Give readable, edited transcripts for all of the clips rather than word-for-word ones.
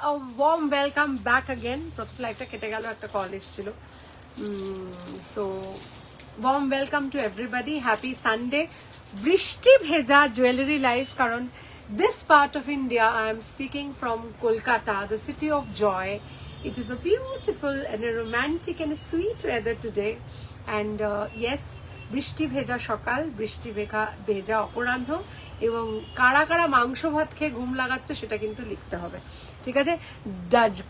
a warm welcome back again. প্রথম লাইভটা কেটে গেল, একটা কল এসেছিল। So warm welcome to everybody. Happy Sunday. বৃষ্টি ভেজা জুয়েলারি লাইভ, কারণ this part of India, I am speaking from Kolkata, the city of joy. It is a beautiful and a romantic and a sweet weather today. And yes, বৃষ্টি ভেজা সকাল, বৃষ্টি ভেজা অপরাহ্ন, এবং কারা কারা মাংস ভাত খেয়ে ঘুম লাগাচ্ছে সেটা কিন্তু লিখতে হবে, ঠিক আছে?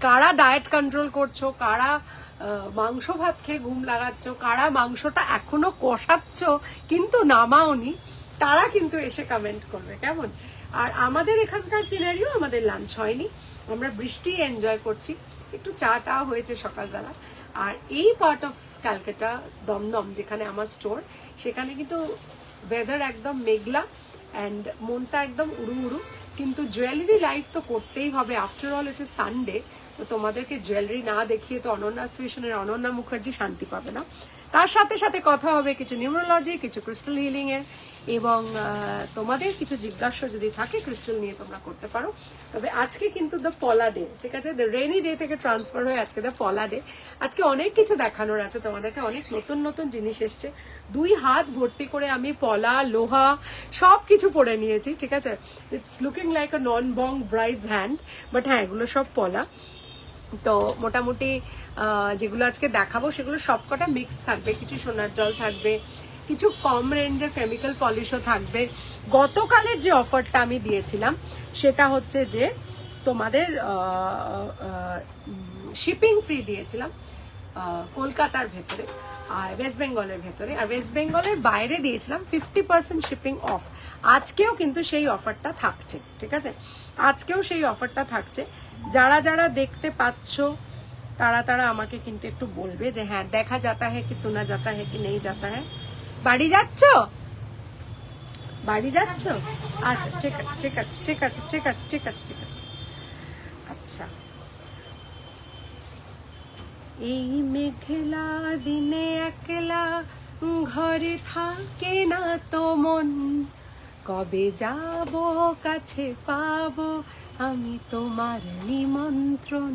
কারা ডায়েট কন্ট্রোল করছো, কারা মাংস ভাত খেয়ে ঘুম লাগাচ্ছ, কারা মাংসটা এখনো কষাচ্ছ কিন্তু নামাওনি, তারা কিন্তু এসে কমেন্ট করবে, কেমন? আর আমাদের এখানকার সিনারিও, আমাদের লাঞ্চ হয়নি, আমরা বৃষ্টি এনজয় করছি, একটু চা হয়েছে সকালবেলা। আর এই পার্ট অফ ক্যালকাটা, দমদম যেখানে আমার স্টোর, সেখানে কিন্তু ওয়েদার একদম মেঘলা অ্যান্ড মনটা একদম উড়ু উড়ু, কিন্তু জুয়েলারি লাইফ তো করতেই হবে। After all it is Sunday, তো তোমাদেরকে জুয়েলারি না দেখিয়ে তো অনন্যা অ্যাসোসিয়েশনের অনন্যা মুখার্জি শান্তি পাবে না। তার সাথে সাথে কথা হবে কিছু নিউমোলজি, কিছু ক্রিস্টাল হিলিং এর, এবং তোমাদের কিছু জিজ্ঞাসা যদি থাকে ক্রিস্টাল নিয়ে তোমরা করতে পারো। তবে আজকে কিন্তু দ্য পলা ডে, ঠিক আছে? দ্য রেনি ডে থেকে ট্রান্সফার হয়ে আজকে দ্য পলা ডে। আজকে অনেক কিছু দেখানোর আছে তোমাদেরকে, অনেক নতুন নতুন জিনিস এসছে। 2 হাত ভর্তি করে আমি পলা, লোহা সব কিছু পরে নিয়েছি, ঠিক আছে? It's looking like a non Bong brides hand, but হ্যাঁ, এগুলো সব পলা। তো মোটামুটি যেগুলো আজকে দেখাবো সেগুলো সবকটা মিক্স থাকবে, কিছু সোনার জল থাকবে, কিছু কম রেঞ্জের কেমিক্যাল পলিশও থাকবে। গতকালের যে অফারটা আমি দিয়েছিলাম সেটা হচ্ছে যে তোমাদের শিপিং ফ্রি দিয়েছিলাম কলকাতার ভেতরে আর ওয়েস্ট বেঙ্গলের ভেতরে, আর ওয়েস্ট বেঙ্গলের বাইরে দিয়েছিলাম 50% শিপিং অফ। আজকেও কিন্তু সেই অফারটা থাকছে, ঠিক আছে? আজকেও সেই অফারটা থাকছে। যারা যারা দেখতে পাচ্ছ তারা তারা আমাকে কিন্তু একটু বলবে যে হ্যাঁ দেখা যাতা হ্যাঁ কি শোনা যাতা হ্যাঁ কি নেই যাতা হ্যাঁ। বাড়ি যাচ্ছ? বাড়ি যাচ্ছ? আচ্ছা, ঠিক আছে ঠিক আছে ঠিক আছে ঠিক আছে ঠিক আছে ঠিক আছে। আচ্ছা, এই মেঘলা দিনে একলা ঘরে থাকে না তো মন, কবে যাব কাছে পাবো আমি তোমার নিমন্ত্রণ,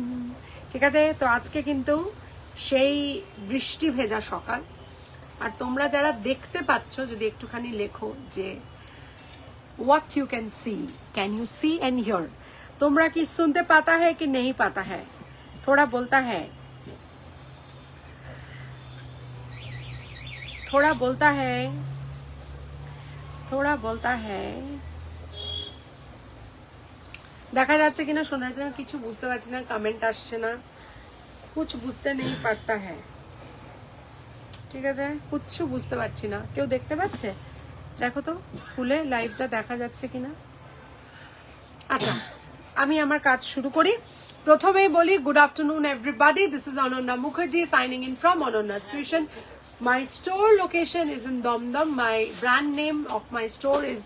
ঠিক আছে? তো আজকে কিন্তু সেই বৃষ্টি ভেজা সকাল। আর তোমরা যারা দেখতে পাচ্ছ যদি একটুখানি লেখো যে what you can see and hear. তোমরা কি শুনতে পাতা হ্যায় কি নেই পাতা হ্যায়? থোড়া বলতা হ্যায়, थोड़ा बोलता है, थोड़ा बोलता है। দেখা যাচ্ছে কিনা, শোনা যাচ্ছে না, কিছু বুঝতে পারছি না, কমেন্ট আসছে না, কুছ বুঝতে নেই পারতা হ্যায়, ঠিক আছে? কুচ্ছু বুঝতে পারছি না। কেউ দেখতে পাচ্ছে? দেখো তো খুলে লাইভটা দেখা যাচ্ছে কিনা। আচ্ছা, আমি আমার কাজ শুরু করি। প্রথমেই বলি good afternoon everybody, this is Ananya Mukherjee signing in from অনন্যাস fusion. My store location is in Domdom. My brand name of my store is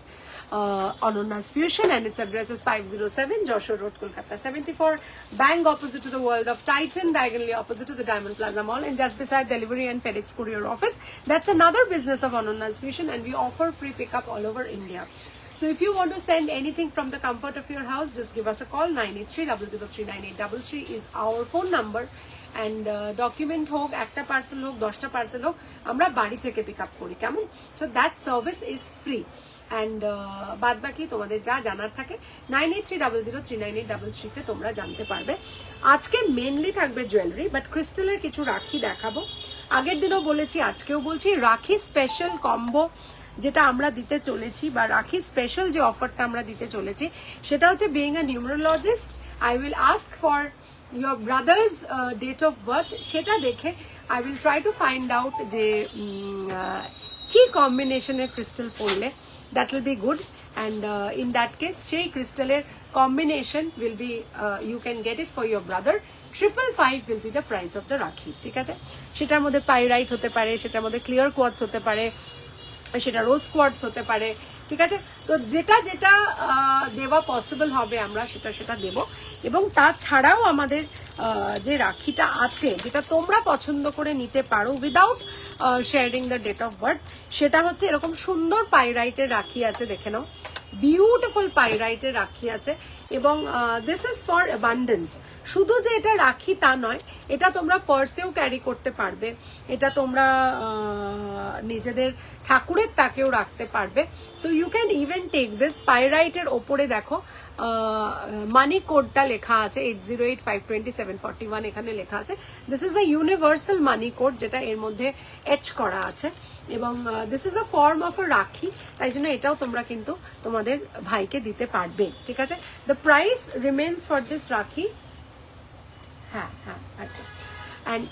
Anonna's Fusion, and its address is 507 Joshua Road, Kolkata 74, bang opposite to the World of Titan, diagonally opposite to the Diamond Plaza Mall, and just beside Delivery and FedEx Courier Office. That's another business of Anonna's Fusion, and we offer free pickup all over India. So if you want to send anything from the comfort of your house, just give us a call. 9830039833 is our phone number. And document হোক, একটা parcel হোক, 10টা parcel হোক, আমরা বাড়ি থেকে pick up করি, কেমন? So that service is free. And বাদ বাকি তোমাদের যা জানার থাকে 9830039833 তে তোমরা জানতে পারবে। আজকে মেনলি থাকবে জুয়েলারি, বাট ক্রিস্টালের কিছু রাখি দেখাবো। আগের দিনও বলেছি, আজকেও বলছি, রাখি স্পেশাল কম্বো যেটা আমরা দিতে চলেছি, বা রাখি স্পেশাল যে অফারটা আমরা দিতে চলেছি, সেটা হচ্ছে being a numerologist I will ask for your brother's date of birth, সেটা দেখে I will try to find out যে কি কম্বিনেশনের ক্রিস্টাল পড়লে that will be good, and in that case সেই ক্রিস্টালের combination will be you can get it for your brother. 555 will be the price of the রাখি, ঠিক আছে? সেটার মধ্যে পাইরাইট হতে পারে, সেটার মধ্যে ক্লিয়ার কোয়ার্টজ হতে পারে, সেটা রোজ কোয়ার্টজ হতে পারে, ঠিক আছে? তো যেটা যেটা দেওয়া পসিবল হবে আমরা সেটা সেটা দেব। এবং তাছাড়াও আমাদের যে রাখিটা আছে, যেটা তোমরা পছন্দ করে নিতে পারো without sharing the date of birth, সেটা হচ্ছে এরকম সুন্দর পাইরাইটের রাখি আছে, দেখে নাও। বিউটিফুল পাইরাইটের রাখি আছে এবং দিস ইজ ফর অ্যাবান্ডেন্স। শুধু যে এটা রাখি তা নয়, এটা তোমরা পার্সেও ক্যারি করতে পারবে, এটা তোমরা নিজেদের ঠাকুরের তাকেও রাখতে পারবে। So you can even take this. পাইরাইটের ওপরে দেখো মানি কোডটা লেখা আছে 80852741 এখানে লেখা আছে। This is a universal money code, যেটা এর মধ্যে এচ করা আছে এবং this is a form of a রাখি, তাই জন্য এটাও তোমরা কিন্তু তোমাদের ভাইকে দিতে পারবে, ঠিক আছে। The price remains for this রাখি, হ্যাঁ হ্যাঁ আচ্ছা। অ্যান্ড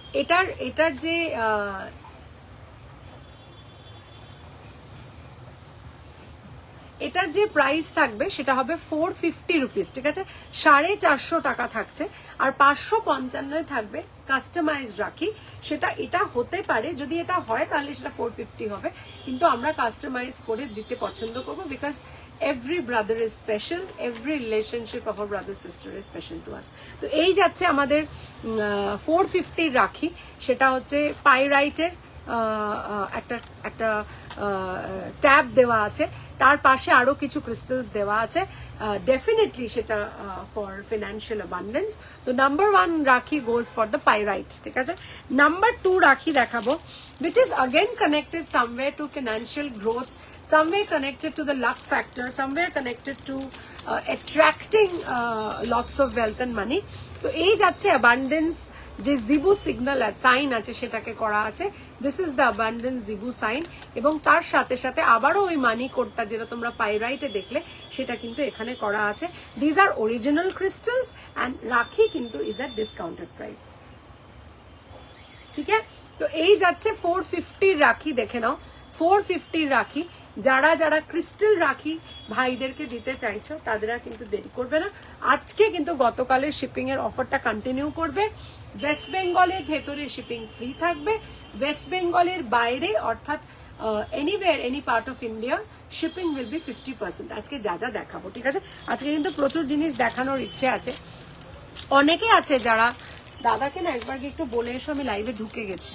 এটার যে এটার যে প্রাইস থাকবে সেটা হবে 450 রুপিস, ঠিক আছে। 450 টাকা থাকছে, আর 555 থাকবে কাস্টমাইজড রাখি। সেটা এটা হতে পারে, যদি এটা হয় তাহলে সেটা 450 হবে, কিন্তু আমরা কাস্টমাইজ করে দিতে পছন্দ করবো, because every brother is special, every relationship of a brother sister is special to us. তো এই যাচ্ছে আমাদের 450 রাখি, সেটা হচ্ছে পাইরাইটের একটা একটা ট্যাব দেওয়া আছে, তার পাশে আরো কিছু ক্রিস্টালস দেওয়া আছে, ডেফিনেটলি সেটা ফর ফিনান্সিয়াল অ্যাবান্ডেন্স। তো নাম্বার 1 রাখি গোজ ফর দ্য পাইরাইট, ঠিক আছে। নাম্বার 2 রাখি দেখাবো, which is again connected somewhere to financial growth, somewhere connected to the luck factor, somewhere connected to attracting lots of wealth and money. তো এই যাচ্ছে abundance যে জিবু সিগন্যাল সাইন আছে সেটাকে করা আছে। This is the abundance zibu sign, এবং তার সাথে সাথে আবারও ওই মানি কোডটা যেটা তোমরা পাইরাইটে দেখলে সেটা কিন্তু এখানে করা আছে। These are original crystals and রাখি কিন্তু ইজ অ্যাট ডিসকাউন্টেড প্রাইস, ঠিক আছে। তো এই যাচ্ছে 450 রাখি, দেখে নাও 450 রাখি। যারা যারা ক্রিস্টাল রাখি ভাইদেরকে দিতে চাইছো তাদেরা কিন্তু দেরি করবে না, আজকে কিন্তু গতকালের শিপিং এর অফারটা কন্টিনিউ করবে। ওয়েস্ট বেঙ্গলের ভেতরে শিপিং ফ্রি থাকবে, ওয়েস্ট বেঙ্গলের বাইরে অর্থাৎ anywhere any part of India shipping will be 50%। আজকে যা যা দেখাবো, ঠিক আছে। আজকে কিন্তু প্রচুর জিনিস দেখানোর ইচ্ছে আছে। অনেকে আছে যারা দাদাকে না একবার একটু বলে এসো আমি লাইভে ঢুকে গেছি,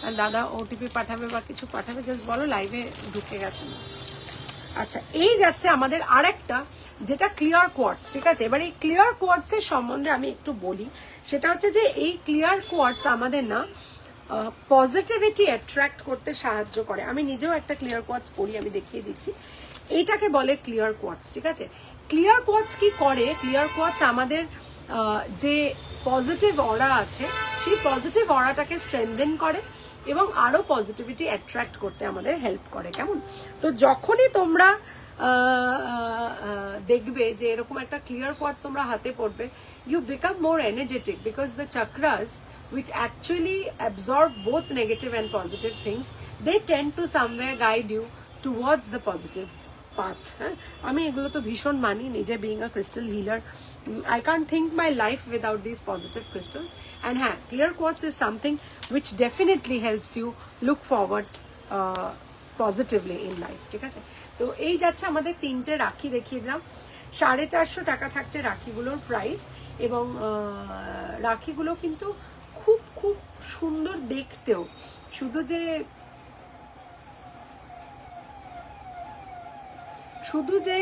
আর দাদা ওটিপি পাঠাবে বা কিছু পাঠাবে, জাস্ট বলো লাইভে ঢুকে গেছে না। আচ্ছা, এই যাচ্ছে আমাদের আরেকটা যেটা ক্লিয়ার কোয়ার্টস, ঠিক আছে। এবার এই ক্লিয়ার কোয়ার্টসের সম্বন্ধে আমি একটু বলি। সেটা হচ্ছে যে এই ক্লিয়ার কোয়ার্টস আমাদের না পজিটিভিটি অ্যাট্রাক্ট করতে সাহায্য করে। আমি নিজেও একটা ক্লিয়ার কোয়ার্টস পড়ি, আমি দেখিয়ে দিচ্ছি। এইটাকে বলে ক্লিয়ার কোয়ার্টস, ঠিক আছে। ক্লিয়ার কোয়ার্টস কি করে? ক্লিয়ার কোয়ার্টস আমাদের যে পজিটিভ অরা আছে সেই পজিটিভ অরাটাকে স্ট্রেনথেন করে এবং আরো পজিটিভিটি অ্যাট্রাক্ট করতে আমাদের হেল্প করে। কেমন? তো যখনই তোমরা দেখবে যে এরকম একটা ক্লিয়ার কোয়ার্টস তোমরা হাতে পড়বে, you become more energetic because the chakras which actually absorb both negative and positive things, they tend to somewhere guide you towards the positive path. আমি এগুলো তো ভীষণ মানি নিজে, being a crystal healer, I can't think my life without these positive crystals. And হ্যাঁ, clear quartz is something which definitely helps you look forward positively in life, ঠিক আছে। তো এই যাচ্ছে আমাদের 3টে রাখি দেখিয়ে দিলাম। 450 টাকা থাকছে রাখিগুলোর প্রাইস, এবং রাখিগুলো কিন্তু খুব খুব সুন্দর দেখতেও। শুধু যে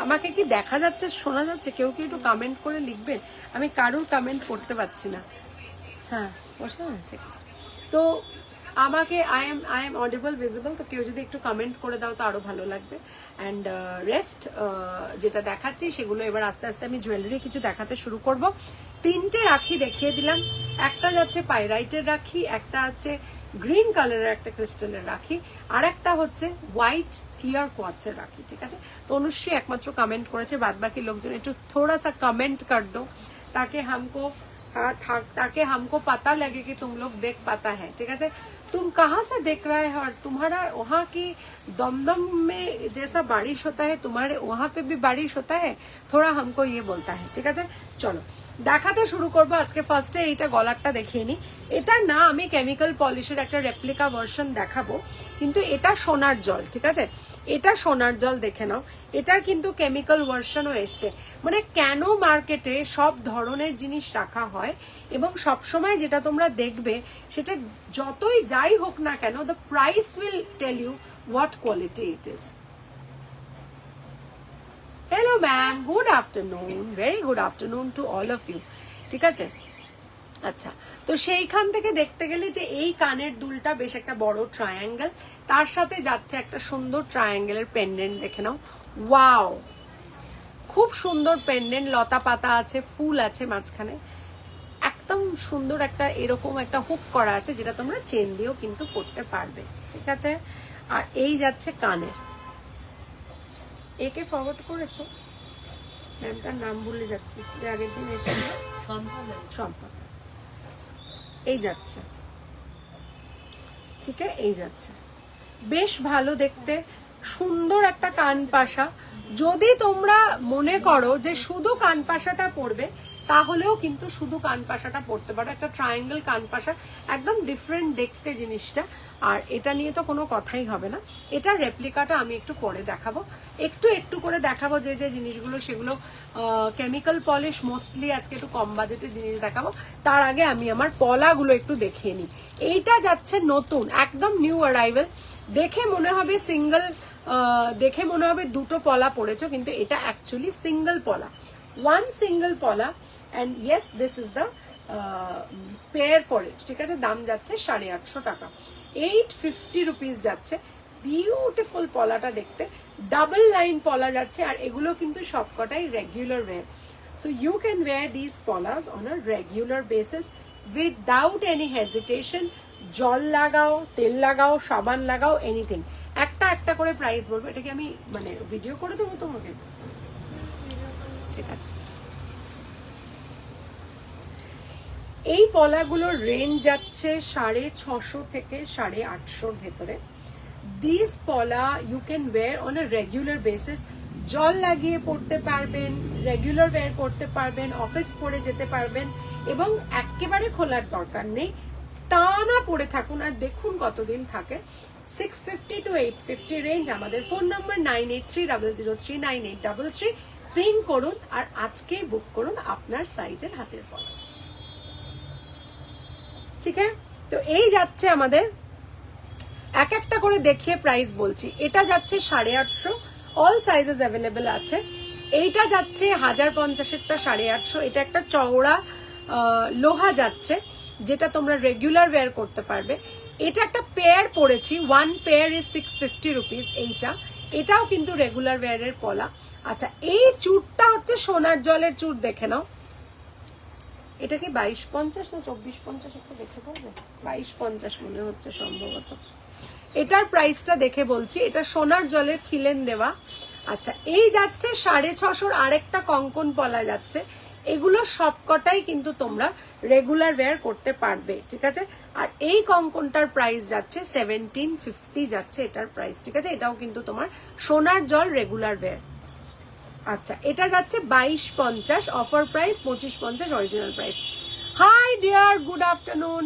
আমাকে কি দেখা যাচ্ছে, শোনা যাচ্ছে? কেউ কি একটু কমেন্ট করে লিখবেন, আমি কারোর কমেন্ট করতে পারছি না। হ্যাঁ, বসে আছে তো আমাকে আই এম অডিবল, ভিজিবল? তো কেউ যদি একটু কমেন্ট করে দাও তো আরো ভালো লাগবে। অ্যান্ড রেস্ট যেটা দেখাচ্ছি সেগুলো এবার আস্তে আস্তে আমি জুয়েলারি কিছু দেখাতে শুরু করব। 3টে রাখি দেখিয়ে দিলাম। একটা যাচ্ছে পাইরাইটের রাখি, একটা আছে গ্রিন কালারের একটা ক্রিস্টালের রাখি, আর একটা হচ্ছে হোয়াইট ক্লিয়ার কোয়ার্টসের রাখি, ঠিক আছে। তো অনুশ্রী একমাত্র কমেন্ট করেছে, বাদ বাকি লোকজন একটু थोड़ा सा कमेंट कर दो ताकि हमको पता लगे कि तुम लोग देख पाता है, ठीक है। तुम कहाँ से देख रहे हो और तुम्हारा वहाँ की दमदम में जैसा बारिश होता है तुम्हारे वहाँ पे भी बारिश होता है, थोड़ा हमको ये बोलता है, ठीक है। चलो দেখাতে শুরু করবো। আজকে ফার্স্টে এইটা গলারটা দেখিয়ে নি। এটা না আমি কেমিক্যাল পলিশের একটা রেপ্লিকা ভার্সন দেখাবো, কিন্তু এটা সোনার জল, ঠিক আছে। এটা সোনার জল, দেখে নাও। এটার কিন্তু কেমিক্যাল ভার্সনও এসছে। মানে কেন মার্কেটে সব ধরনের জিনিস রাখা হয় এবং সব সময় যেটা তোমরা দেখবে সেটা যতই যাই হোক না কেন, the price will tell you what quality it is. Hello ma'am, good afternoon, very good afternoon to all of you. ঠিক আছে, আচ্ছা, তো সেইখান থেকে দেখতে গেলে যে এই কানের দুলটা বেশ একটা বড় ট্রায়াঙ্গেল, তার সাথে যাচ্ছে একটা সুন্দর ট্রায়াঙ্গেলের পেন্ডেন্ট, দেখে নাও। ওয়াও, খুব সুন্দর পেন্ডেন্ট, লতা পাতা আছে, ফুল আছে মাঝখানে, একদম সুন্দর একটা এরকম একটা হুক করা আছে, যেটা তোমরা চেন দিয়েও কিন্তু পড়তে পারবে। ঠিক আছে, আর এই যাচ্ছে কানের। একে ফরওয়ার্ড করেছো? ম্যামটার নাম ভুলে যাচ্ছি, যে আগের দিন এসেছিল, সম্পা। এই যাচ্ছে, ঠিক আছে, এই যাচ্ছে, বেশ ভালো দেখতে, সুন্দর একটা কান পাশা। যদি তোমরা মনে করো যে শুধু কান পাশাটা পরবে, তাহলেও কিন্তু শুধু কান পাশাটা পরতে পারো, একটা ট্রায়াঙ্গেল কান পাশা, একদম ডিফারেন্ট দেখতে জিনিসটা। আর এটা নিয়ে তো কোনো কথাই হবে না। এটার রেপ্লিকাটা আমি একটু পরে দেখাবো, একটু একটু করে দেখাবো, যে যে জিনিসগুলো সেগুলো কেমিক্যাল পলিশ, মোস্টলি আজকে একটু কম বাজেটের জিনিস দেখাবো। তার আগে আমি আমার পলাগুলো একটু দেখিয়ে নিই। এইটা যাচ্ছে নতুন, একদম নিউ অ্যারাইভেল, দেখে মনে হবে সিঙ্গেল, দেখে মনে হবে দুটো পলা পড়েছো, কিন্তু এটা অ্যাকচুয়ালি সিঙ্গেল পলা, ওয়ান সিঙ্গেল পলা। And yes, this is the pair for it. ঠিক আছে, দাম যাচ্ছে 850 টাকা, 850 রুপিস যাচ্ছে। বিউটিফুল পলাটা দেখতে, ডাবল লাইন পলা যাচ্ছে, আর এগুলো কিন্তু সবকটাই regular wear. So you can wear this polas on a regular basis without any hesitation. জল লাগাও, তেল লাগাও, সাবান লাগাও, এনিথিং। একটা একটা করে প্রাইস বলবো। এটা কি আমি মানে ভিডিও করে দেবো তোমাকে? ঠিক আছে, এই পলাগুলোর রেঞ্জ যাচ্ছে 650 থেকে 850 ভেতরে। This pola you can wear on a regular basis. জল লাগিয়ে পড়তে পারবেন, রেগুলার ওয়্যার করতে পারবেন, অফিস পরে যেতে পারবেন, এবং একেবারে খোলার দরকার নেই, টানা পড়ে থাকুন। আর দেখুন কতদিন থাকে। 650 to 850 রেঞ্জ। আমাদের ফোন নাম্বার 9830039833, পিং করুন আর আজকেই বুক করুন আপনার সাইজের হাতের পলা। ঠিক আছে, তো এই যাচ্ছে আমাদের, এক একটা করে দেখিয়ে প্রাইস বলছি। এটা যাচ্ছে 850, অল সাইজেস অ্যাভেলেবেল আছে। এইটা যাচ্ছে 1050-এরটা 850। এটা একটা চওড়া লোহা যাচ্ছে, যেটা তোমরা রেগুলার ওয়্যার করতে পারবে। এটা একটা পেয়ার পড়েছি, ওয়ান পেয়ার ইজ 650 রুপিস। এইটা, এটাও কিন্তু রেগুলার ওয়্যারের পলা। আচ্ছা, এই চুরটা হচ্ছে সোনার জলের চুর, দেখে নাও। এটা কি 2250 না 2450 একটু দেখে বলবে? 2250 মনে হচ্ছে সম্ভবত। এটার প্রাইসটা দেখে বলছি, এটা সোনার জলের খিলেন দেওয়া। আচ্ছা, এই যাচ্ছে 650 আরেকটা কঙ্কন পলা যাচ্ছে। এগুলো সবকটাই কিন্তু তোমরা রেগুলার ওয়্যার করতে পারবে। ঠিক আছে, আর এই কঙ্কনটার প্রাইস যাচ্ছে 1750 যাচ্ছে এটার প্রাইস। ঠিক আছে, এটাও কিন্তু তোমার সোনার জল রেগুলার ওয়্যার। আচ্ছা, এটা যাচ্ছে 2250, offer price 2550 original price. Hi dear, good afternoon.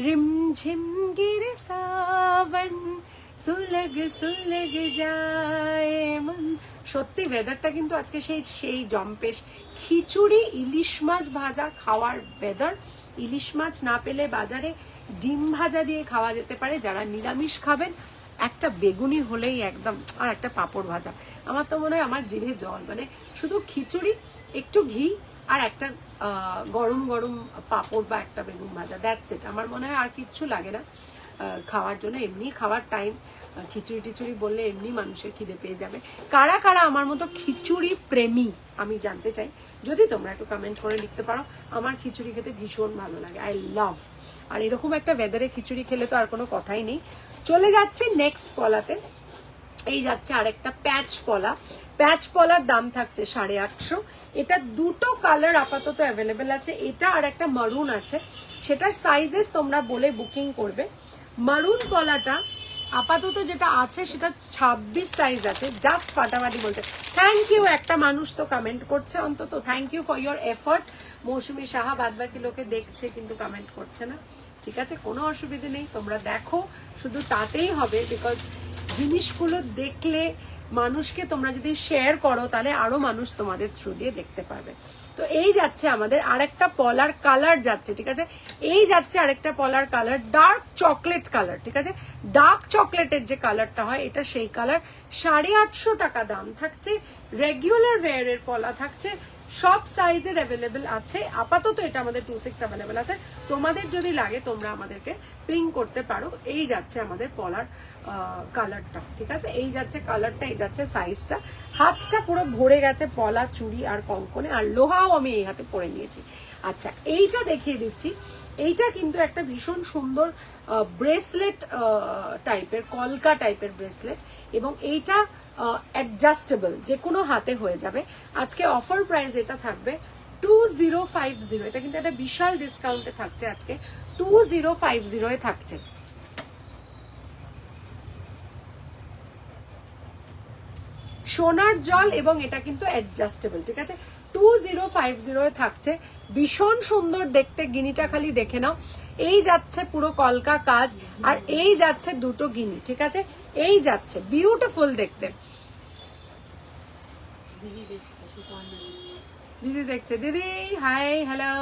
Rimjhim Gire Sawan, সুলগ সুলগ যায় মন। সত্যি ওয়েদারটা কিন্তু আজকে সেই জম্পেশ। খিচুড়ি, ইলিশ মাছ ভাজা খাওয়ার ওয়েদার। ইলিশ মাছ না পেলে বাজারে ডিম ভাজা দিয়ে খাওয়া যেতে পারে, যারা নিরামিষ খাবেন একটা বেগুনি হলেই একদম, আর একটা পাঁপড় ভাজা। আমার তো মনে হয় আমার জিভে জল, মানে শুধু খিচুড়ি, একটু ঘি, আর একটা গরম গরম পাঁপড় বা একটা বেগুন ভাজা, দ্যাটস ইট। আমার মনে হয় আর কিচ্ছু লাগে না খাওয়ার জন্য। এমনি খাওয়ার টাইম, খিচুড়ি টিচুড়ি বললে এমনি মানুষের খিদে পেয়ে যাবে। কারা কারা আমার মতো খিচুড়ি প্রেমী আমি জানতে চাই, যদি তোমরা একটু কমেন্ট করে লিখতে পারো। আমার খিচুড়ি খেতে ভীষণ ভালো লাগে, আই লাভ। আর এরকম একটা ওয়েদারে খিচুড়ি খেলে তো আর কোনো কথাই নেই। চলে যাচ্ছে নেক্সট পলাতে। এই যাচ্ছে আরেকটা প্যাচ পলা। প্যাচ পলার দাম থাকছে 850। এটা দুটো কালার আপাতত অ্যাভেলেবেল আছে, এটা আর একটা মারুন আছে। সেটার সাইজেস তোমরা বলে বুকিং করবে। মারুন পলাটা আপাতত যেটা আছে সেটা 26 সাইজ আছে। জাস্ট ফাটাফাটি বলছে। থ্যাংক ইউ, একটা মানুষ তো কমেন্ট করছে অন্তত। Thank you for your effort. Mousumi Saha বাদ বাকি লোকে দেখছে কিন্তু কমেন্ট করছে না। ঠিক আছে, কোনো অসুবিধে নেই, তোমরা দেখো, শুধু তাতেই হবে। বিকজ জিনিসগুলো দেখলে মানুষকে তোমরা যদি শেয়ার করো তাহলে আরো মানুষ তোমাদের থ্রু দিয়ে দেখতে পারবে। তো এই যাচ্ছে আমাদের আরেকটা পলার কালার যাচ্ছে, ঠিক আছে, এই যাচ্ছে আরেকটা পলার কালার, ডার্ক চকলেট কালার, ঠিক আছে, ডার্ক চকলেটের যে কালারটা হয় এটা সেই কালার। 850 টাকা দাম থাকছে, রেগুলার ওয়্যারের পলা থাকছে, সব সাইজের অ্যাভেলেবেল আছে। আপাতত এটা আমাদের 26 অ্যাভেলেবেল আছে, তোমাদের যদি লাগে তোমরা আমাদেরকে পিং করতে পারো। এই যাচ্ছে আমাদের পলার কালারটা, ঠিক আছে, এই যাচ্ছে কালারটা, এই যাচ্ছে সাইজটা। হাতটা পুরো ভরে গেছে পলা, চুড়ি আর কঙ্কনে, আর লোহাও আমি এই হাতে পরে নিয়েছি। আচ্ছা এইটা দেখিয়ে দিচ্ছি, এইটা কিন্তু একটা ভীষণ সুন্দর ব্রেসলেট টাইপের, কলকা টাইপের ব্রেসলেট, এবং এইটা অ্যাডজাস্টেবল, যে কোনো হাতে হয়ে যাবে। আজকে অফার প্রাইস এটা থাকবে 2050, এটা কিন্তু একটা বিশাল ডিসকাউন্টে থাকছে আজকে, 2050 এ থাকছে। সোনার জল এবং এটা কিন্তু অ্যাডজাস্টেবল, ঠিক আছে, 2050 এ থাকছে। ভীষণ সুন্দর দেখতে, গিনিটা খালি দেখে নাও। এই যাচ্ছে পুরো কলকা কাজ, আর এই যাচ্ছে দুটো গিনি, ঠিক আছে, এই যাচ্ছে বিউটিফুল দেখতে। দিদি দেখছে, দিদি হাই, হ্যালো,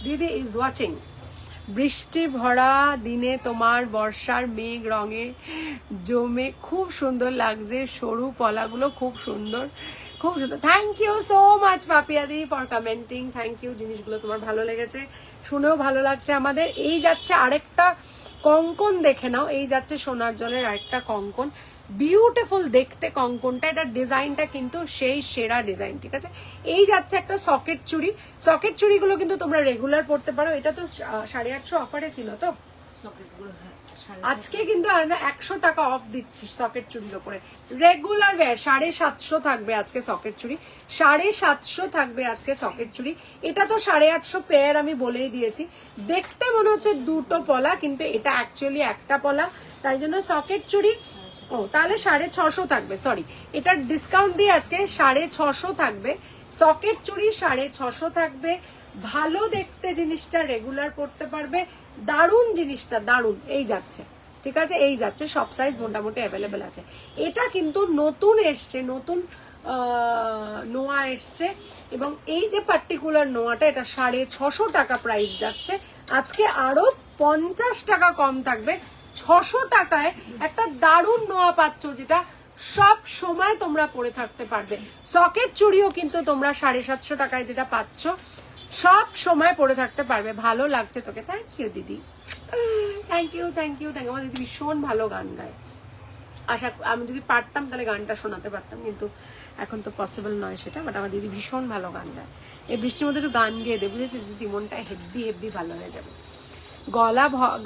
দিদি ইজ ওয়াচিং। বৃষ্টি ভরা দিনে তোমার বর্ষার মেঘ রঙে জমে খুব সুন্দর লাগছে, সরু পলাগুলো খুব সুন্দর, খুব সুন্দর। থ্যাংক ইউ সো মাচ পাপিয়াদি ফর কমেন্টিং, থ্যাংক ইউ। জিনিসগুলো তোমার ভালো লেগেছে, শুনেও ভালো লাগছে আমাদের। এই যাচ্ছে আরেকটা কঙ্কন, দেখে নাও, এই যাচ্ছে সোনার জলের আরেকটা কঙ্কন, বিউটিফুল দেখতে কঙ্কনটা, এটা ডিজাইনটা কিন্তু সেই সেরা ডিজাইন, ঠিক আছে। এই যাচ্ছে একটা সকেট চুড়ি, সকেট চুড়িগুলো কিন্তু তোমরা রেগুলার পড়তে পারো। এটা তো 850 অফারে ছিল, তো আজকে কিন্তু 100 টাকা অফ দিচ্ছি সকেট চুড়ির উপরে। রেগুলার ওয়্যার 750 থাকবে আজকে সকেট চুড়ি, 750 থাকবে আজকে সকেট চুড়ি। এটা তো 850 পেয়ার আমি বলেই দিয়েছি। দেখতে মনে হচ্ছে দুটো পলা, কিন্তু এটা অ্যাকচুয়ালি একটা পলা, তাই জন্য সকেট চুড়ি তাহলে 650 থাকবে, সরি, এটার ডিসকাউন্ট দিয়ে আজকে 650 থাকবে। সকেট চুড়ি 650 থাকবে। ভালো দেখতে জিনিসটা, রেগুলার পড়তে পারবে, দারুণ জিনিসটা, দারুণ। এই যাচ্ছে, ঠিক আছে, এই যাচ্ছে, সব সাইজ মোটামুটি অ্যাভেলেবেল আছে। এটা কিন্তু নতুন এসছে, নতুন নোয়া এসছে, এবং এই যে পার্টিকুলার নোয়াটা এটা 650 টাকা প্রাইস যাচ্ছে। আজকে আরো 50 টাকা কম থাকবে, 600 টাকায় একটা দারুণ নোয়া পাচ্ছ, যেটা সব সময় তোমরা পরে থাকতে পারবে। সকেট চুড়িও কিন্তু তোমরা 750 টাকায় যেটা পাচ্ছ, সব সময় পরে থাকতে পারবে। ভালো লাগছে তোকে, থ্যাংক ইউ দিদি, thank you, thank you, thank you. আমার দিদি ভীষণ ভালো গান গায়, আশা আমি যদি পারতাম তাহলে গানটা শোনাতে পারতাম, কিন্তু এখন তো পসিবল নয় সেটা, বাট আমার দিদি ভীষণ ভালো গান গায়। এই বৃষ্টির মধ্যে একটু গান গেয়ে দে, বুঝেছিস দিদি, মনটা হেভি হেভি ভালো হয়ে যাবে।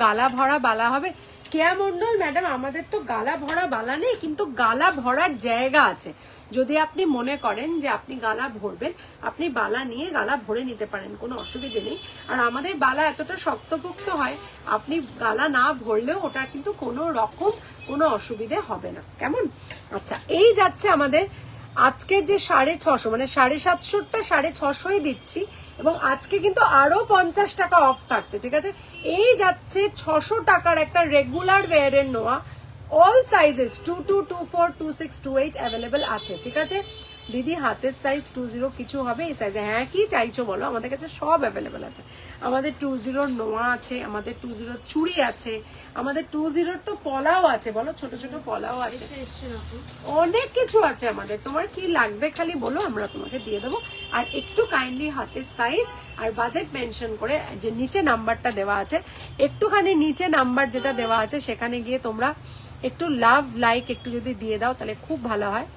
গালা ভরা বালা হবে। কেয়া মন্ডল ম্যাডাম, আমাদের তো গালা ভরা বালা নেই, কিন্তু গালা ভরার জায়গা আছে। যদি আপনি মনে করেন যে আপনি গালা ভরবেন, আপনি বালা নিয়ে গালা ভরে নিতে পারেন, কোনো অসুবিধে নেই। আর আমাদের বালা এতটা শক্তপোক্ত হয়, আপনি গালা না ভরলেও ওটা কিন্তু কোনো রকম কোনো অসুবিধে হবে না, কেমন। আচ্ছা এই যাচ্ছে আমাদের আজকের যে 650, মানে 750টা 650 দিচ্ছি, এবং আজকে কিন্তু আরো 50 টাকা অফ থাকছে, ঠিক আছে। এই যাচ্ছে 600 টাকার একটা রেগুলার ওয়্যারের নোয়া, অল সাইজেস 22, 24, 26, 28 অ্যাভেলেবেল আছে, ঠিক আছে। দিদি হাতের সাইজ 20 কিছু হবে এই সাইজে? হ্যাঁ, কি চাইছো বলো, আমাদের কাছে সব অ্যাভেলেবেল আছে। আমাদের 20 নোয়া আছে, আমাদের 20 চুড়ি আছে, আমাদের 20 তো পলাও আছে, বলো, ছোট ছোট পলাও আছে, অনেক কিছু আছে আমাদের। তোমার কি লাগবে খালি বলো, আমরা তোমাকে দিয়ে দেবো। আর একটু কাইন্ডলি হাতের সাইজ আর বাজেট মেনশন করে, যে নিচে নাম্বারটা দেওয়া আছে, একটুখানি নিচে নাম্বার যেটা দেওয়া আছে সেখানে গিয়ে তোমরা একটু লাভ লাইক একটু যদি দিয়ে দাও তাহলে খুব ভালো হয়।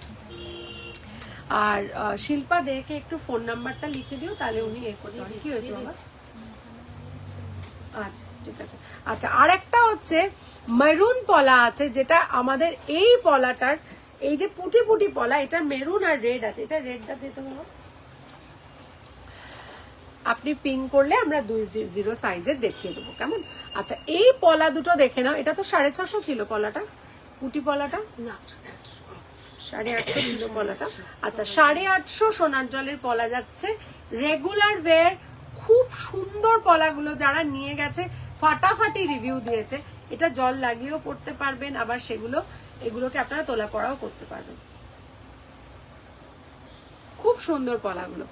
আর শিল্পা দেখে একটু ফোন নাম্বারটা লিখে দিও, তাহলে উনি এ করতে পারেন। কি হয়েছে বাবা? আচ্ছা ঠিক আছে। আচ্ছা আর একটা হচ্ছে মেরুন পলা আছে, যেটা আমাদের এই পলাটার, এই যে পুটি পুটি পলা, এটা মেরুন আর রেড আছে। এটা রেডটা দিতে হবে, আপনি পিং করলে আমরা 20 সাইজের দেখিয়ে দেবো, কেমন। আচ্ছা এই পলা দুটো দেখে নাও, এটা তো 650 ছিল পলাটা, পুটি পলাটা না 850 ছিল পলাটা। আচ্ছা 850 সোনার জলের পলা যাচ্ছে, রেগুলার ওয়্যার, খুব সুন্দর পলাগুলো, যারা নিয়ে গেছে ফাটাফাটি রিভিউ দিয়েছে। এটা জল লাগিয়েও পড়তে পারবেন, আবার এগুলোকে আপনারা তোলা পড়াও করতে পারবেন। খুব সুন্দর পলাগুলো।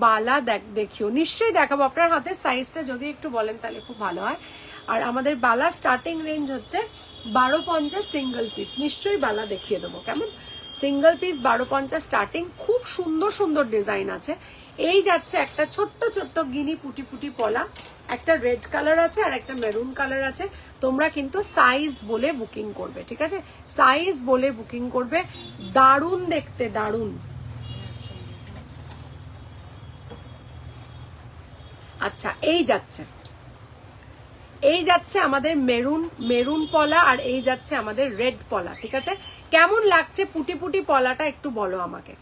বালা দেখিও, নিশ্চয়ই দেখাবো। আপনার হাতের সাইজটা যদি একটু বলেন তাহলে খুব ভালো হয়। আর আমাদের বালা স্টার্টিং রেঞ্জ হচ্ছে 1250 সিঙ্গেল পিস। নিশ্চয়ই বালা দেখিয়ে দেবো, কেমন? Single piece 1250 starting. খুব সুন্দর সুন্দর ডিজাইন আছে। এই যাচ্ছে একটা ছোট্ট ছোট্ট গিনি পুটি পুটি পলা, একটা রেড কালার আছে আর একটা মেরুন কালার আছে। তোমরা কিন্তু সাইজ বলে বুকিং করবে, ঠিক আছে? সাইজ বলে বুকিং করবে। দারুণ দেখতে, দারুণ। আচ্ছা, এই যাচ্ছে আমাদের মেরুন পলা, আর এই যাচ্ছে আমাদের রেড পলা, ঠিক আছে? কেমন লাগছে পুটি পুটি পলাটা একটু বলো আমাকে।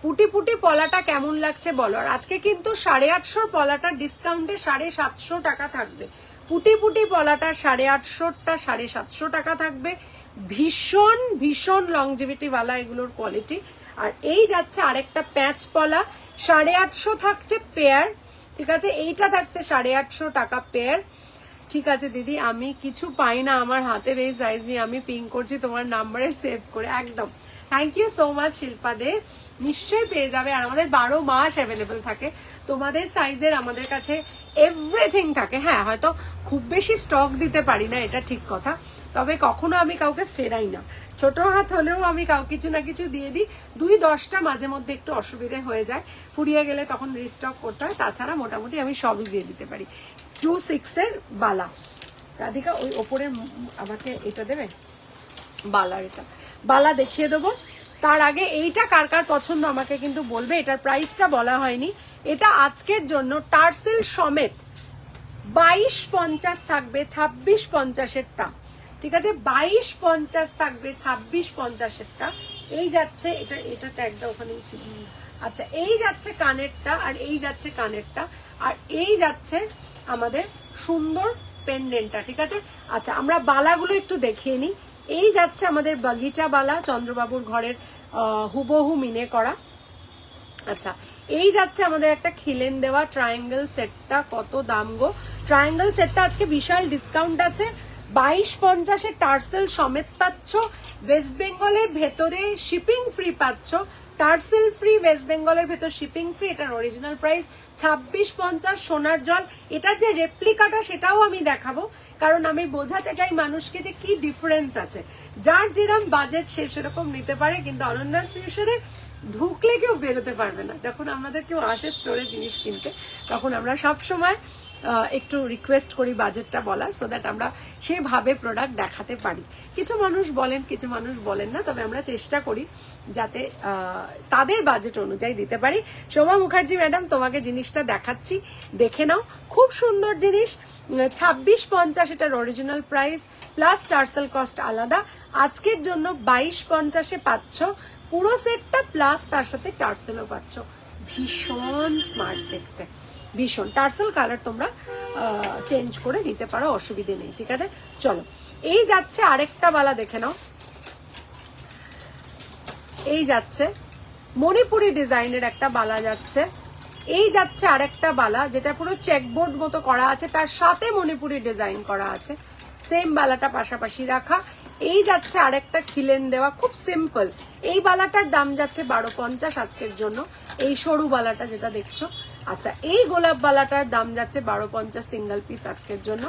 পুটি পুটি পলাটা কেমন লাগছে বলো। আর আজকে কিন্তু 850 পলাটা ডিসকাউন্টে 750 টাকা থাকবে। পুটি পুটি পলাটা 850টা 750 টাকা থাকবে। ভীষণ ভীষণ লংজিভিটি ওয়ালা এগুলোর কোয়ালিটি। আর এই যাচ্ছে আরেকটা প্যাচ পলা, 850 থাকছে পেয়ার, ঠিক আছে? এইটা থাকছে 850 টাকা পেয়ার। ঠিক আছে দিদি, আমি কিছু পাই না আমার হাতের এই সাইজ নিয়ে, আমি পিং করছি তোমার নাম্বারে সেভ করে। একদম, thank you so much Shilpa Dey. নিশ্চয়ই পেয়ে যাবে। আর আমাদের 12 মাস অ্যাভেলেবেল থাকে তোমাদের সাইজের, আমাদের কাছে এভরিথিং থাকে। হ্যাঁ, হয়তো খুব বেশি স্টক দিতে পারি না, এটা ঠিক কথা, তবে কখনো আমি কাউকে ফেরাই না। ছোট হাত হলেও আমি কিছু না কিছু দিয়ে দিই। 2-10টা মাঝে মধ্যে একটু অসুবিধে হয়ে যায়, ফুরিয়ে গেলে তখন রিস্টক করতে হয়। তাছাড়া মোটামুটি আমি সবই দিয়ে দিতে পারি। 26 বালা। রাধিকা ওই ওপরের আমাকে এটা দেবে, বালার এটা বালা দেখিয়ে দেবো। তার আগে এইটা কার কার পছন্দ আমাকে কিন্তু বলবে। এটার প্রাইসটা বলা হয়নি। এটা আজকের জন্য টার্সেল সমেত 2250 থাকবে, 2650-এরটা, ঠিক আছে? 2250 থাকবে, 2650-এরটা। এই যাচ্ছে এটা ট্যাগটা ওখানেই ছিল। আচ্ছা, এই যাচ্ছে কানেরটা, আর এই যাচ্ছে কানেরটা, আর এই যাচ্ছে আমাদের সুন্দর পেন্ডেন্টটা, ঠিক আছে? আচ্ছা, আমরা বালাগুলো একটু দেখিয়ে নিই। এই যাচ্ছে আমাদের বাগিচা বালা, চন্দ্রবাবুর ঘরের হুবহু মিনে করা। আচ্ছা, এই যাচ্ছে আমাদের একটা খিলেন দেওয়া ট্রায়াঙ্গেল সেটটা। কত দাম গো! ট্রায়াঙ্গেল সেটটা আজকে বিশাল ডিসকাউন্ট আছে, 2250-এ টার্সেল সমেত পাচ্ছ। ওয়েস্ট বেঙ্গলের ভেতরে শিপিং ফ্রি পাচ্ছ। টার্সেল ফ্রি, ওয়েস্ট বেঙ্গলের ভেতর শিপিং ফ্রি। এটার অরিজিনাল প্রাইস 2650। সোনার জল। এটার যে রেপ্লিকাটা সেটাও আমি দেখাবো, কারণ আমি বোঝাতে চাই মানুষকে যে কি ডিফারেন্স আছে। যার যেরকম বাজেট সে সেরকম নিতে পারে, কিন্তু অনন্যা স্টেশনে ঢুকলে কেউ বেরোতে পারবে না। যখন আমাদের কেউ আসে স্টোরে জিনিস কিনতে, তখন আমরা সব সময় একটু রিকোয়েস্ট করি বাজেটটা বলার, সো দ্যাট আমরা সেভাবে প্রোডাক্ট দেখাতে পারি। কিছু মানুষ বলেন, কিছু মানুষ বলেন না, তবে আমরা চেষ্টা করি যাতে তাদের বাজেট অনুযায়ী দিতে পারি। সোমা মুখার্জি ম্যাডাম, তোমাকে জিনিসটা দেখাচ্ছি, দেখে নাও। খুব সুন্দর জিনিস, 2650 এটার original price, plus tassel cost আলাদা। আজকের জন্য 2250-এ পাচ্ছ পুরো সেটটা, প্লাস তার সাথে টার্সেলও পাচ্ছ। ভীষণ স্মার্ট দেখতে, ভীষণ। টার্সেল কালার তোমরা চেঞ্জ করে দিতে পারো, অসুবিধে নেই, ঠিক আছে? চলো, এই যাচ্ছে আরেকটা বালা, দেখে নাও। এই যাচ্ছে মণিপুরি ডিজাইনের একটা বালা যাচ্ছে। এই যাচ্ছে আরেকটা বালা, যেটা পুরো চেকবোর্ড মতো করা আছে, তার সাথে মণিপুরি ডিজাইন করা আছে। সেম বালাটা পাশাপাশি রাখা। এই যাচ্ছে আরেকটা খিলেন দেওয়া, খুব সিম্পল। এই বালাটার দাম যাচ্ছে 1250 আজকের জন্য, এই সরু বালাটা যেটা দেখছো। আচ্ছা, এই গোলাপ বালাটার দাম যাচ্ছে 1250 সিঙ্গেল পিস আজকের জন্য।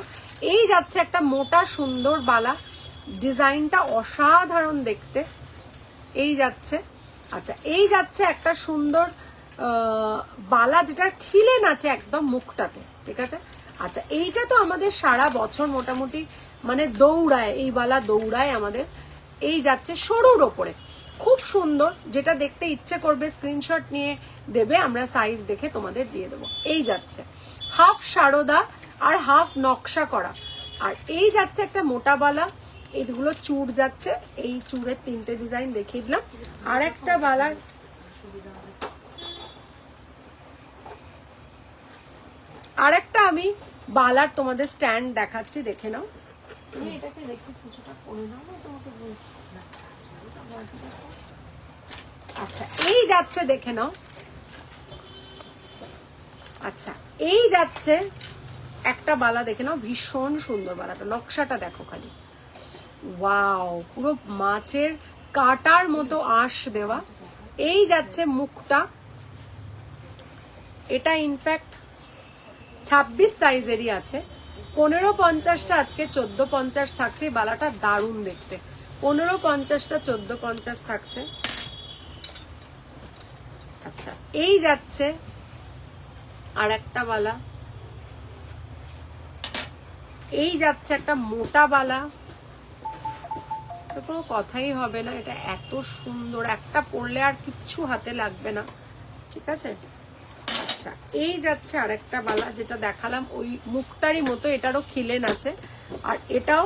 এই যাচ্ছে একটা মোটা সুন্দর বালা, ডিজাইনটা অসাধারণ দেখতে। এই যাচ্ছে, আচ্ছা, এই যাচ্ছে একটা সুন্দর বালা, যেটার খিলেন আছে একদম মুখটাতে, ঠিক আছে? আচ্ছা, এইটা তো আমাদের সারা বছর মোটামুটি মানে দৌড়ায়, এই বালা দৌড়ায় আমাদের। এই যাচ্ছে সরুর ওপরে, খুব সুন্দর, যেটা দেখতে ইচ্ছে করবে স্ক্রিনশট নিয়ে দেবে, আমরা সাইজ দেখে তোমাদের দিয়ে দেবো। এই যাচ্ছে হাফ সারদা আর হাফ নকশা করা। আর এই যাচ্ছে একটা মোটা বালা, এইগুলো চূড় যাচ্ছে, এই চূড়ের 3টে ডিজাইন দেখিয়ে দিলাম। আর একটা বালার, আর একটা আমি বালার তোমাদের স্ট্যান্ড দেখাচ্ছি, দেখে নাও। তুমি এটাকে রেখে কিছুটা করে নাও, তোমাকে বলছি। আচ্ছা, এই যাচ্ছে, দেখে নাও। আচ্ছা, এই যাচ্ছে একটা বালা দেখে নাও, ভীষণ সুন্দর বালাটা, নকশাটা দেখো খালি, ওয়াও, পুরো মাছের কাটার মতো আঁশ দেওয়া। এই যাচ্ছে মুখটা, এটা ইনফ্যাক্ট 26 সাইজেরই আছে। 1550টা আজকে 1450 থাকছে। বালাটা দারুণ দেখতে, 1550টা 1450 থাকছে। আচ্ছা, এই যাচ্ছে আর একটা বালা, এই যাচ্ছে একটা মোটা বালা, তো কোনো কথাই হবে না, এটা এত সুন্দর, একটা পরলে আর কিচ্ছু হাতে লাগবে না, ঠিক আছে। আচ্ছা, এই যাচ্ছে আর একটা বালা, যেটা দেখালাম ওই মুখটারই মতো, এটারও খিলেন আছে, আর এটাও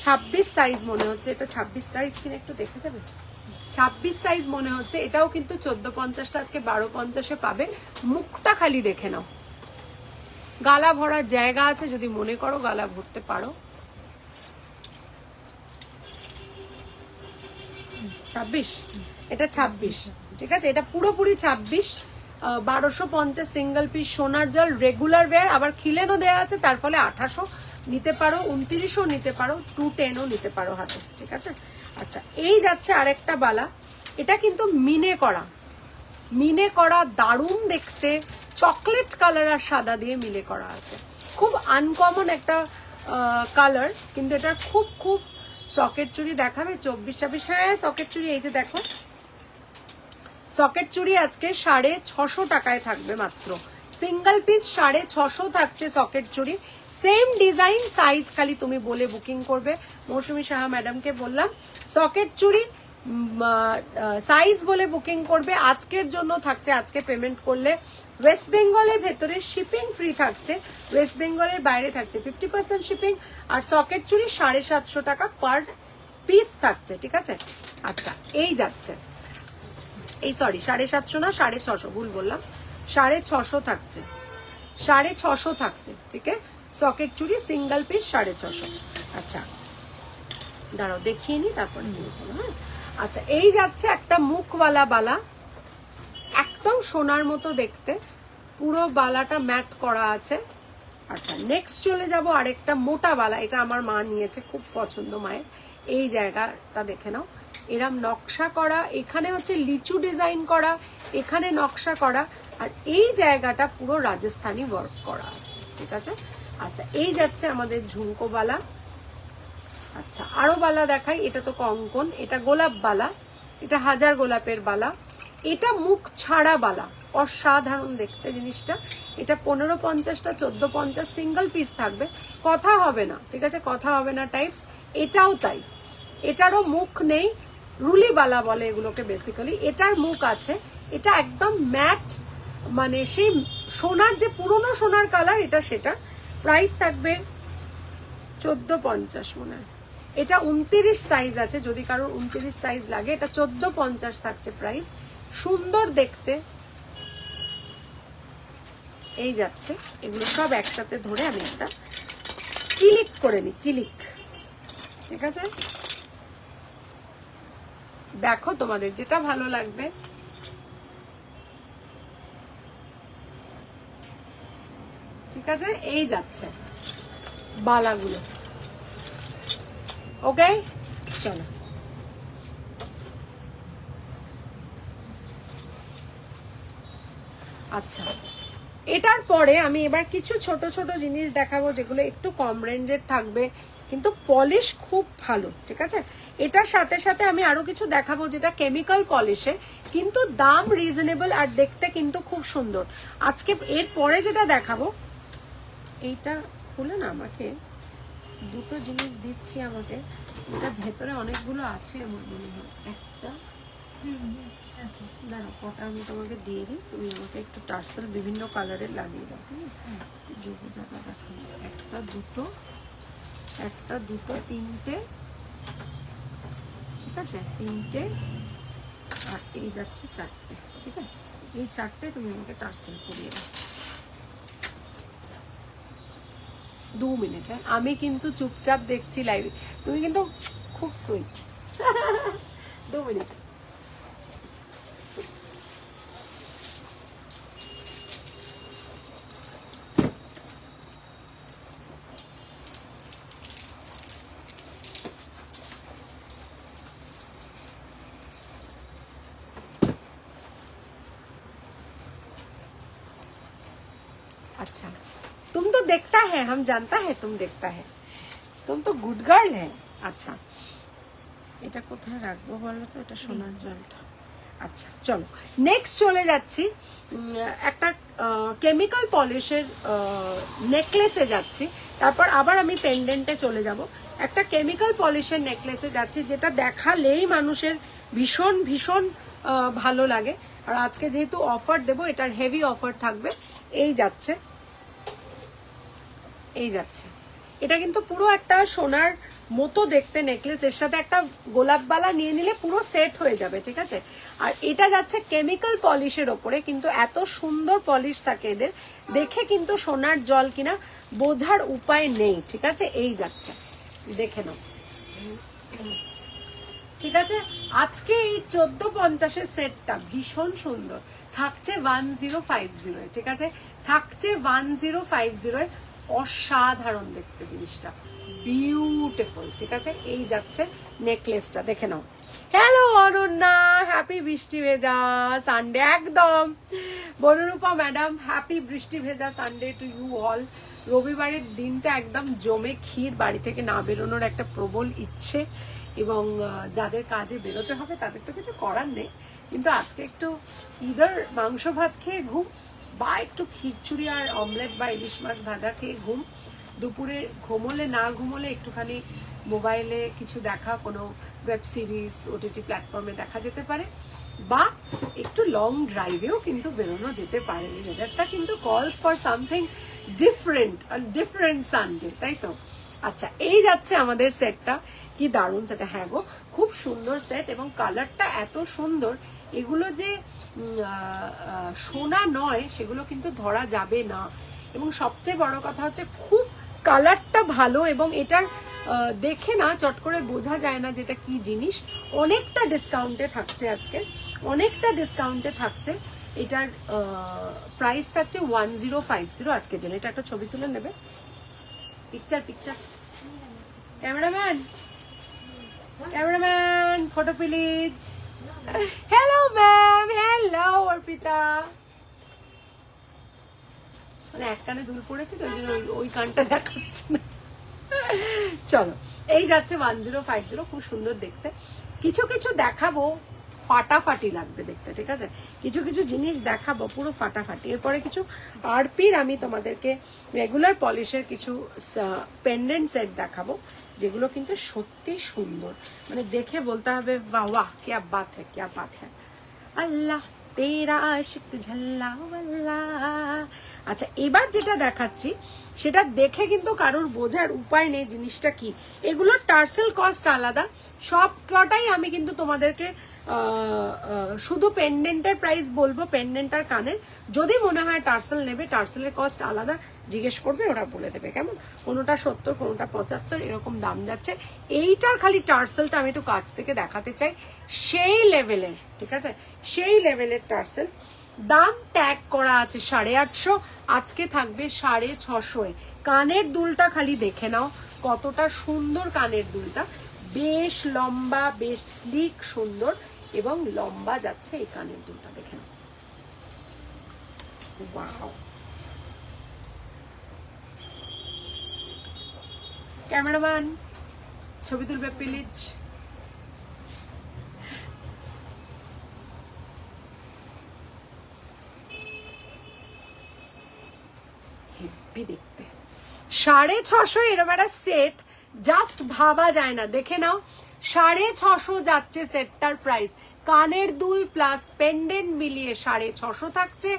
26 সাইজ মনে হচ্ছে, এটা 26 সাইজ কিনা একটু দেখে দেবে, 26 সাইজ মনে হচ্ছে। এটাও কিন্তু 1450টা আজকে 1250-এ পাবে। মুখটা খালি দেখে নাও, গালা ভরার জায়গা আছে, যদি মনে করো গালা ভরতে পারো। 26, এটা 26, ঠিক আছে, এটা পুরোপুরি 26। 1250 সিঙ্গেল পিস সোনার জল, রেগুলার ওয়্যার, আবার খিলেনও দেওয়া আছে, তার ফলে 2800 নিতে পারো, 2900 নিতে পারো, 210ও নিতে পারো হাতে, ঠিক আছে। আচ্ছা, এই যাচ্ছে আরেকটা বালা, এটা কিন্তু মিনে করা, মিনে করা, দারুণ দেখতে, চকলেট কালার আর সাদা দিয়ে মিলে করা আছে, খুব আনকমন একটা কালার, কিন্তু এটা খুব খুব সকেট চুড়ি দেখাবে 24-26, হ্যাঁ সকেট চুড়ি, এই যে দেখো সকেট চুড়ি আজকে 650 টাকায় থাকবে মাত্র, সিঙ্গেল পিস 650 থাকছে সকেট চুড়ি, সেম ডিজাইন সাইজ, খালি তুমি বলে বুকিং করবে। মৌসুমী সাহা ম্যাডামকে বললাম সকেট চুড়ি সাইজ বলে বুকিং করবে। আজকের জন্য থাকছে, আজকে পেমেন্ট করলে ওয়েস্ট বেঙ্গলের ভেতরে শিপিং ফ্রি থাকছে, ওয়েস্ট বেঙ্গলের বাইরে থাকছে 50% শিপিং, আর সকেট চুড়ি 750 টাকা পার পিস থাকছে, ঠিক আছে। আচ্ছা, এই যাচ্ছে, এই সরি 750 না 650, ভুল বললাম, 650 থাকছে, 650 থাকছে, ঠিক আছে। সকেট চুড়ি সিঙ্গেল পিস 650। আচ্ছা দাঁড়াও দেখিয়ে নি, তারপরে হ্যাঁ। আচ্ছা, এই যাচ্ছে একটা মুখওয়ালা বালা, একদম সোনার মতো দেখতে, পুরো বালাটা ম্যাট করা আছে। আচ্ছা, নেক্সট চলে যাব আরেকটা মোটা বালা, এটা আমার মা নিয়েছে, খুব পছন্দ মায়ের। এই জায়গাটা দেখে নাও, এরম নকশা করা, এখানে হচ্ছে লিচু ডিজাইন করা, এখানে নকশা করা, আর এই জায়গাটা পুরো রাজস্থানি ওয়ার্ক করা আছে, ঠিক আছে। আচ্ছা, এই যাচ্ছে আমাদের ঝুমকো বালা। আচ্ছা, আরো বালা দেখাই, এটা তো কঙ্কন, এটা গোলাপ বালা, এটা হাজার গোলাপের বালা, এটা মুখ ছাড়া বালা, অসাধারণ দেখতে জিনিসটা। এটা 1550টা 1450 সিঙ্গেল পিস থাকবে, কথা হবে না, ঠিক আছে, কথা হবে না টাইপস। এটাও তাই, এটারও মুখ নেই, রুলি বালা বলে এগুলোকে বেসিক্যালি, এটার মুখ আছে, এটা একদম ম্যাট, মানে সেই সোনার যে পুরনো সোনার কালার, এটা সেটা। প্রাইস থাকবে 1450 মনে হয়, এটা 29 সাইজ আছে, যদি কারোর 29 সাইজ লাগে, এটা 1450 থাকছে প্রাইস, সুন্দর দেখতে। এই যাচ্ছে, এগুলো সব একসাথে ধরে আমি একটা ক্লিক করে নি, ক্লিক, ঠিক আছে। দেখো তোমাদের যেটা ভালো লাগবে, ঠিক আছে। এই যাচ্ছে বালাগুলো, ওকে চলো। আচ্ছা, এটার পরে আমি এবার কিছু ছোট ছোট জিনিস দেখাবো, যেগুলো একটু কম রেঞ্জের থাকবে, কিন্তু পলিশ খুব ভালো, ঠিক আছে। এটার সাথে সাথে আমি আরো কিছু দেখাবো যেটা কেমিক্যাল পলিশে, কিন্তু দাম রিজনেবল আর দেখতে কিন্তু খুব সুন্দর। আজকে এর পরে যেটা দেখাবো, এইটা খুলে না, আমাকে দুটো জিনিস দিচ্ছি, আমাকে এটা ভেতরে অনেকগুলো আছে আমার মনে হয়, একটা দাঁড়া কটা আমি তোমাকে দিয়ে দিই, তুমি আমাকে একটু টার্সেল বিভিন্ন কালারের লাগিয়ে দাও, যোগ দেখা দেখো, একটা দুটো তিনটে, ঠিক আছে, তিনটে, আর এই যাচ্ছে 4টে, ঠিক আছে। এই 4টে তুমি আমাকে টার্সেল করিয়ে দাও। 2 মিনিট, হ্যাঁ, আমি কিন্তু চুপচাপ দেখছি লাইভে, তুমি কিন্তু খুব সুইট। 2 মিনিট। अच्छा तुम तो देखता है, हम जानता है तुम देखता है, तुम तो গুড গার্ল है। আচ্ছা এটা কোথায় রাখবো বলো তো, এটা সোনার জলটা। আচ্ছা চলো নেক্সট চলে যাচ্ছি, একটা কেমিক্যাল পলিশের নেকলেসে যাচ্ছি, তারপর আবার আমি পেন্ডেন্টে চলে যাব। একটা কেমিক্যাল পলিশের নেকলেসে যাচ্ছি, যেটা দেখালেই মানুষের ভীষণ ভীষণ ভালো লাগে। আর আজকে যেহেতু অফার দেবো, এটার হেভি অফার থাকবে। এই যাচ্ছে, এই যাচ্ছে, এটা কিন্তু পুরো একটা সোনার মতো দেখতে নেকলেস, এর সাথে একটা গোলাপ বালা নিয়ে নিলে পুরো সেট হয়ে যাবে, ঠিক আছে। আর এটা যাচ্ছে কেমিক্যাল পলিশের ওপরে, কিন্তু এত সুন্দর পলিশ থাকে এদের, দেখে কিন্তু সোনার জল কিনা বোঝার উপায় নেই, ঠিক আছে। এই যাচ্ছে, দেখে নাও, ঠিক আছে। আজকে এই 1450 সেটটা ভীষণ সুন্দর থাকছে 1050, ঠিক আছে, থাকছে 1050। অসাধারণ দেখতে জিনিসটা, বিউটিফুল, ঠিক আছে। এই যাচ্ছে নেকলেসটা, দেখে নাও। হ্যালো অনন্যা, হ্যাপি বৃষ্টি ভেজা সানডে, একদম বনরূপা ম্যাডাম, হ্যাপি বৃষ্টি ভেজা সানডে টু ইউ অল। রবিবারের দিনটা একদম জমে ক্ষীর, বাড়ি থেকে না বেরোনোর একটা প্রবল ইচ্ছে, এবং যাদের কাজে বেরোতে হবে তাদের তো কিছু করার নেই, কিন্তু আজকে একটু ইদার মাংস ভাত খেয়ে ঘুম, বা একটু খিচুড়ি আর অমলেট বা ইলিশ মাছ ভাজা খেয়ে ঘুম। দুপুরে ঘুমোলে না ঘুমোলে একটুখানি মোবাইলে কিছু দেখা, কোনো ওয়েব সিরিজ ওটিটি প্ল্যাটফর্মে দেখা যেতে পারে, বা একটু লং ড্রাইভেও কিন্তু বেরোনো যেতে পারে। ওয়েদারটা কিন্তু কলস for something different, different Sunday, তাই তো। আচ্ছা এই যাচ্ছে আমাদের সেটটা, কি দারুণ সেটা, হ্যাঁ গো খুব সুন্দর সেট, এবং কালারটা এত সুন্দর। এগুলো যে সোনা নয় সেগুলো কিন্তু ধরা যাবে না, এবং সবচেয়ে বড় কথা হচ্ছে খুব কালারটা ভালো, এবং এটার দেখে না চট করে বোঝা যায় না যেটা কি জিনিস। অনেকটা ডিসকাউন্টে থাকছে আজকে, অনেকটা ডিসকাউন্টে থাকছে। এটার প্রাইস থাকছে 1050 আজকের জন্য। এটা একটা ছবি তুলে নেবে, picture picture, cameraman cameraman photo please. Hello ma'am, hello Arpita. মানে এক কানে দুল পড়েছে তো, ওই জন্য ওই কানটা দেখাচ্ছে না। চলো এই যাচ্ছে 1050, খুব সুন্দর দেখতে। কিছু কিছু দেখাবো ফাটাফাটি লাগবে দেখতে, ঠিক আছে। কিছু কিছু জিনিস দেখাবো পুরো ফাটাফাটি। এরপরে কিছু আরপির আমি তোমাদেরকে রেগুলার পলিশের কিছু পেন্ডেন্ট সেট দেখাবো, যেগুলো কিন্তু সত্যি সুন্দর, মানে দেখে বলতে হবে বাহ বাহ ক্যা বাত হ্যায়, ক্যা বাত হ্যায়, আল্লাহ তেরা আশিক ঝল্লা আল্লাহ। আচ্ছা এবার যেটা দেখাচ্ছি সেটা দেখে কিন্তু কারোর বোঝার উপায় নেই জিনিসটা কি। এগুলোর টার্সেল কস্ট আলাদা, সব কটাই আমি কিন্তু তোমাদেরকে শুধু পেন্ডেন্টের প্রাইস বলবো, পেন্ডেন্ট আর কানের। যদি মনে হয় টার্সেল নেবে, টার্সেলের কস্ট আলাদা, জিজ্ঞেস করবে, ওরা বলে দেবে কেমন। কোনোটা 70, কোনোটা 75 এরকম দাম যাচ্ছে। এইটার খালি টার্সেলটা আমি একটু কাছ থেকে দেখাতে চাই, সেই লেভেলের, ঠিক আছে, সেই লেভেলের টার্সেল। দাম ট্যাগ করা আছে 850, আজকে থাকবে 650। কানের দুলটা খালি দেখে নাও কতটা সুন্দর, কানের দুলটা বেশ লম্বা, বেশ স্লিক, সুন্দর, এবং লম্বা যাচ্ছে এই কানের দুলটা, দেখে নাও। ওয়াও, ক্যামেরাম্যান ছবি তুলবে প্লিজ। হেভি দেখতে, 650 এরকম একটা সেট জাস্ট ভাবা যায় না, দেখে নাও। 650 যাচ্ছে সেটটার প্রাইস, কানের দুল প্লাস পেন্ডেন্ট মিলিয়ে 650 থাকছে।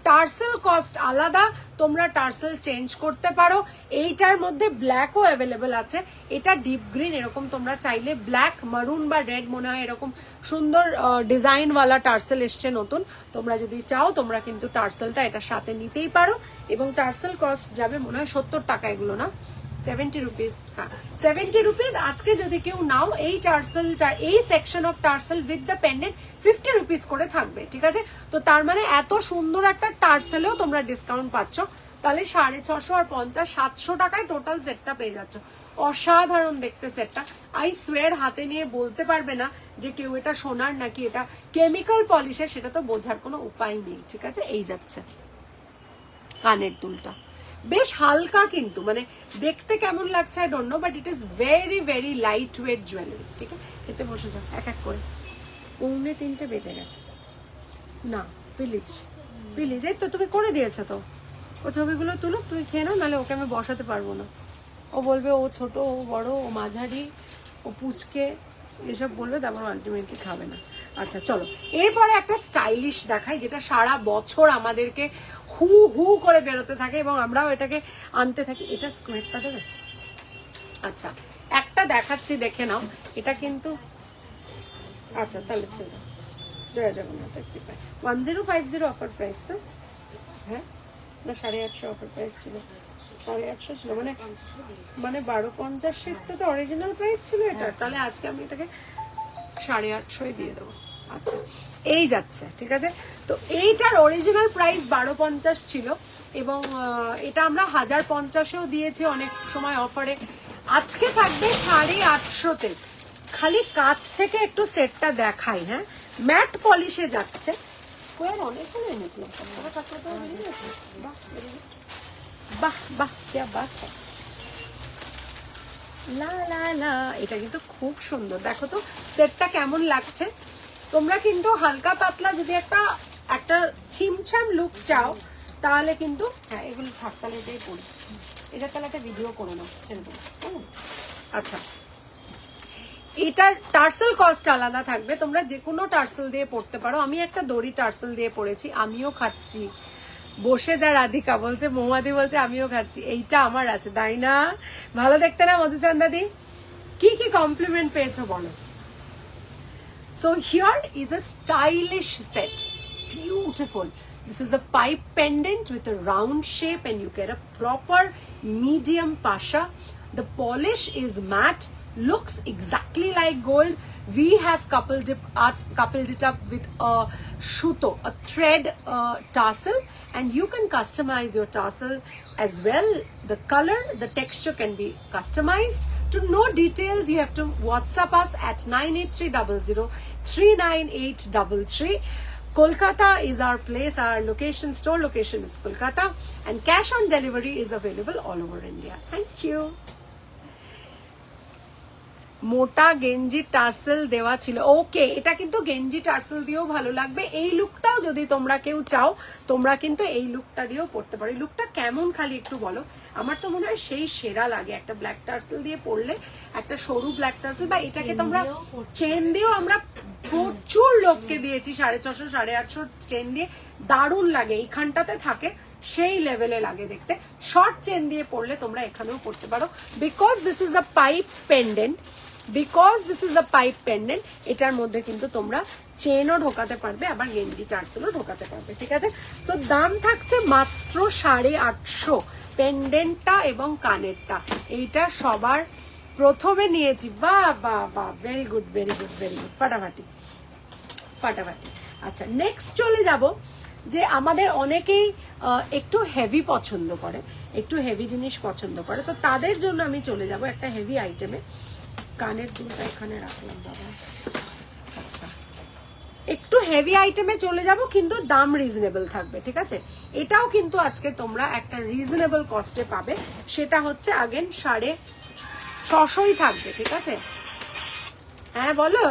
টার্সেল কস্ট আলাদা, তোমরা টার্সেল চেঞ্জ করতে পারো। এইটার মধ্যে ব্ল্যাকও অ্যাভেলেবেল আছে, এটা ডিপ গ্রিন, এরকম তোমরা চাইলে ব্ল্যাক, মারুন বা রেড মনে হয় এরকম সুন্দর ডিজাইনওয়ালা টার্সেল এসছে নতুন। তোমরা যদি চাও তোমরা কিন্তু টার্সেলটা এটার সাথে নিতেই পারো, এবং টার্সেল কস্ট যাবে মনে হয় 70 টাকা, এগুলো না 70 রুপিস, হ্যাঁ 70 রুপিস। আজকে যদি কেউ নাও এই টার্সেলটা, এই section of tassel with the pendant 50 rupees করে থাকবে, ঠিক আছে। তো তার মানে এত সুন্দর একটা টার্সেলেও তোমরা ডিসকাউন্ট পাচ্ছ, তাহলে 650 আর 50, 700 টাকায় টোটাল সেটটা পেয়ে যাচ্ছ। অসাধারণ দেখতে সেটটা, আই সোয়ার হাতে নিয়ে বলতে পারবে না যে কেউ এটা সোনার নাকি এটা কেমিক্যাল পলিশের, সেটা তো বোঝার কোনো উপায় নেই, ঠিক আছে। এই যাচ্ছে, কানের দুলটা বেশ হালকা, কিন্তু মানে দেখতে কেমন লাগছে I don't know, but it is very very light weight jewellery. ঠিক আছে, এতে বসে যাও এক এক করে। 2:45 বেজে গেছে না, প্লিজ প্লিজ, এই তো তুমি করে দিয়েছো তো, ও ছবিগুলো তুলো, তুমি খেয়ে নাও, নাহলে ওকে আমি বসাতে পারবো না। ও বলবে ও ছোট, ও বড়, ও মাঝারি, ও পুচকে, এসব বলবে, তারপর আলটিমেটলি খাবে না। আচ্ছা চলো, এরপরে একটা স্টাইলিশ দেখাই, যেটা সারা বছর আমাদেরকে হু হু করে বেরোতে থাকে এবং আমরাও এটাকে আনতে থাকি। এটা স্কোয়ারটা দেবে? আচ্ছা একটা দেখাচ্ছি, দেখে নাও। এটা কিন্তু আচ্ছা তাহলে ছিল জয় জগন্নাথ 1050 অফার প্রাইস তো, হ্যাঁ না 850 অফার প্রাইস ছিল, 850 ছিল, মানে 1250 তো অরিজিনাল প্রাইস ছিল এটা, তাহলে আজকে আমি এটাকে 850 দিয়ে দেবো। আচ্ছা এই যাচ্ছে, ঠিক আছে। তো এইটার অরিজিনাল প্রাইস 1250 ছিল এবং এটা আমরা 1050-এও দিয়েছি অনেক সময় অফারে। আজকে থাকবে 850-তে। খালি কাছ থেকে একটু সেটটা দেখাই, হ্যাঁ ম্যাট পলিশে যাচ্ছে। অনেকগুলো এনেছিলাম, বাহ বাহ কে বাহ, লা লা লা, এটা কিন্তু খুব সুন্দর। দেখো তো সেটটা কেমন লাগছে। তোমরা কিন্তু হালকা পাতলা যদি একটা একটা ছিমছাম লুক চাও, তাহলে কিন্তু হ্যাঁ এগুলো থাক, তাহলে এটাই করি, এটা তাহলে একটা ভিডিও করে নাও, ছেড়ে দেবো। আচ্ছা এটার টার্সেল কস্ট আলাদা থাকবে, তোমরা যে কোনো টার্সেল দিয়ে পড়তে পারো। আমি একটা দড়ি টার্সেল দিয়ে পড়েছি, আমিও খাচ্ছি বসে, যা রাধিকা বলছে, মৌমাদি বলছে আমিও খাচ্ছি, এইটা আমার আছে, তাই না? ভালো দেখতে না মধুচন্দাদি? কি কি কমপ্লিমেন্ট পেয়েছো বলো। So here is a stylish set, beautiful. This is a pipe pendant with a round shape and you get a proper medium pasha. The polish is matte, looks exactly like gold. We have coupled it up with a shuto, a thread tassel, and you can customize your tassel as well. The color, the texture can be customized. To know details, you have to WhatsApp us at 98300398833. Kolkata is our place, our location, store location is Kolkata, and cash on delivery is available all over India. Thank you. মোটা গেঞ্জি tassel দেওয়া ছিল, ওকে, এটা কিন্তু গেঞ্জি tassel দিয়েও ভালো লাগবে। এই লুকটাও যদি তোমরা কেউ চাও, তোমরা কিন্তু এই লুকটা দিয়েও পড়তে পারো। এই লুকটা কেমন খালি একটু বলো, আমার তো মনে হয় সেই সেরা লাগে। একটা ব্ল্যাক টার্সেল দিয়ে পড়লে, একটা সরু ব্ল্যাক টার্সেল, বা এটাকে তোমরা চেন দিয়েও, আমরা প্রচুর লোককে দিয়েছি 650 850 চেন দিয়ে, দারুণ লাগে, এইখানটাতে থাকে, সেই লেভেলে লাগে দেখতে। শর্ট চেন দিয়ে পড়লে তোমরা এখানেও পড়তে পারো, because this is a pipe pendant. এটার মধ্যে কিন্তু তোমরা চেনও ঢোকাতে পারবে, আবার গেঞ্জি টার্সেলও ঢোকাতে পারবে, ঠিক আছে। সো দাম থাকছে মাত্র 850, পেন্ডেন্টটা এবং কানেরটা। এইটা সবার প্রথমে নিয়েছি, বাহ বাহ বাহ, very good very good very good, ফাটাফাটি ফাটাফাটি। আচ্ছা নেক্সট চলে যাব, যে আমাদের অনেকেই একটু হেভি পছন্দ করে, একটু হেভি জিনিস পছন্দ করে, তো তাদের জন্য আমি চলে যাব একটা হেভি আইটেমে। কানের দুলটা এখানে রাখলাম বাবা। আচ্ছা একটু হেভি আইটেমে চলে যাব, কিন্তু দাম রিজনেবল থাকবে, ঠিক আছে। এটাও কিন্তু আজকে তোমরা একটা রিজনেবল কস্টে পাবে, সেটা হচ্ছে আগেন 650 থাকবে, ঠিক আছে। হ্যাঁ বলো,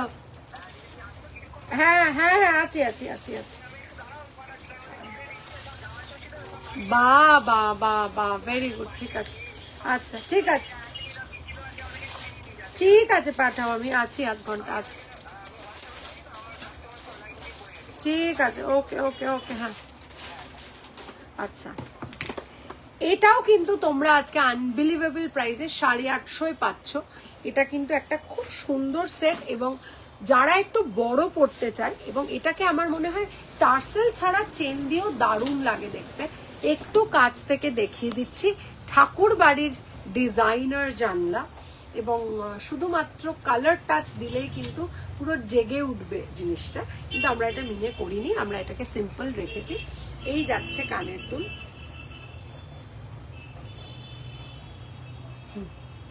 হ্যাঁ হ্যাঁ হ্যাঁ আছি আছি আছি আছি। বা বা বা বা, ভেরি গুড, ঠিক আছে। আচ্ছা ঠিক আছে ঠিক আছে, পাঠাও, আমি আছি, আধ ঘন্টা আছে, ঠিক আছে, ওকে ওকে ওকে, হ্যাঁ আচ্ছা। এটাও কিন্তু তোমরা আজকে আনবিলিভেবল প্রাইসে 850 পাচ্ছ। এটা কিন্তু একটা খুব সুন্দর সেট, এবং যারা একটু বড় পড়তে চায়, এবং এটাকে আমার মনে হয় টার্সেল ছাড়া চেন দিয়েও দারুণ লাগে দেখতে। একটু কাছ থেকে দেখিয়ে দিচ্ছি, ঠাকুর বাড়ির ডিজাইনার জানলা, এবং শুধুমাত্র কালার টাচ দিলেই কিন্তু পুরো জেগে উঠবে জিনিসটা, কিন্তু আমরা এটা মিনে করিনি, আমরা এটাকে সিম্পল রেখেছি। এই যাচ্ছে কানের দুল,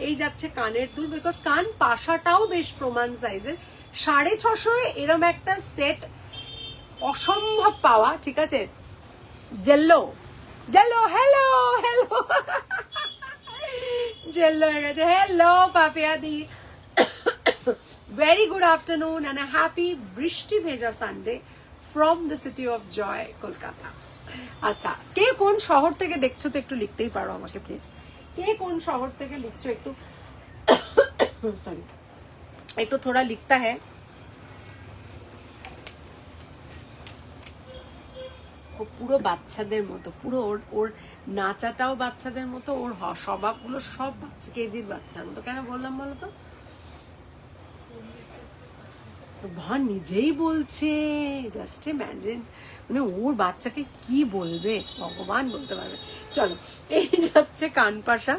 এই যাচ্ছে কানের দুল, বিকজ কান পাশাটাও বেশ প্রমাণ সাইজের। 650 এরম একটা সেট অসম্ভব পাওয়া, ঠিক আছে। জেল্লো জেলো হ্যালো হ্যালো জেলো হয়ে গেছে। হ্যালো পাপিয়াদি, very good afternoon and a happy বৃষ্টি ভেজা Sunday from the city of joy Kolkata. আচ্ছা, কে কোন শহর থেকে দেখছো তো একটু লিখতেই পারো আমাকে প্লিজ। কে কোন শহর থেকে লিখছো একটু সরি একটু থোড়া লিখতা হ্যাঁ। ও পুরো বাচ্চাদের মতো, পুরো ওর নাচাটাও বাচ্চাদের মতো, ওর স্বভাবগুলো সব বাচ্চা, কেজির বাচ্চার মতো। কেন বললাম বলো তো? ভান নিজেই বলছে, জাস্ট ইম্যাজিন, মানে ওর বাচ্চাকে কি বলবে ভগবান বলতে পারবে। চলো, এই যাচ্ছে কানপাশা,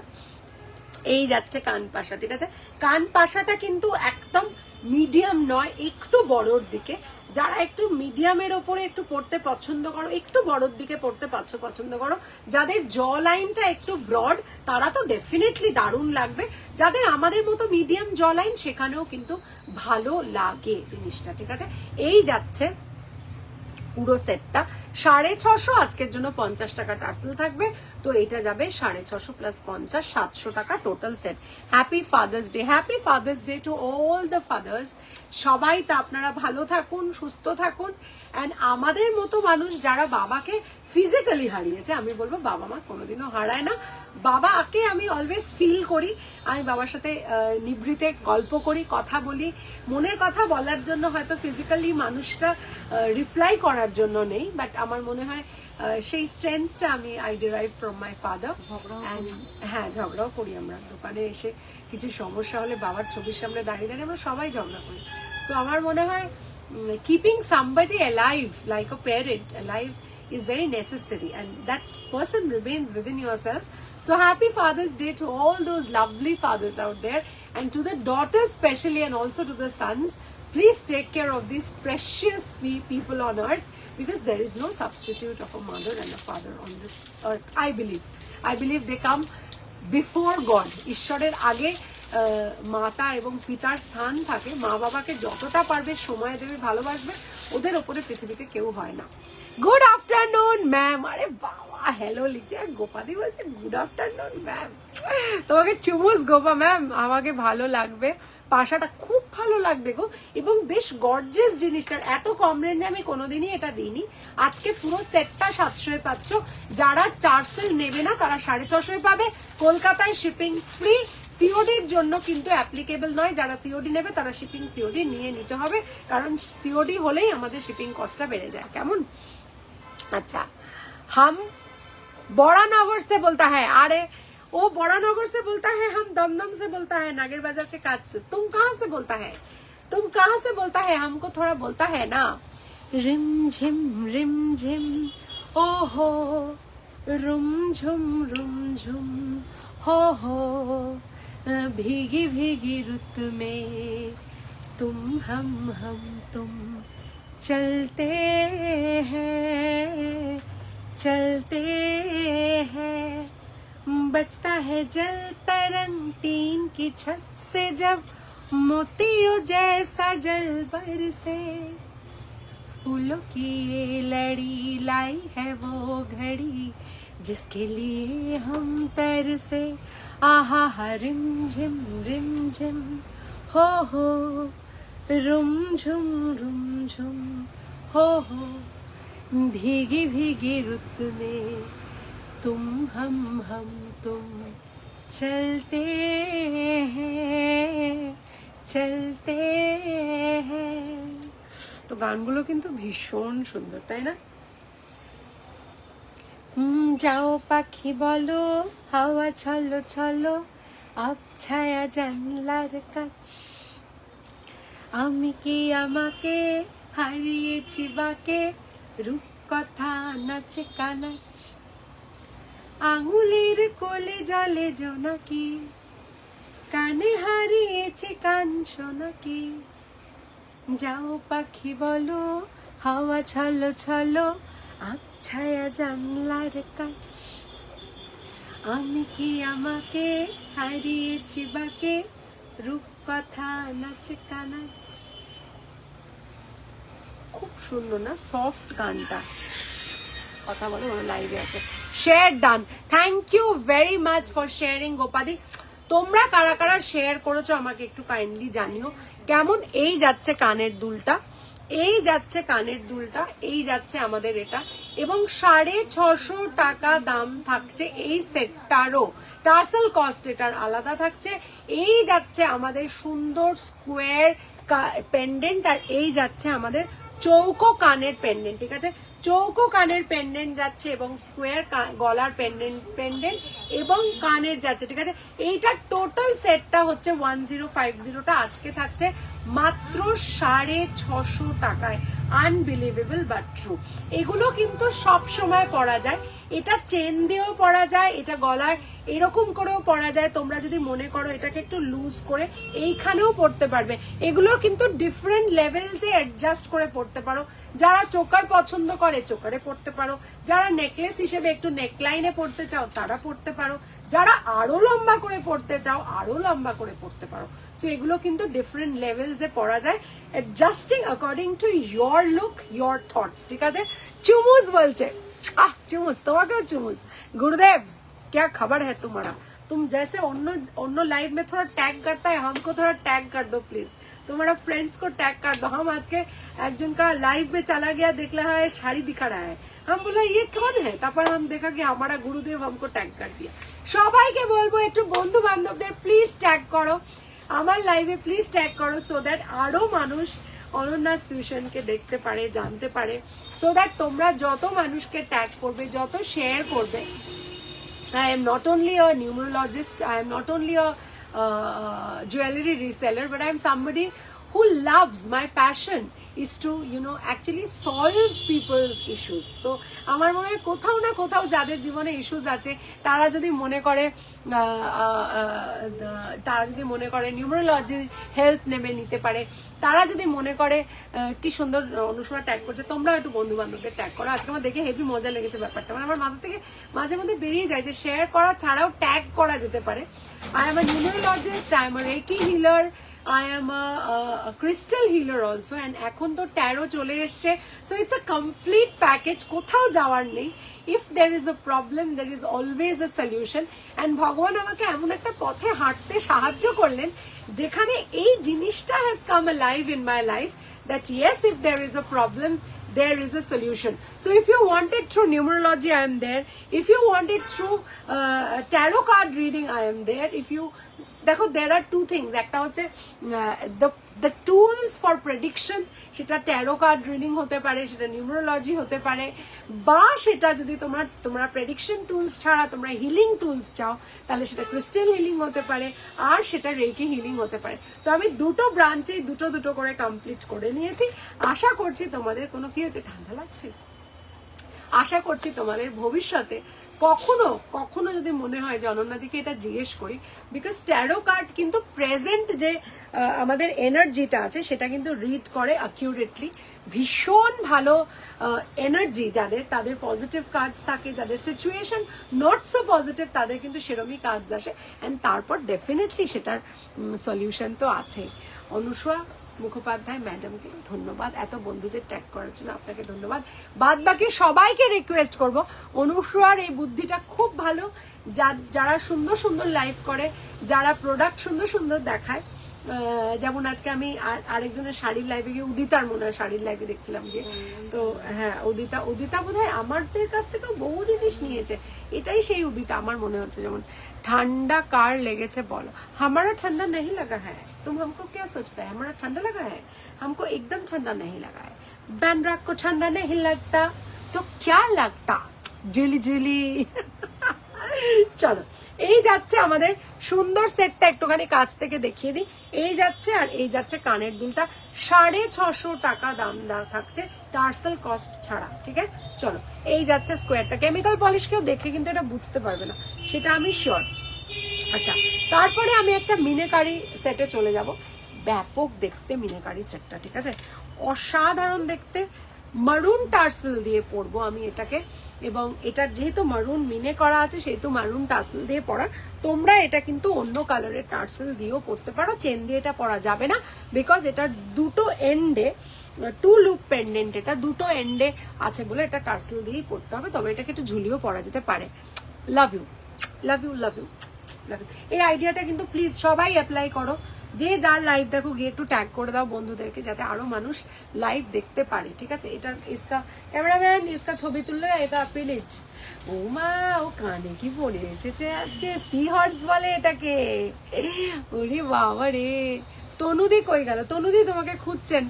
এই যাচ্ছে কানপাশা, ঠিক আছে। কানপাশাটা কিন্তু একদম মিডিয়াম নয়, একটু বড়র দিকে। যারা একটু মিডিয়ামের ওপরে একটু পড়তে পছন্দ করো, একটু বড়র দিকে পড়তে পছন্দ করো, যাদের জ লাইনটা একটু ব্রড, তারা তো ডেফিনেটলি দারুণ লাগবে। যাদের আমাদের মতো মিডিয়াম জ লাইন, সেখানেও কিন্তু ভালো লাগে জিনিসটা, ঠিক আছে। এই যাচ্ছে পুরো সেটটা 650, আজকের জন্য 50 টাকা টার্সেল থাকবে, তো এটা যাবে 650 প্লাস 50, 700 টাকা total set. Happy father's day, happy father's day to all the father's. সবাই তো আপনারা ভালো থাকুন, সুস্থ থাকুন। অ্যান্ড আমাদের মতো মানুষ যারা বাবাকে ফিজিক্যালি হারিয়েছে, আমি বলবো বাবা মা কোনোদিনও হারায় না। বাবাকে আমি অলওয়েজ ফিল করি, আমি বাবার সাথে নিভৃতে গল্প করি, কথা বলি, মনের কথা বলার জন্য হয়তো ফিজিক্যালি মানুষটা রিপ্লাই করার জন্য নেই, বাট আমার মনে হয় সেই স্ট্রেংথটা আমি I derive from my father. হ্যাঁ, ঝগড়াও করি আমরা, দোকানে এসে কিছু সমস্যা হলে বাবার ছবির সামনে দাঁড়িয়ে দাঁড়িয়ে আমরা সবাই ঝগড়া করি। সো আমার মনে হয় keeping somebody alive like a parent alive is very necessary, and that person remains within yourself. So happy Father's Day to all those lovely fathers out there, and to the daughters especially, and also to the sons. Please take care of these precious people on earth, because there is no substitute of a mother and a father on this earth. I believe they come before God. ঈশ্বরের আগে মাতা এবং পিতার স্থান থাকে। মা বাবাকে যতটা পারবে সময় দেবে, ভালোবাসবে, ওদের ওপরে পৃথিবীতে কেউ হয় না। Good afternoon ma'am. আরে বাবা হ্যালো লিখছে, গোপাদি বলছে গুড আফটারনুন ম্যাম। তোমাকে চুমুস গোপা ম্যাম, আমাকে ভালো লাগবে, পাশাটা খুব ভালো লাগবে গো, এবং বেশ গর্জিয়াস জিনিসটার এত কম রেঞ্জে আমি কোনোদিনই এটা দিইনি। আজকে পুরো সেটটা 700 পাচ্ছ। যারা টার্সেল নেবে না তারা 650 পাবে। কলকাতায় শিপিং ফ্রি, সিওডির জন্য কিন্তু অ্যাপ্লিকেবল নয়। যারা সিওডি নেবে তারা শিপিং সিওডি নিয়ে নিতে হবে, কারণ সিওডি হলেই আমাদের শিপিং কস্টটা বেড়ে যায়। কেমন? अच्छा, हम बड़ानगर से बोलता है, अरे वो बड़ानगर से बोलता है, हम दमदम से बोलता है, नागर बाजार के काज से। तुम कहाँ से बोलता है? तुम कहाँ से बोलता है? हमको थोड़ा बोलता है ना। रिम झिम ओ हो, रुम झुम हो, भीगी भीगी रुत में तुम हम तुम चलते हैं, बचता है जल तरंग टीन की छत से, जब मोतियों जैसा जल बरसे, फूलों की ये लड़ी लाई है वो घड़ी, जिसके लिए हम तरसे। आहा रिम झिम हो, रुम झुम हो, भीगी भीगी रुत में तुम हम तुम चलते हैं। তো গানগুলো কিন্তু ভীষণ সুন্দর, তাই না? যাও পাখি বলো, হাওয়া ছলো ছলো, আব ছায়া জানলার কাছ, আমি কি আমাকে হারিয়েছি বাকে, রূপ কথা নাচে কানাচ, আঙুলের কোলে জলে জোনাকি, কানে হারিয়েছি কান শোনাকি। যাও পাখি বলো, হাওয়া ছলো ছলো, আব ছায়া জানলার কাছ, আমি কি আমাকে হারিয়েছি বাকে, রূপ কথা নাচে কানাচ। খুব সুন্দর না সফট গানটা? কথা বলো, লাইভে আছে। Share done, thank you very much for sharing গোপাদি। তোমরা কারা কারা শেয়ার করেছো আমাকে একটু কাইন্ডলি জানিও। কেমন এই যাচ্ছে কানের দুলটা, এই যাচ্ছে কানের দুলটা, এই যাচ্ছে আমাদের এটা, এবং 650 টাকা দাম থাকছে এই সেটটারও। টার্সেল কস্ট এটার আলাদা থাকছে। এই যাচ্ছে আমাদের সুন্দর স্কোয়ার পেন্ডেন্ট, আর এই যাচ্ছে আমাদের চৌকো কানের পেন্ডেন্ট, ঠিক আছে? চৌকো কানের পেন্ডেন্ট যাচ্ছে এবং স্কোয়ার গলার পেন্ডেন্ট এবং কানের যাচ্ছে, ঠিক আছে? এইটার টোটাল সেটটা হচ্ছে 1050টা আজকে থাকছে মাত্র 650 টাকায়। Unbelievable but true. এগুলো কিন্তু সব সময় পরা যায়, এটা চেন দিয়েও পরা যায়, এটা গলার এরকম করেও পরা যায়। তোমরা যদি মনে করো এটাকে একটু লুজ করে এইখানেও পরতে পারবে। এগুলো কিন্তু ডিফারেন্ট লেভেলসে অ্যাডজাস্ট করে পরতে পারো। যারা চোকার পছন্দ করে চোকারে পরতে পারো, যারা নেকলেস হিসেবে একটু নেকলাইনে পরতে চাও তারা পরতে পারো, যারা আরো লম্বা করে পরতে চাও আরো লম্বা করে পরতে পারো। তো এগুলো কিন্তু ডিফারেন্ট লেভেলসে পরা যায়, adjusting according to your look, your thoughts, ঠিক আছে? চুমুস বলছে, আহ চুমুস, তোমাকেও চুমুস। गुरुदेव क्या खबर है तुम्हारा? तुम जैसे अन्य लाइव में थोड़ा टैग करता है, हमको थोड़ा टैग कर दो प्लीज। तुम्हारा फ्रेंड्स को टैग कर दो। हम आज के एक जन का लाइव में चला गया, देख रहा है शाड़ी दिखा रहा है, हम बोला ये कौन है, তারপর हम देखा कि हमारा गुरुदेव हमको टैग कर दिया। সবাইকে বলবো একটু বন্ধু বান্ধবদের প্লিজ ট্যাগ করো আমার লাইভে, প্লিজ ট্যাগ করো, সো দ্যাট আরো মানুষ অনন্যাস ফিউশনকে দেখতে পারে, জানতে পারে, সো দ্যাট তোমরা যত মানুষকে ট্যাগ করবে, যত শেয়ার করবে। I am not only a numerologist, I am not only a jewelry reseller, but I am somebody who loves, my passion is to, you know, actually solve people's issues. তো আমার মনে হয় কোথাও না কোথাও যাদের জীবনে ইস্যুস আছে তারা যদি মনে করে নিউমেরোলজি হেল্প নিতে পারে, তারা যদি মনে করে কি সুন্দর অনুসরণ ট্যাগ করছে, তোমরা একটু বন্ধু বান্ধবদের ট্যাগ করো। আজকে আমার দেখে হেভি মজা লেগেছে ব্যাপারটা, মানে আমার মাথা থেকে মাঝে মধ্যে বেরিয়ে যায় যে শেয়ার করা ছাড়াও ট্যাগ করা যেতে পারে। I am a numerologist, I am a reiki healer, I am a crystal healer also, and এখন তো ট্যারো চলে এসছে, so it's a complete package, কোথাও যাওয়ার নেই। if there is a problem there is always a solution, and ভগবান আমাকে এমন একটা পথে হাঁটতে সাহায্য করলেন যেখানে এই জিনিসটা has come alive in my life, that yes, if there is a problem there is a solution. So if you want it through numerology, I am there. If you want it through tarot card reading, I am there. If you দেখো, there are two things, একটা হচ্ছে the tools for prediction, সেটা taro card reading হতে পারে, সেটা numerology হতে পারে, বা সেটা যদি তোমরা প্রেডিকশন টুলস ছাড়া তোমরা হিলিং টুলস চাও তাহলে সেটা ক্রিস্টাল হিলিং হতে পারে, আর সেটা রেকি হিলিং হতে পারে। তো আমি দুটো ব্রাঞ্চে দুটো করে কমপ্লিট করে নিয়েছি। আশা করছি তোমাদের কোনো কি হচ্ছে, ঠান্ডা লাগছে, আশা করছি তোমাদের ভবিষ্যতে কখনো যদি মনে হয় যে অনন্যাদিকে এটা জিজ্ঞেস করি, বিকজ ট্যারো কার্ড কিন্তু প্রেজেন্ট যে আমাদের এনার্জিটা আছে সেটা কিন্তু রিড করে অ্যাকিউরেটলি। ভীষণ ভালো এনার্জি যাদের, তাদের পজিটিভ কার্ডস থাকে, যাদের সিচুয়েশন নট সো পজিটিভ তাদের কিন্তু সেরকমই কার্ডস আসে, অ্যান্ড তারপর ডেফিনেটলি সেটার সলিউশন তো আছে। অনুসয়া মুখোপাধ্যায় ম্যাডামকে ধন্যবাদ, এত বন্ধুদের ট্যাগ করার জন্য আপনাকে ধন্যবাদ। বাদ বাকি সবাইকে রিকোয়েস্ট করব, অনুসয়ার এই বুদ্ধিটা খুব ভালো, যারা সুন্দর সুন্দর লাইভ করে, যারা প্রোডাক্ট সুন্দর সুন্দর দেখায়, যেমন আজকে আমি আরেকজনের শাড়ির লাইভে গিয়ে, উদিতার মনে হয় শাড়ির লাইভে দেখছিলাম গিয়ে, তো হ্যাঁ উদিতা বোধহয় আমাদের কাছ থেকেও বহু জিনিস নিয়েছে, এটাই সেই উদিতা আমার মনে হচ্ছে। যেমন ठंडा कार लेगे से बोलो, हमारा ठंडा नहीं लगा है, तुम हमको क्या सोचता है हमारा ठंडा लगा है? हमको एकदम ठंडा नहीं लगा है। बैंड्रा को ठंडा नहीं लगता तो क्या लगता? जिली जिली। চলো, এই যাচ্ছে আমাদের সুন্দর সেটটা, একটুখানি কাছ থেকে দেখিয়ে দিই। এই যাচ্ছে, আর এই যাচ্ছে কানের দুলটা, 650 টাকা দাম থাকছে টার্সেল কস্ট ছাড়া, ঠিক আছে? চলো, এই যাচ্ছে স্কোয়ারটা। কেমিক্যাল পলিশ কেউ দেখে কিন্তু এটা বুঝতে পারবে না, সেটা আমি শিওর। আচ্ছা, তারপরে আমি একটা মিনেকারি সেটে চলে যাব। ব্যাপক দেখতে মিনেকারি সেটটা, ঠিক আছে? অসাধারণ দেখতে, মারুন টার্সেল দিয়ে পরবো আমি এটাকে, এবং এটার যেহেতু মারুন মিনে করা আছে সেহেতু মারুন টার্সেল দিয়ে পরা। তোমরা এটা কিন্তু অন্য কালারের টার্সেল দিয়েও পরতে পারো, চেন দিয়ে এটা পরা যাবে না, বিকজ এটার দুটো এন্ডে টু লুপ পেন্ডেন্ট, এটা দুটো এন্ডে আছে বলে এটা টার্সেল দিয়েই পড়তে হবে, তবে এটাকে একটু ঝুলিয়েও পরা যেতে পারে। Love you love you love you love you. এই আইডিয়াটা কিন্তু প্লিজ সবাই অ্যাপ্লাই করো, যে যার লাইভ দেখো গিয়ে একটু ট্যাগ করে দাও বন্ধুদেরকে, যাতে আরো মানুষ লাইভ দেখতে পারে, ঠিক আছে। এটা ইসকা ক্যামেরাম্যান ইসকা ছবি তুললে এটা প্লিজ। ও মা, ও কানে কি পড়ে এসেছে আজকে, সি হর্স বলে এটাকে। ওরে বাবা রে, তনুদি কই গেল? তনুদি তোমাকে খুঁজছেন,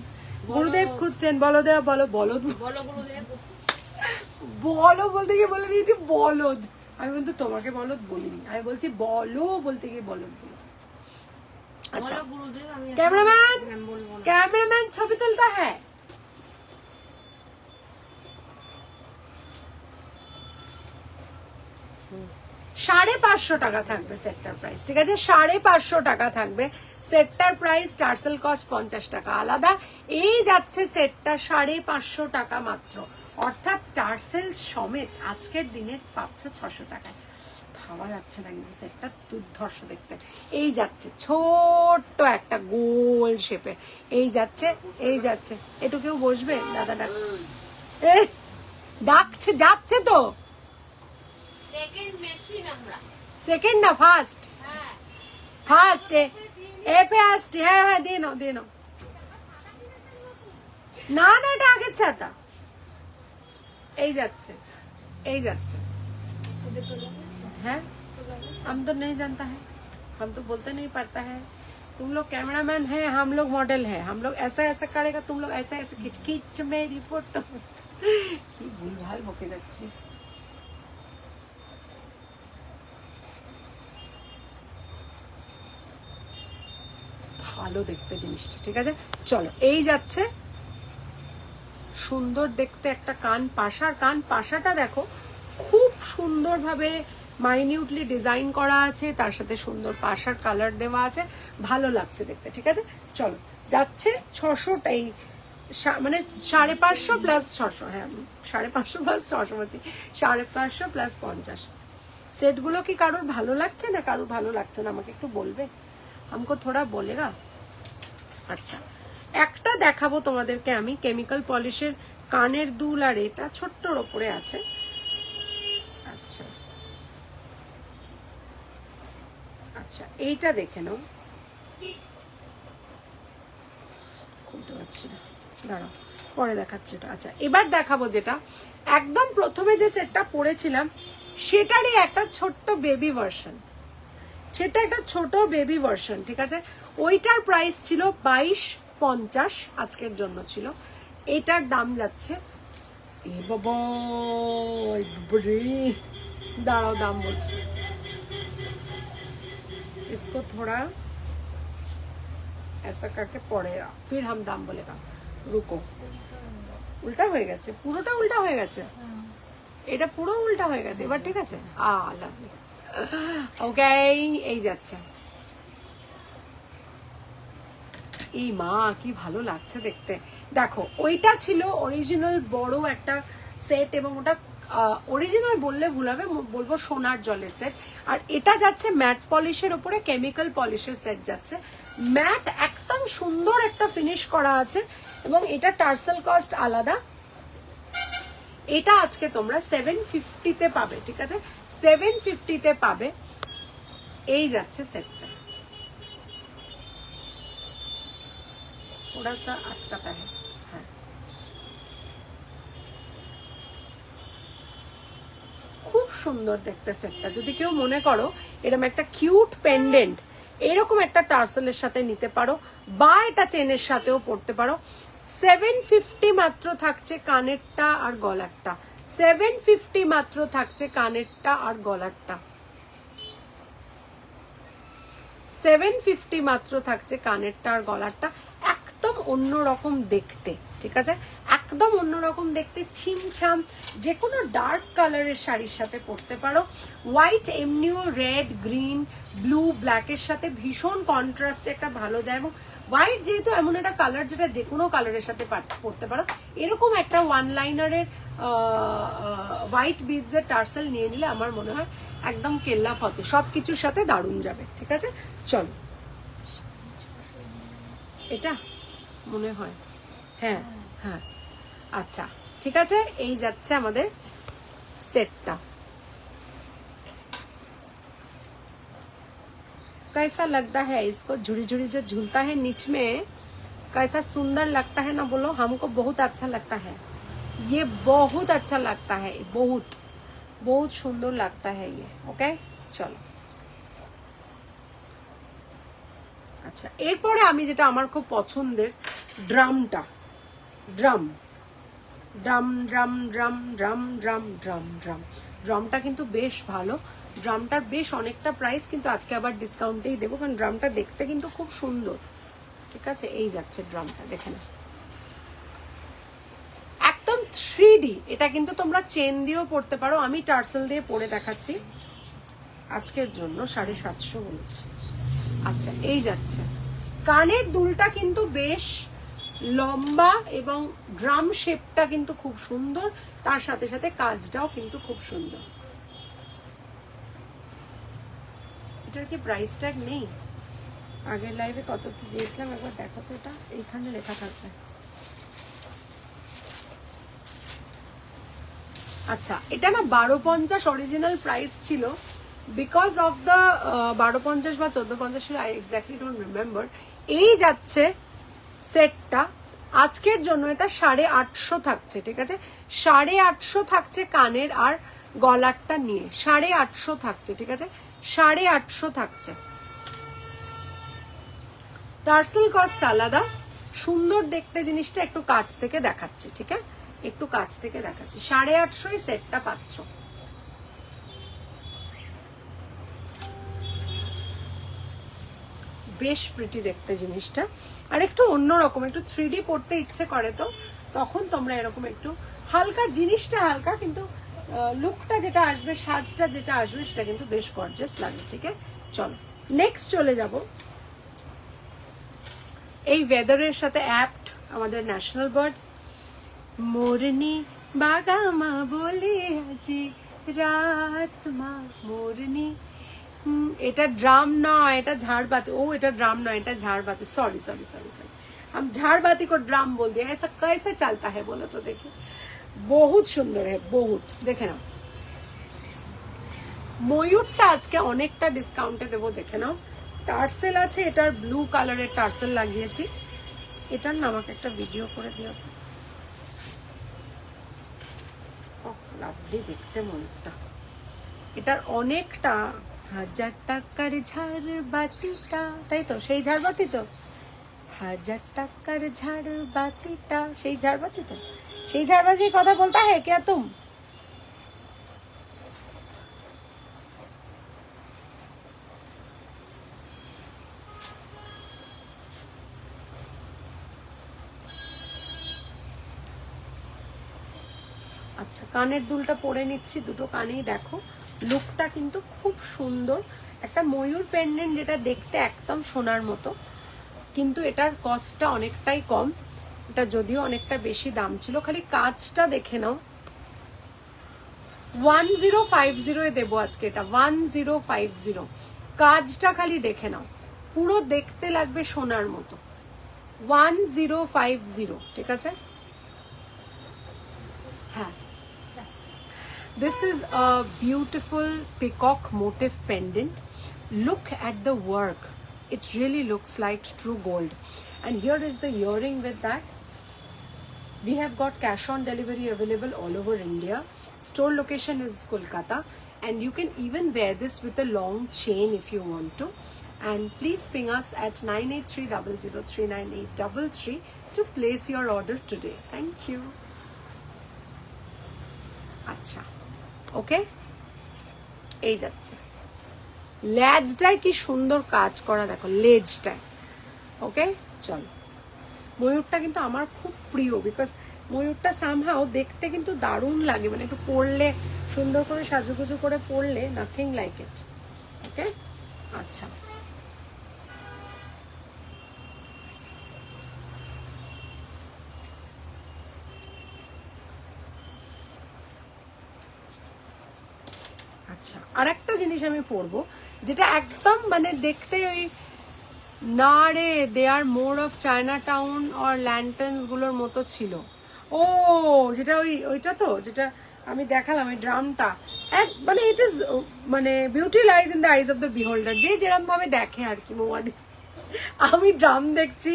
গুরুদেব খুঁজছেন, বলো দেওয়া, বলো বলদ, বলো বলতে গিয়ে বলে দিয়েছি বলদ। আমি বলতো তোমাকে বলদ বলিনি, আমি বলছি বলো বলতে গিয়ে বলদ বলে। अच्छा कैमरामैन, कैमरामैन ছবি তুলता है। 550 টাকা থাকবে সেটটার প্রাইস, ঠিক আছে। 550 টাকা থাকবে সেটটার প্রাইস, টার্সেল কস্ট 50 টাকা আলাদা। এই যাচ্ছে সেটটা 550 টাকা মাত্র, অর্থাৎ টার্সেল সমেত আজকের দিনে পাচ্ছ 600 টাকায়। ভাবা যাচ্ছে না কিন্তু সেটটা দুর্ধর্ষ দেখতে। এই যাচ্ছে ছোট্ট একটা গোল শেপে, এই যাচ্ছে এই যাচ্ছে। একটু কেউ বসবে? দাদা ডাকছে, ডাকছে, যাচ্ছে তো। সেকেন্ড না ফার্স্ট? ফার্স্ট এ ফার্স্ট, হ্যাঁ হ্যাঁ দিয়ে নাও দিয়ে নাও। না না এটা আগের ছাতা। এই যাচ্ছে এই যাচ্ছে। है हम तो नहीं जानता है, हम तो बोलते नहीं पड़ता है। तुम लोग कैमरामैन है, हम लोग मॉडल है, हम लोग ऐसा ऐसा करेगा, तुम लोग ऐसा ऐसे खींच खींच मेरी फोटो। কি ভুলভাল বকে যাচ্ছি। ভালো দেখতে জিনিসটা, ঠিক আছে। চলো এই যাচ্ছে, সুন্দর দেখতে একটা কান পাশার, কান পাশাটা দেখো খুব সুন্দরভাবে মাইনিউটলি ডিজাইন করা আছে, তার সাথে সুন্দর পাশার কালার দেওয়া আছে, ভালো লাগছে দেখতে, ঠিক আছে। চলো যাচ্ছে 600টাই, মানে 550 প্লাস 600, হ্যাঁ 550 প্লাস 600 বলছি, 550 প্লাস 50। সেটগুলো কি কারোর ভালো লাগছে না, কারোর ভালো লাগছে না আমাকে একটু বলবে, আমাকে থোড়া বলেগা। আচ্ছা একটা দেখাবো তোমাদেরকে আমি, কেমিক্যাল পলিশের কানের দুল, আর এটা ছোট্টর ওপরে আছে। আচ্ছা আচ্ছা এইটা দেখে নাও, খুলতে পারছি না, দাঁড়াও পরে দেখাচ্ছি এটা। আচ্ছা এবার দেখাবো যেটা একদম প্রথমে যে সেটটা পরেছিলাম সেটারই একটা ছোট্ট বেবি ভার্সন, সেটা একটা ছোট বেবি ভার্সন, ঠিক আছে। ওইটার প্রাইস ছিল 2250, আজকের জন্য ছিল। এটার দাম যাচ্ছে, এ বাবা দাঁড়াও দাম বলছি, इसको थोड़ा ऐसा करके पड़ेगा, फिर हम दाम बोलेगा। रुको, উল্টা হয়ে গেছে, পুরোটা উল্টা হয়ে গেছে, এটা পুরো উল্টা হয়ে গেছে, এবার ঠিক আছে। লাভলি, ওকে এই যাচ্ছে। এই মা কি ভালো লাগছে দেখতে, দেখো ওইটা ছিল অরিজিনাল বড় একটা সেট, এবং ওটা অরিজিনাল বললে ভুল হবে, বলবো সোনার জলের সেট। আর এটা যাচ্ছে ম্যাট পলিশের উপরে কেমিক্যাল পলিশের সেট যাচ্ছে, ম্যাট একদম সুন্দর একটা ফিনিশ করা আছে, এবং এটা টার্সেল কস্ট আলাদা। এটা আজকে তোমরা 750-তে পাবে, ঠিক আছে, 750-তে পাবে। এই যাচ্ছে সেটটা, थोड़ा सा अटकाता है, হ্যাঁ খুব সুন্দর দেখতে সেটটা। যদি কেউ মনে করো এরকম একটা কিউট পেন্ডেন্ট এরকম একটা টার্সেলের সাথে নিতে পারো, বা এটা চেনের সাথেও পড়তে পারো। 750 মাত্র থাকছে কানেরটা আর গলারটা, 750 মাত্র থাকছে কানেরটা আর গলারটা, 750 মাত্র থাকছে কানেরটা আর গলারটা। একদম অন্যরকম দেখতে, ঠিক আছে, একদম অন্যরকম দেখতে, ছিমছাম যে কোনো ডার্ক কালারের শাড়ির সাথে পরতে পারো। হোয়াইট এমনিও রেড, গ্রিন, ব্লু, ব্ল্যাকের সাথে ভীষণ কন্ট্রাস্টে একটা ভালো যায়, এবং হোয়াইট যেহেতু এমন একটা কালার যেটা যে কোনো কালারের সাথে পরতে পারো। এরকম একটা ওয়ান লাইনারের হোয়াইট বিডসের টার্সেল নিয়ে নিলে আমার মনে হয় একদম কেল্লা ফতে, সবকিছুর সাথে দারুণ যাবে, ঠিক আছে। চলো এটা মনে হয়, হ্যাঁ হ্যাঁ আচ্ছা ঠিক আছে, এই যাচ্ছে আমাদের সেটটা। कैसा लगता है इसको, झुरी झुरी जो झूलता है नीच में, कैसा सुंदर लगता है ना, बोलो। हमको बहुत अच्छा लगता है, ये बहुत अच्छा लगता है, बहुत बहुत सुंदर लगता है ये। ओके চলো আচ্ছা, এরপরে আমি যেটা আমার খুব পছন্দের ড্রামটা, drum drum drum drum drum drum drum drum ড্রামটা কিন্তু বেশ ভালো। ড্রামটার বেশ অনেকটা প্রাইস, কিন্তু আজকে আবার ডিসকাউন্টেই দেবো, কারণ ড্রামটা দেখতে কিন্তু খুব সুন্দর। ঠিক আছে, এই যাচ্ছে ড্রামটা, দেখে না, একদম 3D। এটা কিন্তু তোমরা চেন দিয়েও পড়তে পারো, আমি টার্সেল দিয়ে পরে দেখাচ্ছি আজকের জন্য, 750 বলছি। আচ্ছা এই যাচ্ছে, কানের দুলটা কিন্তু বেশ লম্বা এবং ড্রাম শেপটা কিন্তু খুব সুন্দর, তার সাথে সাথে কাজটাও কিন্তু খুব সুন্দর। এটার কি প্রাইস ট্যাগ নেই? আগের লাইভে কত দিয়েছিলাম একবার দেখো তো, এটা এইখানে লেখা থাকবে। আচ্ছা এটা না 1250 অরিজিনাল প্রাইস ছিল, বিকজ অফ দ্য 1250 বা 1450 ছিল, আই এক্স্যাক্টলি ডোন্ট রিমেম্বার। এই যাচ্ছে সেটটা আজকের জন্য, এটা 850 থাকছে। ঠিক আছে, 850 থাকছে কানের আর গলারটা নিয়ে, 850 থাকছে। ঠিক আছে, 850 থাকছে। টার্সেল কস্ট আলাদা, সুন্দর দেখতে জিনিসটা একটু কাছ থেকে দেখাচ্ছি। ঠিক আছে, একটু কাছ থেকে দেখাচ্ছি, 850 সেটটা পাচ্ছ। বেশ প্রিটি দেখতে জিনিসটা, আর একটু অন্যরকম, একটু 3D পড়তে ইচ্ছে করে, তো তখন তোমরা এরকম একটু হালকা, জিনিসটা হালকা কিন্তু লুকটা যেটা আসবে, সাজটা যেটা আসবে, সেটা কিন্তু বেশ গর্জিয়াস লাগে। ঠিক আছে, চলো নেক্সট চলে যাব। এই ওয়েদারের সাথে অ্যাপ্ট আমাদের ন্যাশনাল বার্ড মোরনি, বাগামা বলে আজি রাত মা মোরনি। এটা ড্রাম নয়, এটা ঝাড়বাতি। ও এটা ড্রাম নয়, এটা ঝাড়বাতি। सॉरी सॉरी सॉरी सॉरी, हम झाड़बाती को ड्राम बोल दिया। ऐसा कैसे चलता है बोलो तो, देखिए बहुत सुंदर है, बहुत। দেখে নাও, ময়ূরটা আজকে অনেকটা ডিসকাউন্টে দেবো, দেখে নাও। টার্সেল আছে, এটার ব্লু কালারের টার্সেল লাগিয়েছি। এটার না আমাকে একটা ভিডিও করে দিও তো, লাভলি দেখতে ময়ূরটা। এটার অনেকটা 1000 টাকার ঝাড়বাতিটা, তাই তো? সেই ঝাড়বাতি তো, 1000 টাকার ঝাড়বাতিটা, সেই ঝাড়বাতি তো, সেই ঝাড়বাতির কথা বলতা है क्या तुम? আচ্ছা কানের দুলটা পরে নিচ্ছি, দুটো কানেই দেখো, লুকটা কিন্তু খুব সুন্দর। একটা ময়ূর পেন্ডেন্ট, যেটা দেখতে একদম সোনার মতো, কিন্তু এটার কস্টটা অনেকটাই কম। এটা যদিও অনেকটা বেশি দাম ছিল, খালি কাজটা দেখে নাও। 1050 এ দেবো আজকে এটা, 1050। কাজটা খালি দেখে নাও, পুরো দেখতে লাগবে সোনার মতো। 1050, ঠিক আছে? হ্যাঁ, this is a beautiful peacock motif pendant. Look at the work, it really looks like true gold. And here is the earring with that. We have got cash on delivery available all over India. Store location is Kolkata, and you can even wear this with a long chain if you want to. And please ping us at 9830039833 to place your order today. Thank you. আচ্ছা ওকে, এই যাচ্ছে। লেজটায় কি সুন্দর কাজ করা দেখো, লেজটায়। ওকে চলো, ময়ূরটা কিন্তু আমার খুব প্রিয়, বিকজ ময়ূরটা সামহাও দেখতে কিন্তু দারুণ লাগে, মানে একটু পরলে, সুন্দর করে সাজুগুজু করে পরলে, নাথিং লাইক ইট। ওকে আচ্ছা, আচ্ছা আর একটা জিনিস আমি পরবো, যেটা একদম মানে দেখতে ওই না রে, they are more of China town or lanterns গুলোর মতো ছিল, ও যেটা ওইটা তো যেটা আমি দেখালাম এই ড্রামটা, মানে ইট ইজ মানে beauty lies in the eyes of the বিহোল্ডার, যে যেরকম ভাবে দেখে আর কি। মোয়াদি আমি ড্রাম দেখছি,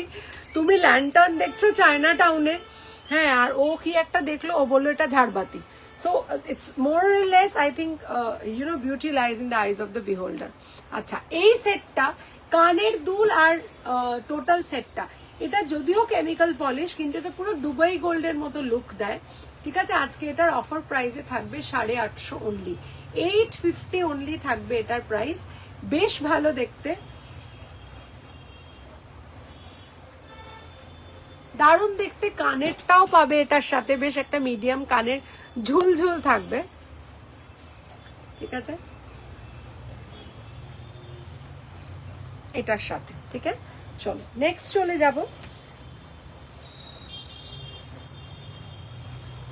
তুমি ল্যান্টার্ন দেখছো চায়না টাউনে, হ্যাঁ, আর ও কি একটা দেখলো, ও বললো এটা ঝাড়বাতি। So it's more less I think beauty lies in the eyes of the beholder. আচ্ছা, এই সেটটা কানের দুল আর টোটাল সেটটা, এটা যদিও কেমিক্যাল পলিশ কিন্তু এটা পুরো দুবাই গোল্ডের মতো লুক দেয়। ঠিক আছে, আজকে এটার অফার প্রাইসে থাকবে 850 অনলি, 850 অনলি থাকবে এটার প্রাইস। বেশ ভালো দেখতে, দারুণ দেখতে। কানেরটাও পাবে এটার সাথে, বেশ একটা মিডিয়াম কানের ঝুলঝুল থাকবে। ঠিক আছে, এটার সাথে। ঠিক আছে, চলো নেক্সট চলে যাব।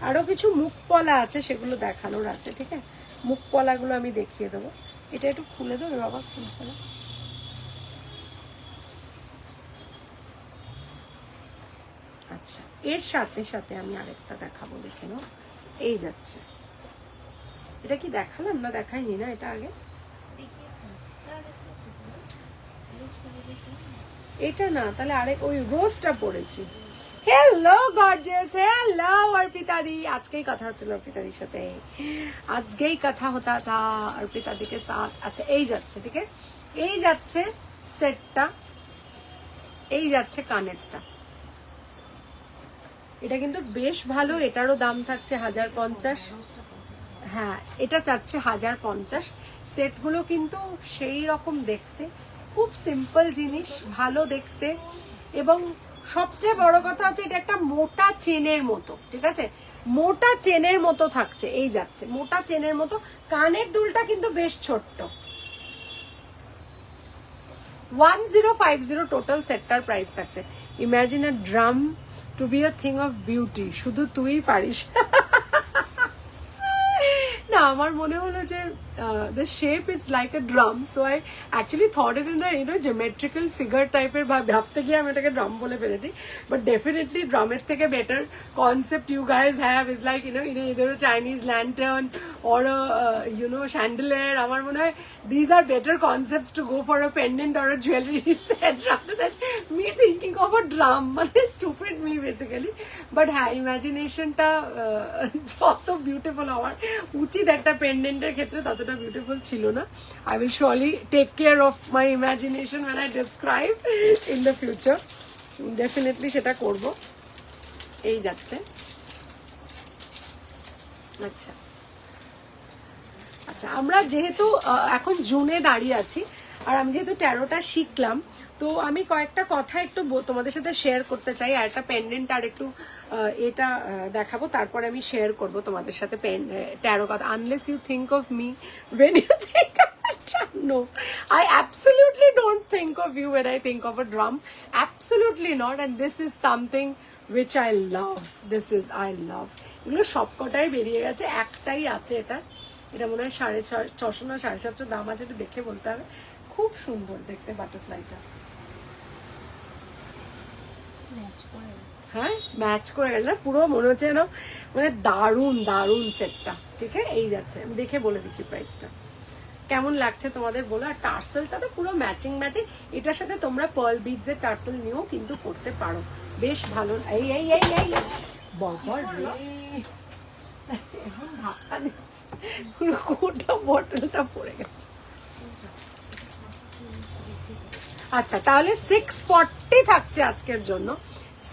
আরো কিছু মুখ পলা আছে, সেগুলো দেখানোর আছে। ঠিক আছে, মুখ পলাগুলো আমি দেখিয়ে দেবো। এটা একটু খুলে দেবে বাবা, খুলছে না। আচ্ছা, এর সাথে সাথে আমি আরেকটা দেখাবো, দেখে নাও। এই যাচ্ছে, এটা কি দেখালাম না, দেখাইনি না এটা আগে? এটা না, তাহলে আরেক ওই রোজটা পড়েছি। হ্যালো গর্জিয়াস, হ্যালো অর্পিতা দি। আজকেই কথা হচ্ছিল অর্পিতা দির সাথে, আজকেই কথা হতা থা অর্পিতা দি কে সাথ। আচ্ছা, এই যাচ্ছে, ঠিক আছে, এই যাচ্ছে সেটটা, এই যাচ্ছে কানেরটা। এটা কিন্তু বেশ ভালো, এটারও দাম থাকছে 1050। হ্যাঁ, এটা চাচ্ছে 1050। সেটগুলো কিন্তু সেই রকম দেখতে, খুব সিম্পল জিনিস, ভালো দেখতে, এবং সবচেয়ে বড় কথা আছে এটা একটা মোটা চেনের মতো। ঠিক আছে, মোটা চেনের মতো থাকছে, এই যাচ্ছে মোটা চেনের মতো। কানের দুলটা কিন্তু বেশ ছোট্ট। 1050 টোটাল সেটটার প্রাইস থাকছে। Imagine a drum to be a thing of beauty, শুধু তুই পারিস। না, আমার মনে হলো যে the shape is like a drum, so I actually thought it in a geometrical figure টাইপের, ভাবতে গিয়ে আমি এটাকে ড্রাম বলে ফেলেছি। বাট ডেফিনেটলি ড্রামের থেকে better concept you guys have is like either a Chinese lantern or a chandelier. আমার মনে হয় these are better concepts to go for a pendant or a jewelry set rather than me thinking of a drum. মানে stupid me basically. But হ্যাঁ, ইমাজিনেশনটা যত beautiful হওয়ার উচিত একটা পেন্ডেন্টের ক্ষেত্রে ততটা বিউটিফুল ছিল না। I will surely take care of my imagination when I describe in the future. Definitely সেটা করব। এই যাচ্ছে। আচ্ছা আচ্ছা, আমরা যেহেতু এখন জুনে দাঁড়িয়ে আছি, আর আমি যেহেতু ট্যারোটা শিখলাম, তো আমি কয়েকটা কথা একটু তোমাদের সাথে শেয়ার করতে চাই। আর একটা পেন্ডেন্ট আর একটু এটা দেখাবো, তারপরে আমি শেয়ার করব তোমাদের সাথে ট্যারো কথা। Unless you think of me when you think of a drum. No, I absolutely don't think of you when I think of a drum. Absolutely not. And this is something which I love. This is I love. এগুলো সবকটাই বেরিয়ে গেছে, একটাই আছে এটা। এটা মনে হয় 650 না 750 দাম আছে, একটু দেখে বলতে হবে। খুব সুন্দর দেখতে বাটারফ্লাইটা। হ্যাঁ, ম্যাচ করে গেছে, পুরো মনে হচ্ছে যেন মানে দারুণ দারুণ সেটটা। ঠিক আছে, এই যাচ্ছে, আমি দেখে বলে দিচ্ছি প্রাইসটা কেমন লাগছে তোমাদের বলো। আর টার্সেলটা তো পুরো ম্যাচিং ম্যাচিং, এটার সাথে তোমরা পার্ল বিডসের টার্সেল নিয়েও কিন্তু করতে পারো, বেশ ভালো। এই এই এই এই বাবা রে, এখন ধাক্কা দিচ্ছে, পুরো কোটা বটলটা পড়ে গেছে। আচ্ছা, তাহলে 640 থাকছে আজকের জন্য,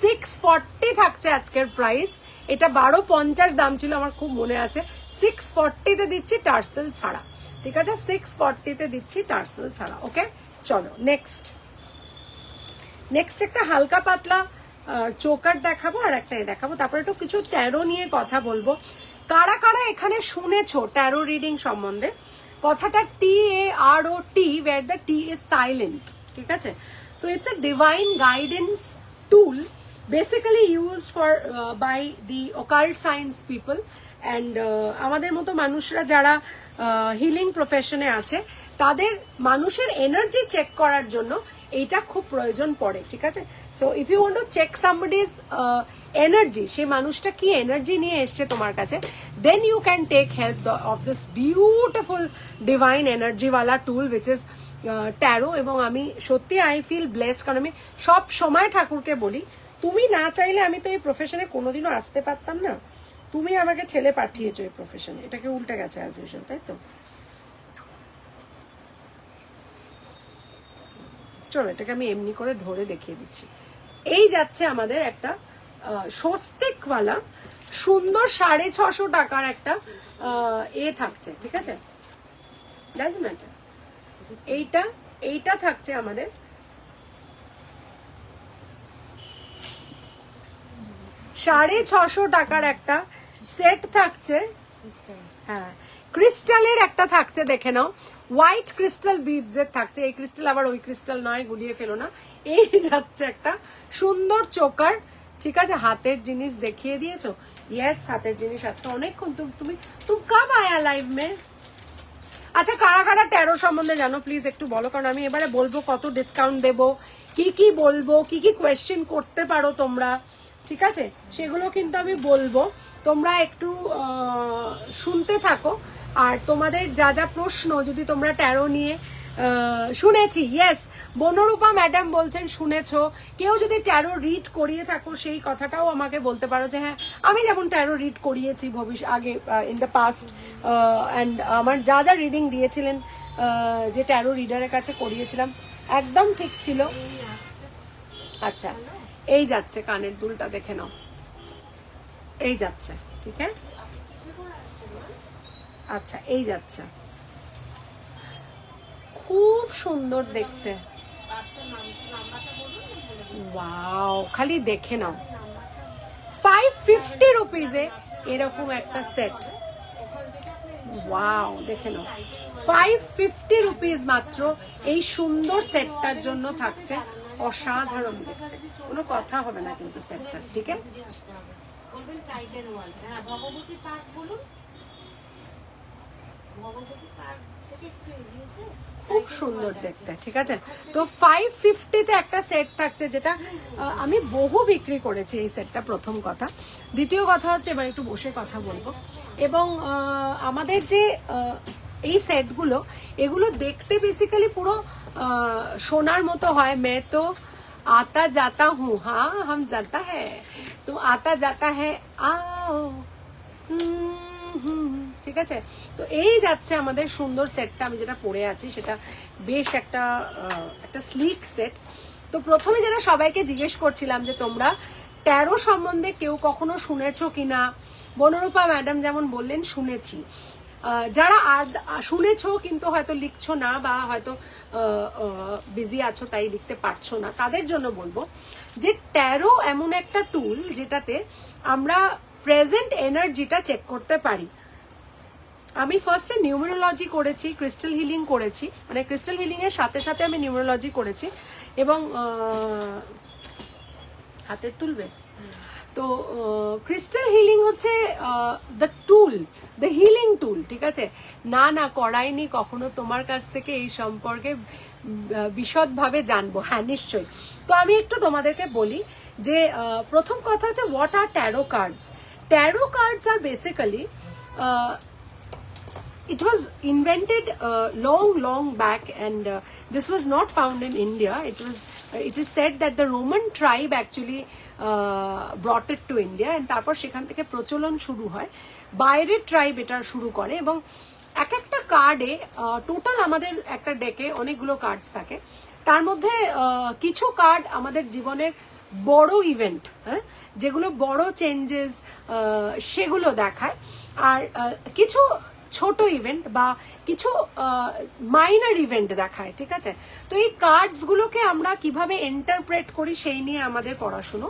640 থাকছে আজকের প্রাইস। এটা 1250 দাম ছিল, আমার খুব মনে আছে। 640-তে দিচ্ছি টার্সেল ছাড়া। ঠিক আছে, 640-তে দিচ্ছি টার্সেল ছাড়া। ওকে, চলো নেক্সট একটা হালকা পাতলা চোকার দেখাবো, আর একটা দেখাবো, তারপরে একটু কিছু ট্যারো নিয়ে কথা বলবো। কারা কারা এখানে শুনেছো ট্যারো রিডিং সম্বন্ধে? কথাটা TAROT, where the T is silent. ঠিক আছে, so it's a divine guidance tool basically used for by the occult science people, and আমাদের মতো মানুষরা যারা হিলিং প্রফেশনে আছে, তাদের মানুষের এনার্জি চেক করার জন্য এইটা খুব প্রয়োজন পড়ে। ঠিক আছে, so if you want to check somebody's energy, সেই মানুষটা কি এনার্জি নিয়ে এসছে তোমার কাছে, then you can take help of this beautiful divine এনার্জিওয়ালা টুল উইচ ইজ ট্যারো। এবং আমি সত্যি আই ফিল ব্লেসড, কারণ আমি সব সময় ঠাকুরকে বলি তুমি না চাইলে আমি তো এই প্রফেশনে কোনোদিনও আসতে পারতাম না, তুমি আমাকে ঠেলে পাঠিয়েছো এই প্রফেশনে। এটাকে উল্টে গেছে অ্যাজ ইউজুয়াল, তাই তো? চলো এটাকে আমি এমনি করে ধরে দেখিয়ে দিচ্ছি। এই যাচ্ছে আমাদের একটা স্বস্তিকওয়ালা সুন্দর 650 টাকার একটা থাকছে, ঠিক আছে? এইটা থাকছে আমাদের 650 টাকার একটা সেট থাকছে। হ্যাঁ, ক্রিস্টালের একটা থাকছে, দেখে নাও, হোয়াইট ক্রিস্টাল বিডস এর থাকছে। এই ক্রিস্টাল আবার ওই ক্রিস্টাল নয়, গুলিয়ে ফেলো না। এই যাচ্ছে একটা সুন্দর চোকার, ঠিক আছে? হাতের জিনিস দেখিয়ে দিয়েছো, ইয়েস হাতের জিনিস। আজকে অনেকক্ষণ তুমি কব আয়া লাইভ মে? আচ্ছা, কারা কারা ট্যারো সম্বন্ধে জানো প্লিজ একটু বলো, কারণ আমি এবারে বলবো কত ডিসকাউন্ট দেবো, কি বলবো, কি কোয়েশ্চেন করতে পারো তোমরা, ঠিক আছে? সেগুলো কিন্তু আমি বলবো, তোমরা একটু শুনতে থাকো। আর তোমাদের যা যা প্রশ্ন, যদি তোমরা ট্যারো নিয়ে শুনেছি, ইয়েস বনরূপা ম্যাডাম বলছেন শুনেছো। কেউ যদি ট্যারো রিড করিয়ে থাকো সেই কথাটাও আমাকে বলতে পারো, যে হ্যাঁ আমি যেমন ট্যারো রিড করিয়েছি আগে ইন দ্য পাস্ট, অ্যান্ড আমার যা যা রিডিং দিয়েছিলেন, যে ট্যারো রিডারের কাছে করিয়েছিলাম একদম ঠিক ছিল। আচ্ছা, এই যাচ্ছে কানের দুলটা, দেখে নাও, এই যাচ্ছে, ঠিক আছে? আচ্ছা, এই যাচ্ছে, খুব সুন্দর দেখতে। ওয়াও, খালি দেখে নাও, 550 রুপিজে এরকম একটা সেট। ওয়াও, দেখে নাও, 550 রুপিজ মাত্র এই সুন্দর সেটটার জন্য থাকছে। অসাধারণ দেখতে, কোনো কথা হবে না কিন্তু সেটটার, ঠিক আছে? খুব সুন্দর দেখতে, ঠিক আছে? তো 550-তে একটা সেট থাকছে, যেটা আমি বহু বিক্রি করেছি এই সেটটা, প্রথম কথা। দ্বিতীয় কথা হচ্ছে, এবার একটু বসে কথা বলবো, এবং আমাদের যে এই সেটগুলো, এগুলো দেখতে বেসিক্যালি পুরো সোনার মতো হয়। মে তো आता जाता हूँ, हाँ हम जाता है तो आता जाता है आओ, ঠিক আছে? তো এই যাচ্ছে আমাদের সুন্দর সেটটা। আমি যেটা পরে আছি সেটা বেশ একটা স্লিক সেট। তো প্রথমে যেটা সবাইকে জিজ্ঞেস করছিলাম যে তোমরা ট্যারো সম্বন্ধে কেউ কখনো শুনেছো কিনা, বনরূপা ম্যাডাম যেমন বললেন শুনেছি। যারা শুনেছো কিন্তু হয়তো লিখছো না, বা হয়তো বিজি আছো তাই লিখতে পারছো না, তাদের জন্য বলবো যে ট্যারো এমন একটা টুল যেটাতে আমরা প্রেজেন্ট এনার্জিটা চেক করতে পারি। আমি ফার্স্টে নিউমেরোলজি করেছি, ক্রিস্টাল হিলিং করেছি, মানে ক্রিস্টাল হিলিং এর সাথে সাথে আমি নিউমেরোলজি করেছি, এবং হাতে তুলবে। তো ক্রিস্টাল হিলিং হচ্ছে দ্য টুল, দ্য হিলিং টুল, ঠিক আছে? না করাইনি কখনো, তোমার কাছ থেকে এই সম্পর্কে বিশদভাবে জানবো, হ্যাঁ নিশ্চয়ই। তো আমি একটু তোমাদেরকে বলি যে প্রথম কথা হচ্ছে what are tarot cards. Tarot cards আর basically it was invented long back, and this was not found in India. It is said that the Roman tribe actually brought it to India, and তারপর সেখান থেকে প্রচলন শুরু হয়, বাইরের tribe এটা শুরু করে। এবং এক একটা কার্ডে টোটাল আমাদের একটা ডেকে অনেকগুলো কার্ডস থাকে, তার মধ্যে কিছু কার্ড আমাদের জীবনের বড় ইভেন্ট, হ্যাঁ, যেগুলো বড় চেঞ্জেস সেগুলো দেখায়, আর কিছু ছোট ইভেন্ট বা কিছু মাইনর ইভেন্ট দেখায়, ঠিক আছে? তো এই কার্ডস গুলোকে আমরা কিভাবে ইন্টারপ্রেট করি সেই নিয়ে আমাদের পড়াশুনো।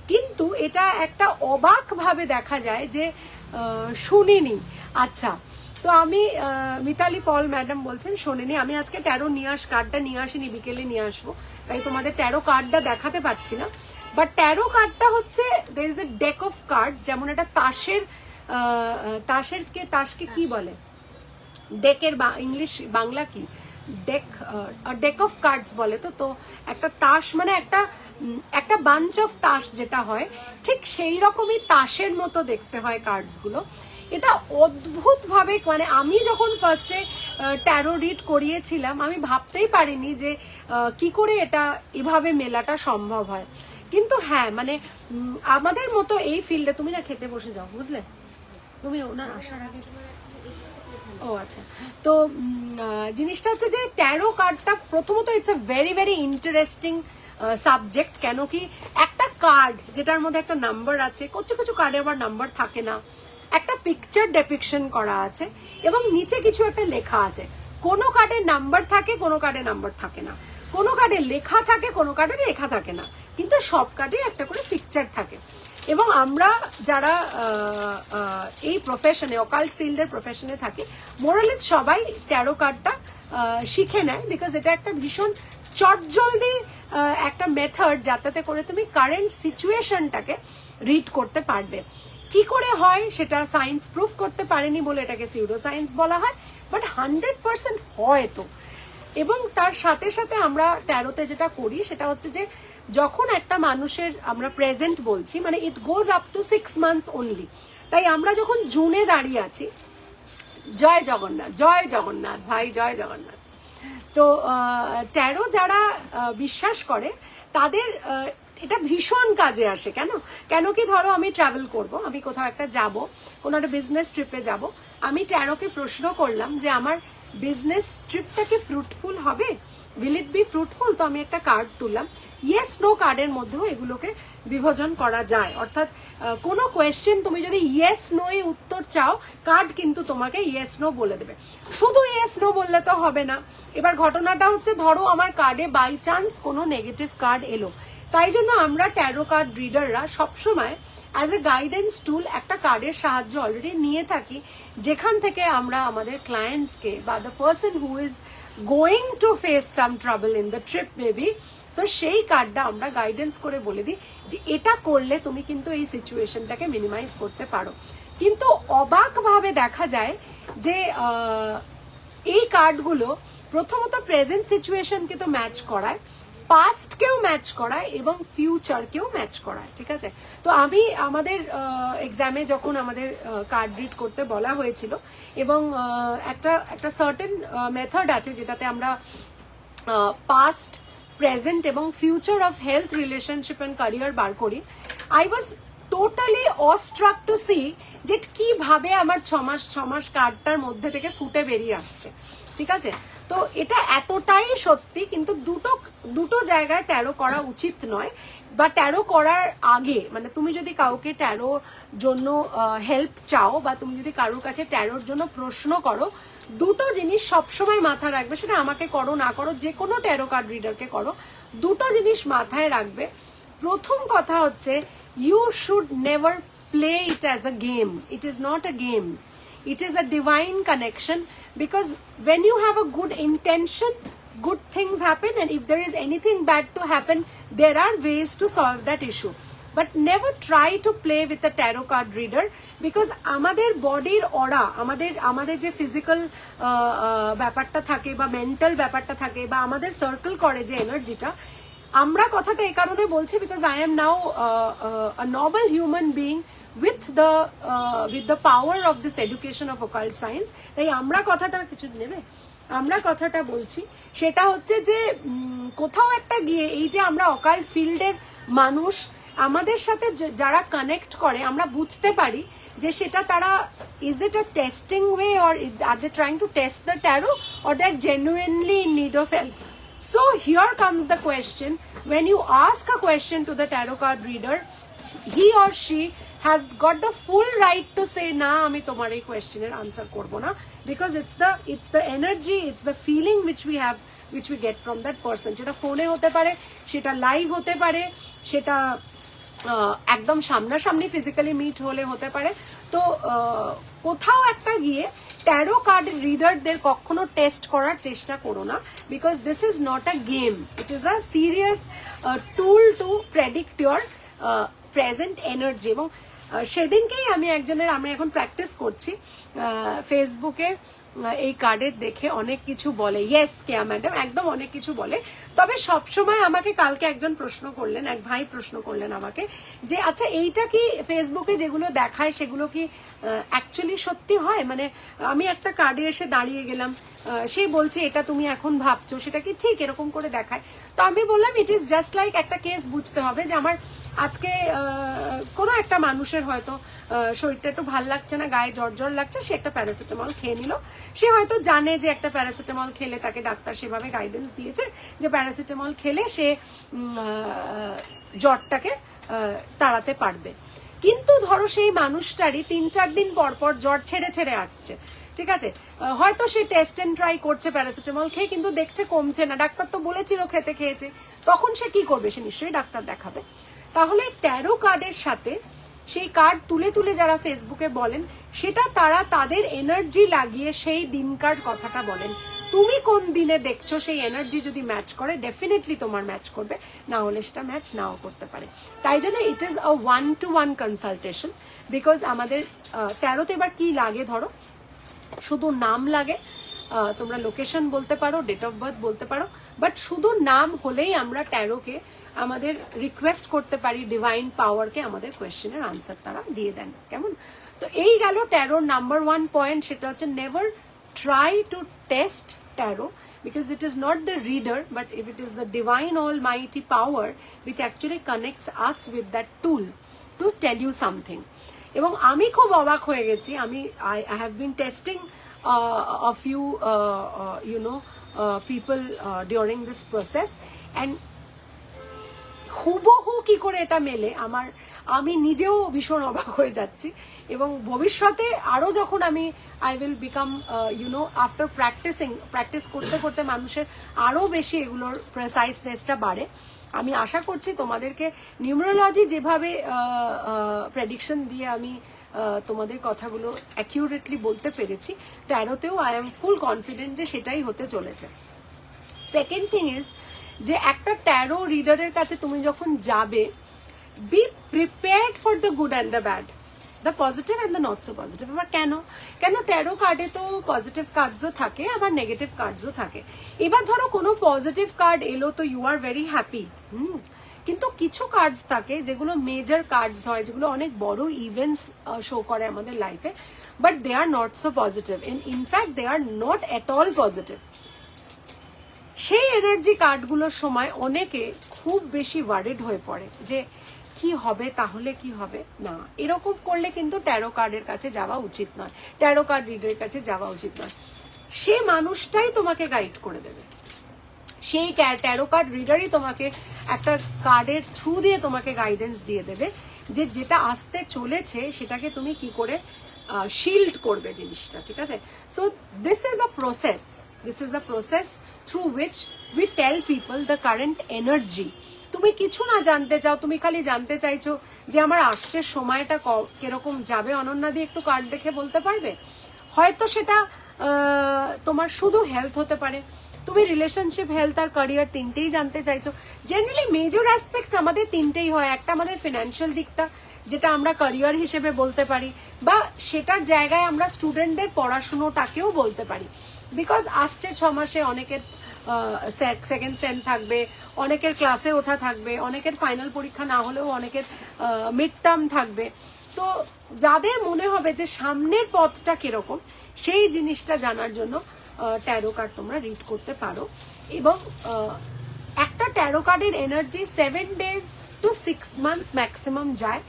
কিন্তু এটা একটা অবাক ভাবে দেখা যায় যে শুনিনি। আচ্ছা, তো আমি মিতালি পল ম্যাডাম বলছেন শোনেনি। আমি আজকে ট্যারো কার্ডটা নিয়ে আসিনি, বিকেলে নিয়ে আসবো, তাই তোমাদের ট্যারো কার্ডটা দেখাতে পাচ্ছি না। বাট ট্যারো কার্ডটা হচ্ছে there is a deck of card, যেমন একটা তাসকে কি বলে, ডেকের ইংলিশ বাংলা কি, ডেক অফ কার্ডস বলে, তো একটা তাস মানে একটা বাঞ্চ অফ তাস যেটা হয়, ঠিক সেই রকমই তাসের মতো দেখতে হয় কার্ডসগুলো। এটা অদ্ভুতভাবে, মানে আমি যখন ফার্স্টে ট্যারো রিড করিয়েছিলাম আমি ভাবতেই পারিনি যে কি করে এটা এভাবে মেলাটা সম্ভব হয়। কিন্তু হ্যাঁ, মানে আমাদের মতো এই ফিল্ডে, তুমি না খেতে বসে যাও, বুঝলে, তুমি ওনার আসার আগে। ও আচ্ছা, তো জিনিসটা হচ্ছে যে ট্যারো কার্ডটা প্রথমত it's a very very interesting subject. কেন কি, একটা কার্ড যেটার মধ্যে একটা নাম্বার আছে, কিছু কিছু কার্ডে আবার নাম্বার থাকে না, একটা পিকচার ডেপিকশন করা আছে এবং নিচে কিছু একটা লেখা আছে। কোনো কার্ডে নাম্বার থাকে, কোনো কার্ডে নাম্বার থাকে না, কোনো কার্ডে লেখা থাকে, কোনো কার্ডে লেখা থাকে না, কিন্তু সব কার্ডে একটা করে পিকচার থাকে। এবং আমরা যারা এই প্রফেশনে, অকাল্ট ফিল্ডের প্রফেশনে থাকি, মোরালেজ সবাই ট্যারো কার্ডটা শিখে নেয়, বিকজ এটা একটা ভীষণ চটজলদি একটা মেথড যাতে করে তুমি কারেন্ট সিচুয়েশনটাকে রিড করতে পারবে। কি করে হয় সেটা সায়েন্স প্রুফ করতে পারেনি বলে এটাকে সিউডো সায়েন্স বলা হয়, বাট 100% হয় তো। এবং তার সাথে সাথে আমরা ট্যারোতে যেটা করি সেটা হচ্ছে যে যখন একটা মানুষের আমরা প্রেজেন্ট বলছি, মানে it goes up to 6 months only. তাই আমরা যখন জুনে দাঁড়িয়ে আছি, জয় জগন্নাথ, জয় জগন্নাথ ভাই, জয় জগন্নাথ। তো ট্যারো যারা বিশ্বাস করে তাদের এটা ভীষণ কাজে আসে। কেন কি, ধরো আমি ট্রাভেল করব, আমি কোথাও একটা যাব, কোনো একটা বিজনেস ট্রিপে যাব, আমি ট্যারোকে প্রশ্ন করলাম যে আমার বিজনেস ট্রিপটা কি ফ্রুটফুল হবে, উইল ইট বি ফ্রুটফুল? তো আমি একটা কার্ড তুললাম, ইয়েস নো কার্ডের মধ্যেও এগুলোকে বিভাজন করা যায়। অর্থাৎ কোনো কোয়েশ্চেন তুমি যদি ইয়েস নো এ উত্তর চাও, কার্ড কিন্তু তোমাকে ইয়েস নো বলে দেবে। শুধু ইয়েস নো বললে তো হবে না। এবার ঘটনাটা হচ্ছে, ধরো আমার কার্ডে বাই চান্স কোনো নেগেটিভ কার্ড এলো, তাই জন্য আমরা ট্যারো কার্ড রিডাররা সবসময় অ্যাজ এ গাইডেন্স টুল একটা কার্ডের সাহায্য অলরেডি নিয়ে থাকি, যেখান থেকে আমরা আমাদের ক্লায়েন্টসকে বা the person who is going to face some trouble in the trip maybe, so সেই কার্ডটা আমরা গাইডেন্স করে বলে দিই যে এটা করলে তুমি কিন্তু এই সিচুয়েশনটাকে মিনিমাইজ করতে পারো। কিন্তু অবাকভাবে দেখা যায় যে এই কার্ডগুলো প্রথমত প্রেজেন্ট সিচুয়েশনকে তো ম্যাচ করায়, পাস্টকেও ম্যাচ করায় এবং ফিউচারকেও ম্যাচ করায়, ঠিক আছে? তো আমি আমাদের এক্সামে যখন আমাদের কার্ড রিড করতে বলা হয়েছিল, এবং একটা সার্টেন মেথড আছে যেটাতে আমরা পাস্ট, প্রেজেন্ট এবং future of health, relationship and career বার করি। I was totally awestruck to see যে কিভাবে আমার 6 মাস কার্ডটার মধ্যে থেকে ফুটে বেরিয়ে আসছে, ঠিক আছে? তো এটা এতটাই সত্যি, কিন্তু দুটো জায়গায় ট্যারো করা উচিত নয়, বা ট্যারো করার আগে, মানে তুমি যদি কাউকে ট্যারোর জন্য হেল্প চাও বা তুমি যদি কারোর কাছে ট্যারোর জন্য প্রশ্ন করো, দুটো জিনিস সবসময় মাথায় রাখবে, সেটা আমাকে করো না করো, যে কোনো ট্যারো কার্ড রিডারকে করো, দুটো জিনিস মাথায় রাখবে। প্রথম কথা হচ্ছে, you should never play it as a game. It is not a game, it is a divine connection, because when you have a good intention, good things happen, and if there is anything bad to happen, there are ways to solve that issue. But never try to play with a tarot card reader, because আমাদের বডির অরা, আমাদের যে physical ব্যাপারটা থাকে বা mental ব্যাপারটা থাকে বা আমাদের সার্কেল করে যে এনার্জিটা, আমরা কথাটা এই কারণে বলছি because I am now a normal human being with the power of this education of occult science. তাই আমরা কথাটা কিছু নেবে, আমরা কথাটা বলছি সেটা হচ্ছে যে কোথাও একটা গিয়ে এই যে আমরা অকাল্ট ফিল্ডের মানুষ, আমাদের সাথে যারা কানেক্ট করে, আমরা বুঝতে পারি যে সেটা তারা, is it a testing way or are they trying to test the tarot, or they're genuinely in need of help? So here comes the question, when you ask a question to the tarot card reader, he or she has got the full right to say na ami tomar ei question er answer korbo na, because it's the energy, it's the feeling which we have, which we get from that person. Seta phone e hote pare, seta live hote pare, seta একদম সামনাসামনি physically meet হলে হতে পারে। তো কোথাও একটা গিয়ে taro card রিডারদের কখনো টেস্ট করার চেষ্টা করো না, because this is not a game, it is a serious tool to predict your present energy. এবং সেদিনকেই আমি এখন প্র্যাকটিস করছি ফেসবুকে এই কার্ডের দেখে অনেক কিছু বলে, ইয়েস কেয়া ম্যাডাম, একদম অনেক কিছু বলে। তবে সবসময় আমাকে কালকে একজন প্রশ্ন করলেন, এক ভাই প্রশ্ন করলেন আমাকে যে আচ্ছা এইটা কি ফেসবুকে যেগুলো দেখায় সেগুলো কি অ্যাকচুয়ালি সত্যি হয়? মানে আমি একটা কার্ডে এসে দাঁড়িয়ে গেলাম, সে বলছে এটা তুমি এখন ভাবছো, সেটা কি ঠিক এরকম করে দেখায়? তো আমি বললাম ইট ইজ জাস্ট লাইক একটা কেস বুঝতে হবে যে আমার আজকে কোনো একটা মানুষের হয়তো শরীরটা একটু ভাল লাগছে না, গায়ে জ্বর জ্বর লাগছে, সে একটা প্যারাসিটামল খেয়ে নিল। সে হয়তো জানে যে একটা প্যারাসিটামল খেলে, তাকে ডাক্তার সেভাবে গাইডেন্স দিয়েছে যে প্যারাসিটামল খেলে সে জ্বরটাকে তাড়াতে পারবে। কিন্তু ধরো সেই মানুষটারই 3-4 দিন পর পর জ্বর ছেড়ে ছেড়ে আসছে, ঠিক আছে? হয়তো সে টেস্ট এন্ড ট্রাই করছে প্যারাসিটামল খেয়ে, কিন্তু দেখছে কমছে না, ডাক্তার তো বলেছিল খেয়েছে, তখন সে কি করবে? সে নিশ্চয়ই ডাক্তার দেখাবে। তাহলে ট্যারো কার্ডের সাথে সেই কার্ড তুলে তুলে যারা ফেসবুকে বলেন, সেটা তারা তাদের এনার্জি লাগিয়ে সেই দিনকার কথাটা বলেন। তুমি কোন দিনে দেখছো সেই এনার্জি যদি ম্যাচ করে, ডেফিনেটলি তোমার ম্যাচ করবে, না হলে সেটা ম্যাচ নাও করতে পারে। তাই জন্য it is a 1-to-1 consultation. Because আমাদের ট্যারোতে এবার কি লাগে, ধরো শুধু নাম লাগে, তোমরা লোকেশন বলতে পারো, ডেট অফ বার্থ বলতে পারো, বাট শুধু নাম হলেই আমরা ট্যারোকে আমাদের রিকোয়েস্ট করতে পারি ডিভাইন পাওয়ারকে আমাদের কোয়েশ্চেনের আনসার তারা দিয়ে দেন। কেমন? তো এই গেল ট্যারোর নাম্বার 1 পয়েন্ট, সেটা হচ্ছে never try to test taro, because it is not the reader, but if it is the divine almighty power which actually connects us with that tool to tell you something. এবং আমি খুব অবাক হয়ে গেছি, I have been testing a few people during this process, and হুবহু কি করে এটা মেলে আমি নিজেও ভীষণ অবাক হয়ে যাচ্ছি। এবং ভবিষ্যতে আরো যখন আমি I will become after practice করতে করতে মানুষের আরো বেশি এগুলোর প্রেসাইসনেসটা বাড়ে। আমি আশা করছি তোমাদেরকে নিউমেরোলজি যেভাবে প্রেডিকশন দিয়ে আমি তোমাদের কথাগুলো অ্যাকিউরেটলি বলতে পেরেছি, ট্যারোতেও আই এম ফুল কনফিডেন্ট যে সেটাই হতে চলেছে। সেকেন্ড থিং ইজ যে একটা ট্যারো রিডারের কাছে তুমি যখন যাবে, be prepared for the good and the bad, the positive and the not so positive. আবার কেন ট্যারো কার্ডে তো পজিটিভ কার্ডসও থাকে, আবার নেগেটিভ কার্ডসও থাকে। এবার ধরো কোনো পজিটিভ কার্ড এলো তো ইউ আর ভেরি হ্যাপি, কিন্তু কিছু কার্ডস থাকে যেগুলো মেজর কার্ডস হয়, যেগুলো অনেক বড় ইভেন্টস শো করে আমাদের লাইফে, but they are not so positive, in fact they are not at all positive. সেই এনার্জি কার্ডগুলোর সময় অনেকে খুব বেশি ওয়ারিড হয়ে পড়ে যে কি হবে, তাহলে কি হবে। না, এরকম করলে কিন্তু ট্যারো কার্ডের কাছে যাওয়া উচিত নয়, ট্যারো কার্ড রিডারের কাছে যাওয়া উচিত নয়। সে মানুষটাই তোমাকে গাইড করে দেবে, সেই ট্যারো কার্ড রিডারই তোমাকে একটা কার্ডের থ্রু দিয়ে তোমাকে গাইডেন্স দিয়ে দেবে যে যেটা আসতে চলেছে সেটাকে তুমি কি করে শিল্ড করবে জিনিসটা, ঠিক আছে? So this is a process through which we tell people the current energy. তুমি কিছু না জানতে চাও, তুমি খালি জানতে চাইছো যে আমার আসছে সময়টা কিরকম যাবে, অনন্যা দিয়ে একটু কার্ড দেখে বলতে পারবে? হয়তো সেটা তোমার শুধু হেলথ হতে পারে, তুমি রিলেশনশিপ, হেলথ আর ক্যারিয়ার তিনটেই জানতে চাইছো। জেনারেলি মেজর অ্যাসপেক্টস আমাদের তিনটেই হয়, একটা আমাদের ফিনান্সিয়াল দিকটা যেটা আমরা ক্যারিয়ার হিসেবে বলতে পারি, বা সেটার জায়গায় আমরা স্টুডেন্টদের পড়াশুনোটাকেও বলতে পারি। বিকজ আসছে 6 মাসে অনেকের সেকেন্ড সেম থাকবে, অনেকের ক্লাসে ওঠা থাকবে, অনেকের ফাইনাল পরীক্ষা না হলেও অনেকের মিড টার্ম থাকবে। তো যাদের মনে হবে যে সামনের পথটা কিরকম, সেই জিনিসটা জানার জন্য ট্যারো কার্ড তোমরা রিড করতে পারো। এবং একটা ট্যারো কার্ডের energy 7 days to 6 months maximum যায়।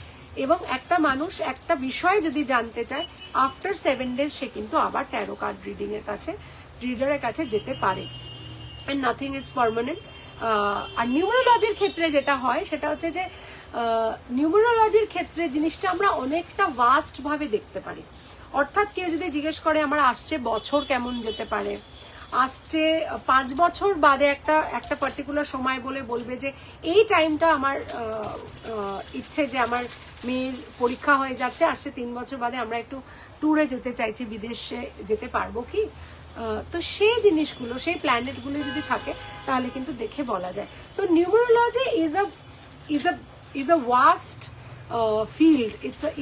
এবং একটা মানুষ একটা বিষয় যদি জানতে চায়, আফটার 7 days সে কিন্তু আবার ট্যারো কার্ড রিডারের কাছে যেতে পারে। and nothing is permanent. আর নিউমেরোলজির ক্ষেত্রে যেটা হয় সেটা হচ্ছে যে নিউমেরোলজির ক্ষেত্রে জিনিসটা আমরা অনেকটা ভাস্ট ভাবে দেখতে পারি। অর্থাৎ কেউ যদি জিজ্ঞেস করে আমার আসছে বছর কেমন যেতে পারে, আসছে 5 বছর বাদে একটা পার্টিকুলার সময় বলবে যে এই টাইমটা আমার ইচ্ছে যে আমার মেয়ের পরীক্ষা হয়ে যাচ্ছে, আসছে 3 বছর বাদে আমরা একটু ট্যুরে যেতে চাইছি, বিদেশে যেতে পারবো কি? তো সেই জিনিসগুলো, সেই প্ল্যানেটগুলো যদি থাকে তাহলে কিন্তু দেখে বলা যায়। So numerology is a vast field.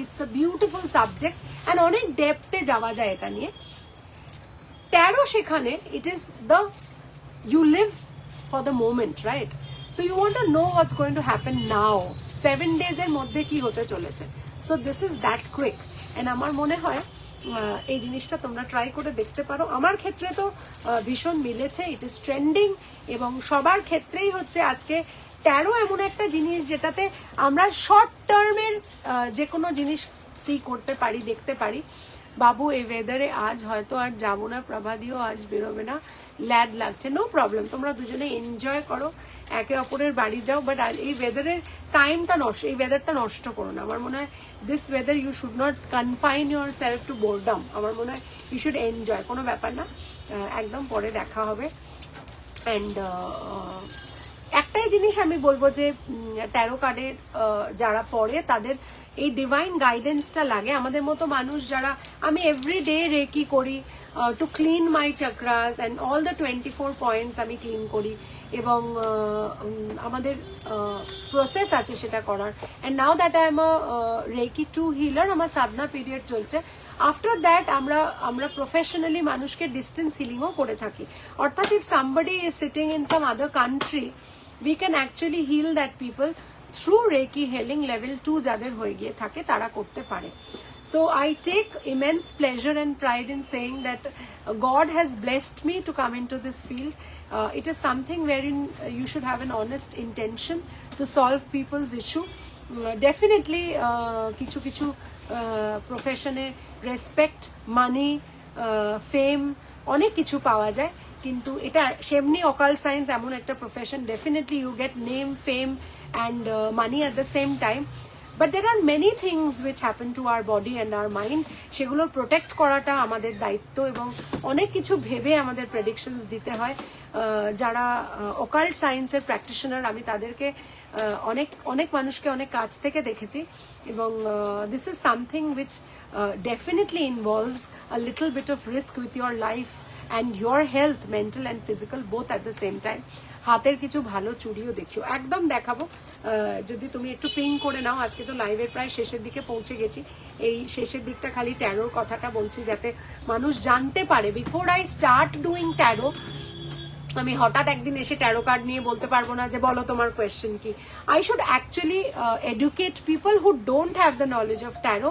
It's a beautiful subject and অনেক ডেপথে যাওয়া যায় এটা নিয়ে। ট্যারো সেখানে it is the you live for the moment, right? So you want to know what's going to happen now. 7 days এর মধ্যে কি হতে চলেছে। So this is that quick. And আমার মনে হয় এই জিনিসটা তোমরা ট্রাই করে দেখতে পারো। আমার ক্ষেত্রে তো ভীষণ মিলেছে, ইট ইজ ট্রেন্ডিং, এবং সবার ক্ষেত্রেই হচ্ছে আজকে ট্যারো এমন একটা জিনিস যেটাতে আমরা শর্ট টার্মের যে কোনো জিনিস সি করতে পারি, দেখতে পারি। বাবু এই ওয়েদারে আজ হয়তো আর যাবো না, প্রভাদিও আজ বেরোবে না, ল্যাদ লাগছে, নো প্রবলেম, তোমরা দুজনে এনজয় করো, একে অপরের বাড়ি যাও, বাট আর এই ওয়েদারের টাইমটা নষ্ট, এই ওয়েদারটা নষ্ট করো না। আমার মনে হয় this weather you should not confine yourself to boredom. আমার মনে হয় ইউ শুড এনজয়, কোনো ব্যাপার না, একদম পরে দেখা হবে। অ্যান্ড একটাই জিনিস আমি বলবো যে ট্যারো কার্ডের যারা পড়ে তাদের এই ডিভাইন গাইডেন্সটা লাগে। আমাদের মতো মানুষ যারা, আমি এভরিডে রেকি করি to clean my chakras and all the 24 points আমি ক্লিন করি, এবং আমাদের প্রসেস আছে সেটা করার। And now that I am a reiki 2 healer, আমার সাধনা পিরিয়ড চলছে। আফটার দ্যাট আমরা প্রফেশনালি মানুষকে ডিস্টেন্স হিলিংও করে থাকি। অর্থাৎ if somebody is sitting in some other country, we can actually heal that people through Reiki healing level 2 যাদের হয়ে গিয়ে থাকে তারা করতে পারে। So I take immense pleasure and pride in saying that God has blessed me to come into this field. It is something wherein you should have an honest intention to solve people's issue. Definitely কিছু কিছু প্রফেশনে respect, মানি, ফেম অনেক কিছু পাওয়া যায়, কিন্তু এটা সেমনি অকাল্ট সায়েন্স এমন একটা profession, definitely you get name, fame and money at the same time, but there are many things which happen to our body and our mind. সেগুলো প্রোটেক্ট করাটা আমাদের দায়িত্ব, এবং অনেক কিছু ভেবে আমাদের প্রেডিকশনস দিতে হয়। যারা অকাল্ট সায়েন্সের প্র্যাকটিশনার, আমি তাদেরকে অনেক অনেক মানুষকে অনেক কাছ থেকে দেখেছি, এবং this is something which definitely involves a little bit of risk with your life and your health, mental and physical, both at the same time. হাতের কিছু ভালো চুড়িও দেখিও, একদম দেখাবো যদি তুমি একটু পিং করে নাও। আজকে তো লাইভের প্রায় শেষের দিকে পৌঁছে গেছি, এই শেষের দিকটা খালি ট্যারোর কথাটা বলছি যাতে মানুষ জানতে পারে। Before I start doing taro, আমি হঠাৎ একদিন এসে ট্যারো কার্ড নিয়ে বলতে পারবো না যে বলো তোমার কোয়েশ্চেন কি। I should actually educate people who don't have the knowledge of taro,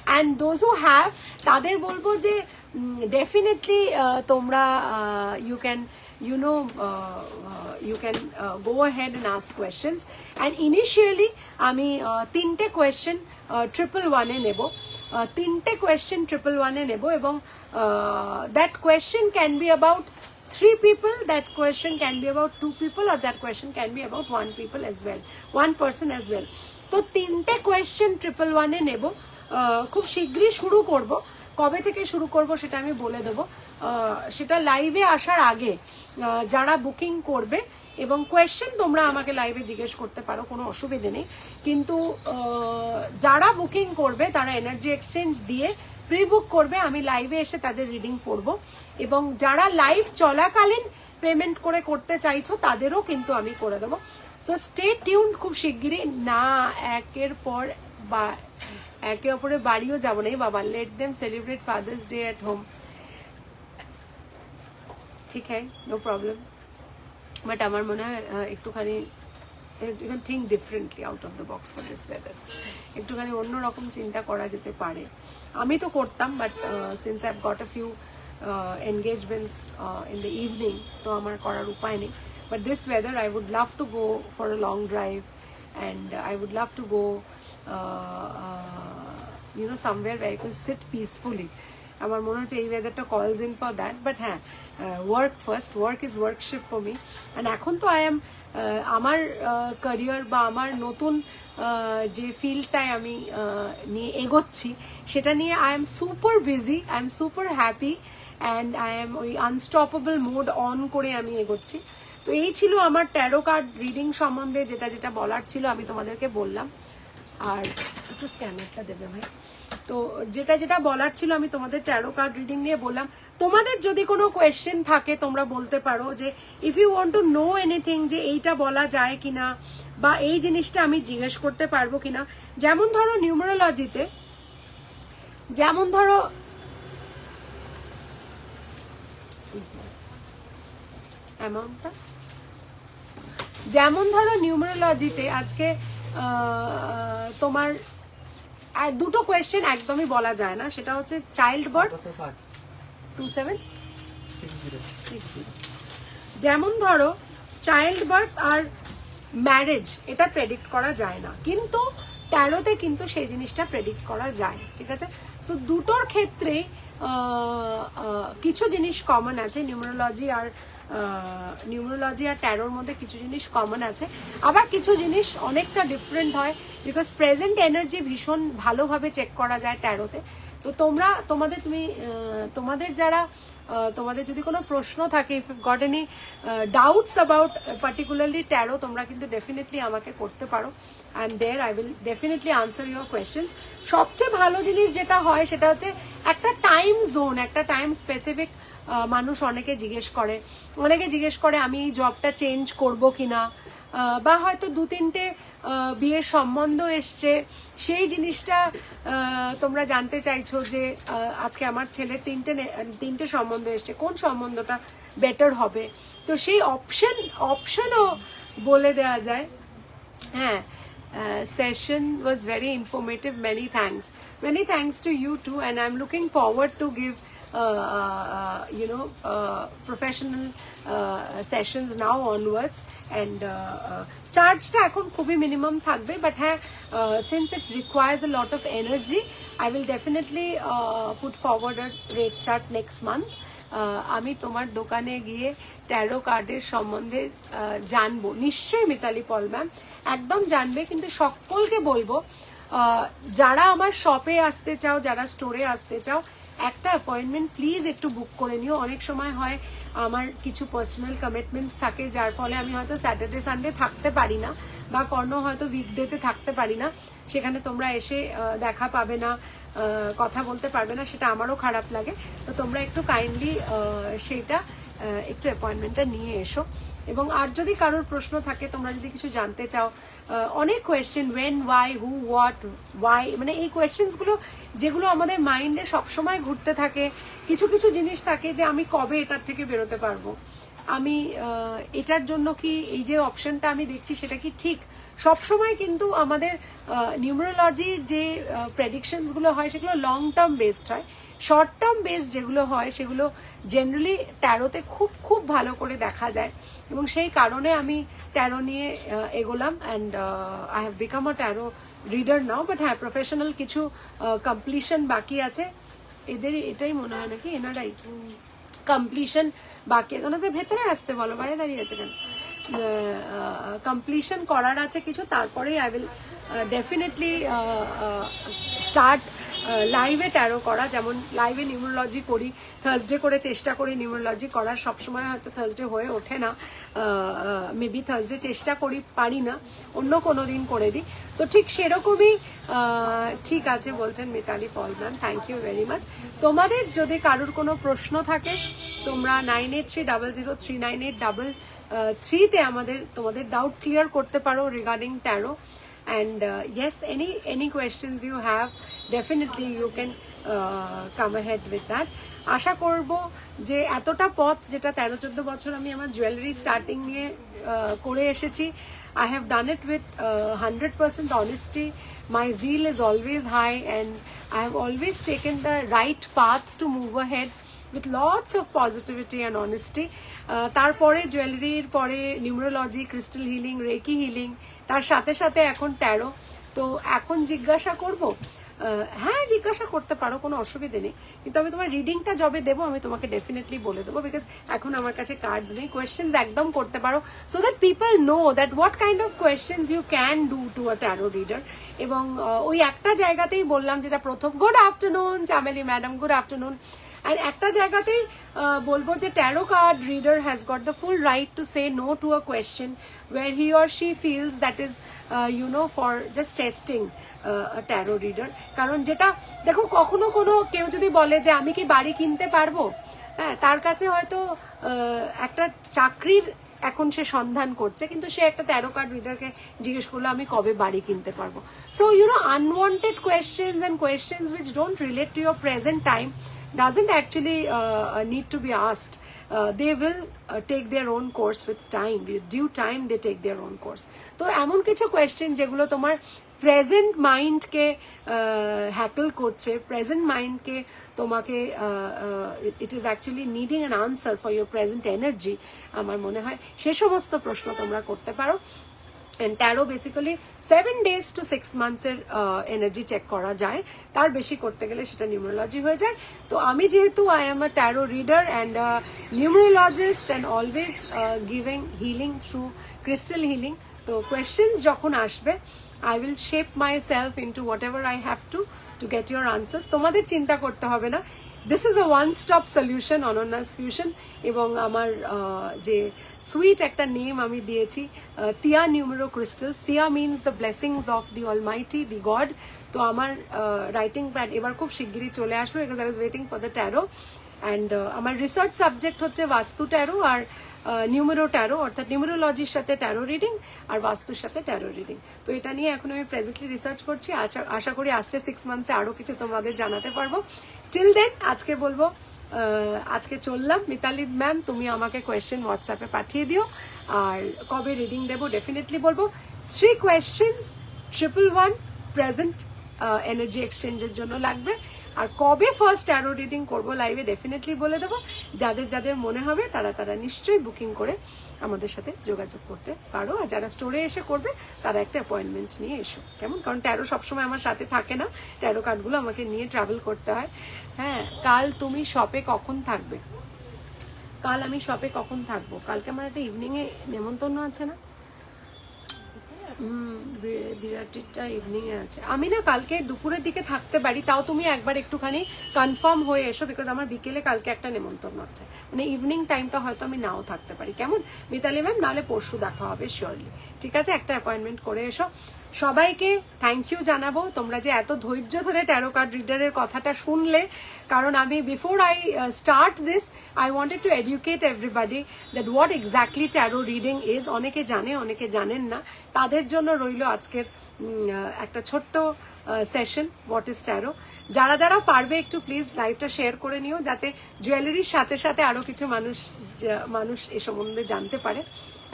and those who have, তাদের বলবো যে definitely তোমরা you can go ahead and ask questions, and initially আমি 3টে কোয়েশ্চেন 111 এ নেব, 3টে কোয়েশ্চেন 111 এ নেব, এবং that question can be about 3 people, that question can be about 2 people, or that question can be about 1 people as well, 1 person as well. তো 3টে question 111 এ নেব, খুব শীঘ্রই শুরু করব। কবে থেকে শুরু করব সেটা আমি বলে দেবো, সেটা লাইভে আসার আগে যারা বুকিং করবে, এবং কোয়েশ্চেন তোমরা আমাকে লাইভে জিজ্ঞেস করতে পারো, কোনো অসুবিধে নেই, কিন্তু যারা বুকিং করবে তারা এনার্জি এক্সচেঞ্জ দিয়ে প্রি বুক করবে, আমি লাইভে এসে তাদের রিডিং করব, এবং যারা লাইভ চলাকালীন পেমেন্ট করে করতে চাইছো তাদেরও কিন্তু আমি করে দেবো। সো স্টে টিউনড, খুব শিগগিরই, না একের পর বা একে অপরের বাড়িও যাবো না বাবা, let them celebrate father's day at home, ঠিক হ্যাঁ, নো প্রবলেম, বাট আমার মনে হয় একটুখানি think differently out of the box for this weather, একটুখানি অন্যরকম চিন্তা করা যেতে পারে। আমি তো করতাম, but since I have got a few engagements in the evening, তো আমার করার উপায় নেই। But this weather I would love to go for a long drive, and I would love to go somewhere where I can sit peacefully. আমার মনে হচ্ছে এই ওয়েদারটা calls in for that, but হ্যাঁ, work first, work is worship for me. And এখন তো I am, আমার career বা আমার নতুন যে ফিল্ডটায় আমি নিয়ে এগোচ্ছি সেটা নিয়ে I am super busy, I am super happy, and I am ওই আনস্টপেবল মোড অন করে আমি এগোচ্ছি। তো এই ছিল আমার ট্যারো কার্ড রিডিং সম্বন্ধে যেটা যেটা বলার ছিল আমি তোমাদেরকে বললাম। আর একটু স্ক্যানারটা দেবে ভাই। তো যেটা যেটা বলার ছিল আমি তোমাদের ট্যারো কার্ড রিডিং নিয়ে বললাম। তোমাদের যদি কোনো কোয়েশ্চেন থাকে তোমরা বলতে পারো, যে if you want to know anything, যে এইটা বলা যায় কিনা, বা এই জিনিসটা আমি জিজ্ঞেস করতে পারবো কিনা। যেমন ধরো নিউমারোলজিতে, যেমন ধরো অ্যামাউন্টটা, যেমন ধরো নিউমারোলজিতে আজকে তোমার দুটো কোয়েশ্চেন একদমই বলা যায় না, সেটা হচ্ছে চাইল্ড বার্থ 2760। যেমন ধরো চাইল্ড বার্থ আর ম্যারেজ এটা প্রেডিক্ট করা যায় না, কিন্তু ট্যারোতে কিন্তু সেই জিনিসটা প্রেডিক্ট করা যায়, ঠিক আছে। সো দুটোর ক্ষেত্রে কিছু জিনিস কমন আছে, নিউমারোলজি আর ট্যারোর মধ্যে কিছু জিনিস কমন আছে, আবার কিছু জিনিস অনেকটা ডিফারেন্ট হয়, বিকজ প্রেজেন্ট এনার্জি ভীষণ ভালোভাবে চেক করা যায় ট্যারোতে। তো তোমাদের যারা তোমাদের যদি কোনো প্রশ্ন থাকে, if you got any doubts about particularly tarot, তোমরা কিন্তু ডেফিনেটলি আমাকে করতে পারো। I am there, I will definitely answer your questions. সবচেয়ে ভালো জিনিস যেটা হয় সেটা হচ্ছে একটা টাইম জোন, একটা টাইম স্পেসিফিক। মানুষ অনেকে জিজ্ঞেস করে আমি জবটা চেঞ্জ করব কিনা, বা হয়তো 2-3টে বিয়ের সম্বন্ধ এসছে, সেই জিনিসটা তোমরা জানতে চাইছো যে আজকে আমার ছেলের 3টে সম্বন্ধ এসছে, কোন সম্বন্ধটা বেটার হবে। তো সেই অপশনও বলে দেওয়া যায়। হ্যাঁ, session was very informative. Many thanks to you too, and I'm looking forward to give professional sessions now onwards, and charge-টা এখন খুবই minimum থাকবে, but হ্যাঁ, since it requires a lot of energy, I will definitely put forward a rate chart next month. আমি তোমার দোকানে গিয়ে taro কার্ডের সম্বন্ধে জানবো নিশ্চয়ই মিতালি পল ম্যাম, একদম জানবে। কিন্তু সকলকে বলবো, যারা আমার শপে আসতে চাও, যারা স্টোরে আসতে চাও, একটা অ্যাপয়েন্টমেন্ট প্লিজ একটু বুক করে নিও। অনেক সময় হয় আমার কিছু পার্সোনাল কমিটমেন্টস থাকে, যার ফলে আমি হয়তো স্যাটারডে সানডে থাকতে পারি না, বা কোনো হয়তো উইকডেতে থাকতে পারি না, সেখানে তোমরা এসে দেখা পাবে না, কথা বলতে পারবে না, সেটা আমারও খারাপ লাগে। তো তোমরা একটু কাইন্ডলি সেটা একটু অ্যাপয়েন্টমেন্টটা নিয়ে এসো। এবং আর যদি কারোর প্রশ্ন থাকে, তোমরা যদি কিছু জানতে চাও, অনেক question, when, why, who, what, why, মানে এই কোয়েশ্চেন্সগুলো যেগুলো আমাদের মাইন্ডে সবসময় ঘুরতে থাকে, কিছু কিছু জিনিস থাকে যে আমি কবে এটার থেকে বেরোতে পারবো, আমি এটার জন্য কি এই যে অপশনটা আমি দেখছি সেটা কি ঠিক। সবসময় কিন্তু আমাদের নিউমারোলজির যে প্রেডিকশনসগুলো হয় সেগুলো লং টার্ম বেসড হয়, শর্ট টার্ম বেসড যেগুলো হয় সেগুলো জেনারেলি ট্যারোতে খুব খুব ভালো করে দেখা যায়। এবং সেই কারণে আমি ট্যারো নিয়ে এগোলাম, and I have become a tarot reader now. But হ্যাঁ, প্রফেশনাল কিছু কমপ্লিশন বাকি আছে এদের, এটাই মনে হয় নাকি এনারাই কমপ্লিশন বাকি আছে। ওনাদের ভেতরে আসতে বলো, বাইরে দাঁড়িয়ে আছে কেন? কমপ্লিশন করার আছে কিছু, তারপরেই আই উইল ডেফিনেটলি স্টার্ট লাইভে ট্যারো করা। যেমন লাইভে নিউমারোলজি করি, থার্সডে করে চেষ্টা করি নিউমারোলজি করার, সবসময় হয়তো থার্সডে হয়ে ওঠে না, মেবি থার্সডে চেষ্টা করি, পারি না, অন্য কোনো দিন করে দিই। তো ঠিক সেরকমই ঠিক আছে বলছেন Mitali Paul ma'am, thank you very much. তোমাদের যদি কারোর কোনো প্রশ্ন থাকে, তোমরা 9830039833-তে তোমাদের ডাউট ক্লিয়ার করতে পারো regarding taro. And yes, any questions you have, definitely you can come ahead with that. আশা করব যে এতটা পথ, যেটা 13-14 বছর আমি আমার জুয়েলারি স্টার্টিং নিয়ে করে এসেছি, I have done it with 100% honesty. My zeal is always high, and I have always taken the right path to move ahead with lots of positivity and honesty. তারপরে জুয়েলারির পরে numerology, crystal healing, reiki healing, তার সাথে সাথে এখন taro. তো এখন জিজ্ঞাসা করব, হ্যাঁ জিজ্ঞাসা করতে পারো, কোনো অসুবিধে নেই। কিন্তু আমি তোমার রিডিংটা যবে দেবো আমি তোমাকে ডেফিনেটলি বলে দেবো, বিকজ এখন আমার কাছে কার্ডস নেই। কোয়েশ্চেন্স একদম করতে পারো, so that people know that what kind of questions you can do to a tarot reader. এবং ওই একটা জায়গাতেই বললাম, যেটা প্রথম, good afternoon Chameli madam, good afternoon. আর একটা জায়গাতেই বলবো যে tarot card reader has got the full right to say no to a question where he or she feels that is for just testing a tarot reader. কারণ যেটা দেখো, কখনো কোনো কেউ যদি বলে যে আমি কি বাড়ি কিনতে পারবো, হ্যাঁ, তার কাছে হয়তো একটা চাকরির এখন সে সন্ধান করছে, কিন্তু সে একটা ট্যারো কার্ড রিডারকে জিজ্ঞেস করলো আমি কবে বাড়ি কিনতে পারবো। So unwanted questions and questions which don't relate to your present time doesn't actually need to be asked. They will take their own course with time. With due time they take their own course. তো এমন কিছু question যেগুলো তোমার present মাইন্ডকে heckle করছে, present মাইন্ডকে তোমাকে it is actually needing an answer for your present energy, আমার মনে হয় সে সমস্ত প্রশ্ন তোমরা করতে পারো। And tarot basically 7 days to 6 months এর এনার্জি চেক করা যায়, তার বেশি করতে গেলে সেটা নিউমেরোলজি হয়ে যায়। তো আমি যেহেতু I am a tarot reader and numerologist and always giving healing through crystal healing, তো কোয়েশ্চেন্স যখন আসবে I will shape myself into whatever I have to get your answers. তোমাদের চিন্তা করতে হবে না, this is a one stop solution, অনন্যাস fusion. এবং আমার যে সুইট একটা নেম আমি দিয়েছি, Tia numero crystals. Tia means the blessings of the almighty, the god. তো আমার রাইটিং প্যাড এবার খুব শিগগিরই চলে আসবে, because I was waiting for the taro. And আমার রিসার্চ সাবজেক্ট হচ্ছে বাস্তু ট্যারো আর নিউমেরো ট্যারো, অর্থাৎ নিউমেরোলজির সাথে ট্যারো রিডিং আর বাস্তুর সাথে ট্যারো রিডিং। তো এটা নিয়ে এখন আমি প্রেজেন্টলি রিসার্চ করছি, আশা করি আসছে 6 মান্থসে আরও কিছু তোমাদের জানাতে পারবো। টিল দেন আজকে বলবো, আজকে চললাম। মিতালি ম্যাম তুমি আমাকে কোয়েশ্চেন হোয়াটসঅ্যাপে পাঠিয়ে দিও, আর কবে রিডিং দেবো ডেফিনেটলি বলবো। 3 questions 111 প্রেজেন্ট এনার্জি এক্সচেঞ্জের জন্য লাগবে। আর কবে ফার্স্ট ট্যারো রিডিং করবো লাইভে ডেফিনেটলি বলে দেবো। যাদের যাদের মনে হবে তারা নিশ্চয়ই বুকিং করে আমাদের সাথে যোগাযোগ করতে পারো, আর যারা স্টোরে এসে করবে তারা একটা অ্যাপয়েন্টমেন্ট নিয়ে এসো, কেমন? কারণ ট্যারো সবসময় আমার সাথে থাকে না, ট্যারো কার্ডগুলো আমাকে নিয়ে ট্রাভেল করতে হয়। হ্যাঁ, কাল তুমি শপে কখন থাকবে? কাল আমি শপে কখন থাকবো? কালকে আমার একটা ইভিনিংয়ে নেমন্তন্ন আছে না? বিরাটিটা ইভিনিংয়ে আছে। আমি না কালকে দুপুরের দিকে থাকতে পারি, তাও তুমি একবার একটুখানি কনফার্ম হয়ে এসো, বিকজ আমার বিকেলে কালকে একটা নেমন্তন্ন আছে, মানে ইভিনিং টাইমটা হয়তো আমি নাও থাকতে পারি, কেমন মিতালি ম্যাম? নাহলে পরশু দেখা হবে শিওরলি, ঠিক আছে? একটা অ্যাপয়েন্টমেন্ট করে এসো। সবাইকে থ্যাংক ইউ জানাবো তোমরা যে এত ধৈর্য ধরে ট্যারো কার্ড রিডারের কথাটা শুনলে, কারণ আমি before I start this I wanted to educate everybody that what exactly taro reading is. অনেকে জানে, অনেকে জানেন না, তাদের জন্য রইল আজকের একটা ছোট্ট সেশন, হোয়াট ইজ ট্যারো। যারা যারা পারবে একটু প্লিজ লাইভটা শেয়ার করে নিও, যাতে জুয়েলারির সাথে সাথে আরও কিছু মানুষ এ সম্বন্ধে জানতে পারে।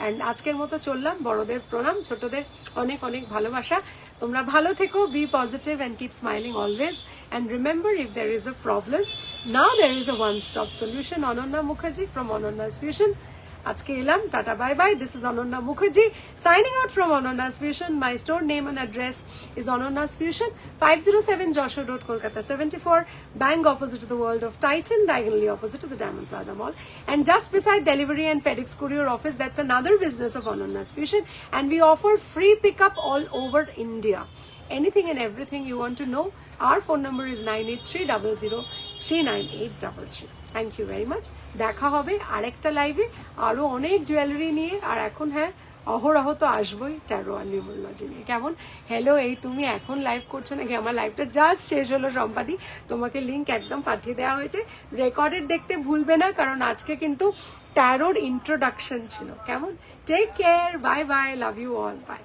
অ্যান্ড আজকের মতো চললাম, বড়দের প্রণাম, ছোটদের অনেক অনেক ভালোবাসা। তোমরা ভালো থেকো, be positive and keep smiling always, and remember if there is a problem, now there is a one stop solution. Ananya Mukherjee from Anonna's Fusion. আজকে এলাম, tata bye bye. This is Ananya Mukherjee signing out from অনন্যাস fusion. My store name and address is অনন্যাস fusion, 507 Joshua Road, Kolkata 74, bang opposite to the World of Titan, diagonally opposite to the Diamond Plaza Mall, and just beside delivery and FedEx courier office. That's another business of Anonna's Fusion, and we offer free pickup all over India. Anything and everything you want to know, our phone number is 9830039833. Thank you very much. দেখা হবে আরেকটা লাইভে আরও অনেক jewellery নিয়ে, আর এখন হ্যাঁ অহরহ তো আসবোই ট্যারো আর নিউমেরোলজি নিয়ে, কেমন? হ্যালো, এই তুমি এখন লাইভ করছো নাকি? আমার লাইভটা জাস্ট শেষ হলো সম্পাদি, তোমাকে লিঙ্ক একদম পাঠিয়ে দেওয়া হয়েছে, রেকর্ডেড দেখতে ভুলবে না, কারণ আজকে কিন্তু ট্যারোর ইন্ট্রোডাকশন ছিল, কেমন? Take care, bye bye, love you all, by.